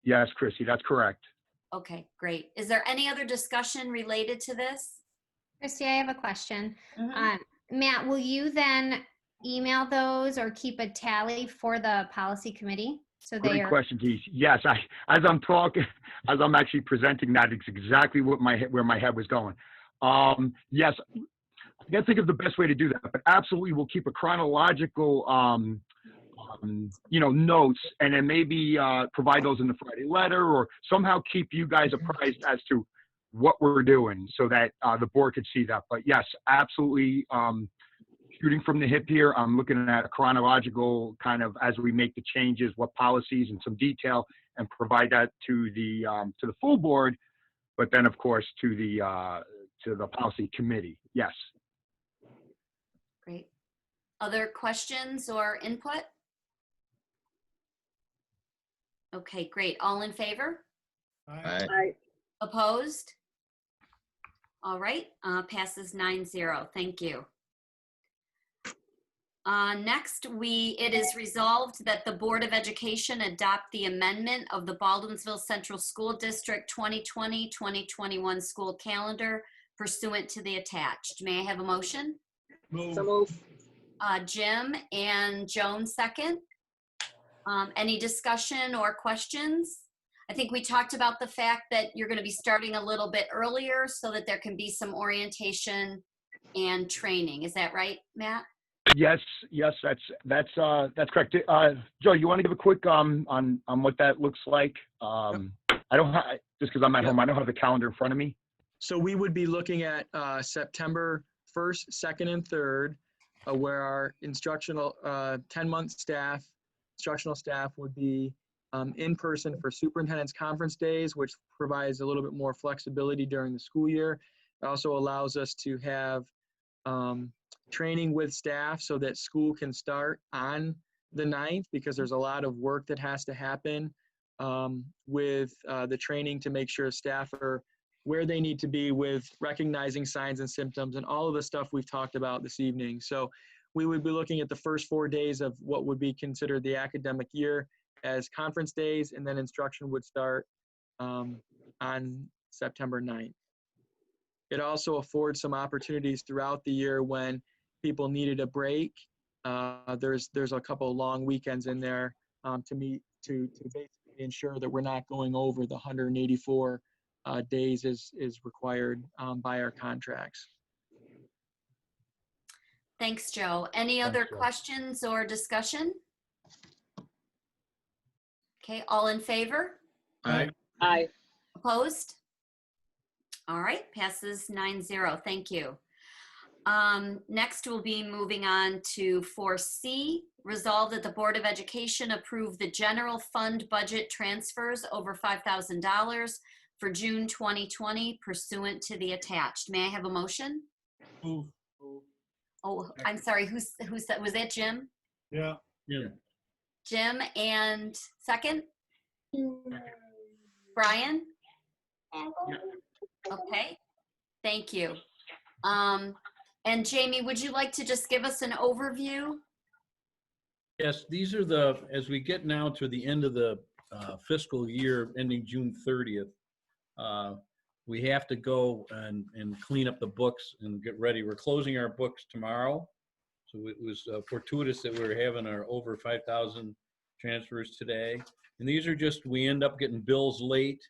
Yes, Chrissy, that's correct. Okay, great. Is there any other discussion related to this? Christy, I have a question. Matt, will you then email those or keep a tally for the policy committee? So Great question, Keith. Yes, as I'm talking, as I'm actually presenting that, it's exactly what where my head was going. Yes, I can't think of the best way to do that, but absolutely we'll keep a chronological, notes, and then maybe provide those in the Friday letter, or somehow keep you guys apprised as to what we're doing so that the board could see that. But yes, absolutely. Shooting from the hip here, I'm looking at a chronological kind of as we make the changes, what policies and some detail, and provide that to the full board, but then of course to the policy committee. Yes. Great. Other questions or input? Okay, great. All in favor? Aye. Opposed? All right, passes 9-0. Thank you. Next, it is resolved that the Board of Education adopt the amendment of the Baldwinsville Central School District 2020-2021 school calendar pursuant to the attached. May I have a motion? So move. Jim and Joan second. Any discussion or questions? I think we talked about the fact that you're going to be starting a little bit earlier so that there can be some orientation and training. Is that right, Matt? Yes, that's correct. Joe, you want to give a quick on what that looks like? I don't have, just because I'm at home, I don't have the calendar in front of me. So we would be looking at September 1st, 2nd, and 3rd, where our instructional 10-month instructional staff would be in person for superintendent's conference days, which provides a little bit more flexibility during the school year. It also allows us to have training with staff so that school can start on the 9th, because there's a lot of work that has to happen with the training to make sure staff are where they need to be with recognizing signs and symptoms and all of the stuff we've talked about this evening. So we would be looking at the first 4 days of what would be considered the academic year as conference days, and then instruction would start on September 9th. It also affords some opportunities throughout the year when people needed a break. There's a couple of long weekends in there to basically ensure that we're not going over the 184 days is required by our contracts. Thanks, Joe. Any other questions or discussion? Okay, all in favor? Aye. Aye. Opposed? All right, passes 9-0. Thank you. Next, we'll be moving on to 4C. Resolve that the Board of Education approve the general fund budget transfers over $5,000 for June 2020 pursuant to the attached. May I have a motion? Move. Oh, I'm sorry, who's that? Was that Jim? Yeah. Yeah. Jim, and second? Brian? Okay, thank you. And Jamie, would you like to just give us an overview? Yes, these are the, as we get now to the end of the fiscal year ending June 30th, we have to go and clean up the books and get ready. We're closing our books tomorrow. So it was fortuitous that we were having our over 5,000 transfers today. And these are just, we end up getting bills late,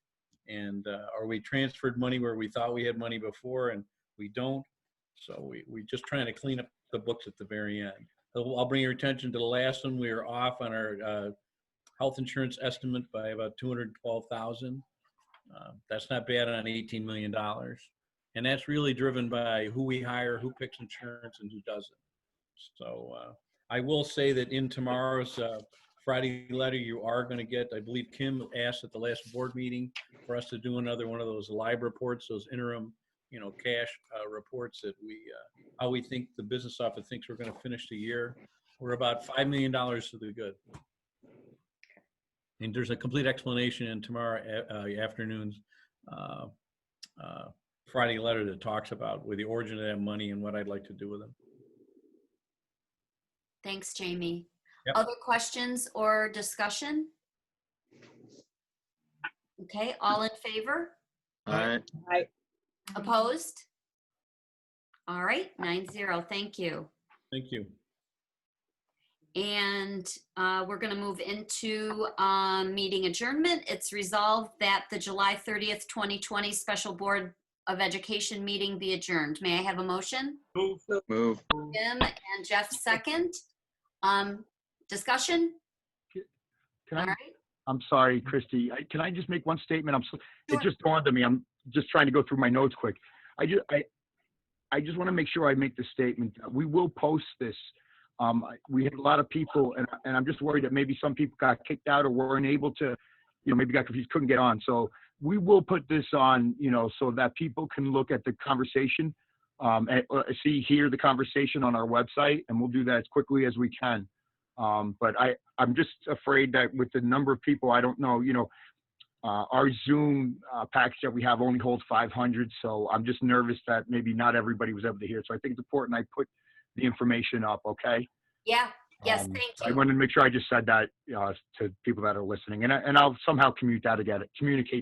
and or we transferred money where we thought we had money before and we don't. So we just trying to clean up the books at the very end. I'll bring your attention to the last one. We were off on our health insurance estimate by about 212,000. That's not bad on $18 million. And that's really driven by who we hire, who picks insurance, and who doesn't. So I will say that in tomorrow's Friday letter, you are going to get, I believe Kim asked at the last board meeting for us to do another one of those live reports, those interim, cash reports that how we think the business office thinks we're going to finish the year. We're about $5 million to the good. And there's a complete explanation in tomorrow afternoon's Friday letter that talks about with the origin of that money and what I'd like to do with them. Thanks, Jamie. Yep. Other questions or discussion? Okay, all in favor? Aye. Opposed? All right, 9-0, thank you. Thank you. And we're going to move into meeting adjournment. It's resolved that the July 30th, 2020 Special Board of Education meeting be adjourned. May I have a motion? Move. Jim and Jeff second. Discussion? Can All I, right. I'm sorry, Christy. Can I just make one statement? It just dawned on me. I'm just trying to go through my notes quick. I just want to make sure I make the statement. We will post this. We had a lot of people, and I'm just worried that maybe some people got kicked out or weren't able to, maybe got confused, couldn't get on. So we will put this on, so that people can look at the conversation, hear the conversation on our website, and we'll do that as quickly as we can. But I'm just afraid that with the number of people, I don't know, our Zoom package that we have only holds 500. So I'm just nervous that maybe not everybody was able to hear. So I think it's important I put the information up, okay? Yeah, yes, thank you. I wanted to make sure I just said that to people that are listening, and I'll somehow communicate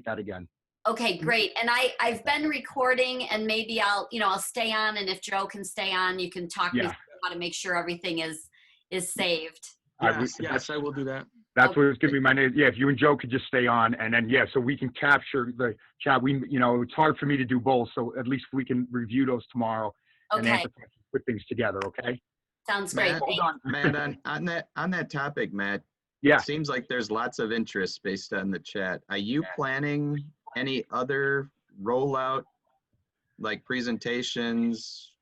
that again. Okay, great. And I've been recording, and maybe I'll stay on, and if Joe can stay on, you can talk me through how to make sure everything is saved. Yes, I will do that. That's what it's giving me my name. Yeah, if you and Joe could just stay on, and then so we can capture the chat. It's hard for me to do both, so at least we can review those tomorrow and answer questions, put things together. Okay. Sounds great. Matt, on that topic, Matt. Yeah. It seems like there's lots of interest based on the chat. Are you planning any other rollout, like presentations,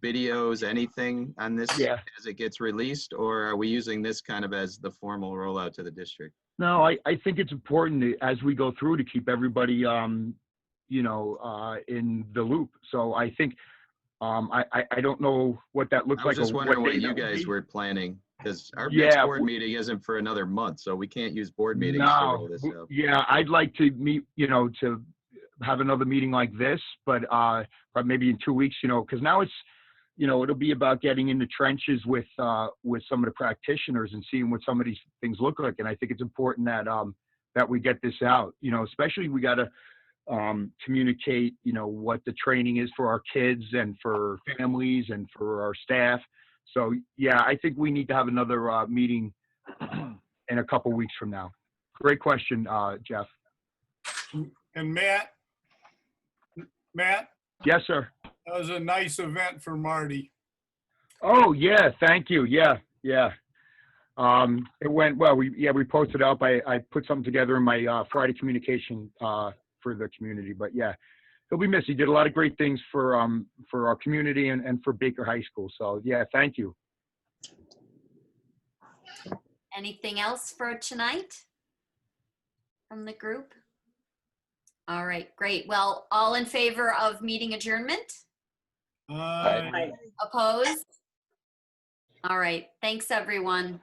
videos, anything on this as it gets released, or are we using this kind of as the formal rollout to the district? No, I think it's important as we go through to keep everybody, in the loop. So I think, I don't know what that looks like. I was just wondering what you guys were planning, because our next board meeting isn't for another month, so we can't use board meetings to roll this out. Yeah, I'd like to meet, to have another meeting like this, but maybe in 2 weeks, because now it's, it'll be about getting in the trenches with some of the practitioners and seeing what some of these things look like. And I think it's important that we get this out, especially we got to communicate, what the training is for our kids and for families and for our staff. So yeah, I think we need to have another meeting in a couple weeks from now. Great question, Jeff. And Matt? Yes, sir. That was a nice event for Marty. Oh yeah, thank you. Yeah. It went well. We posted up. I put something together in my Friday communication for the community. But yeah, he'll be missed. He did a lot of great things for our community and for Baker High School. So yeah, thank you. Anything else for tonight from the group? All right, great. Well, all in favor of meeting adjournment? Aye. Opposed? All right, thanks, everyone.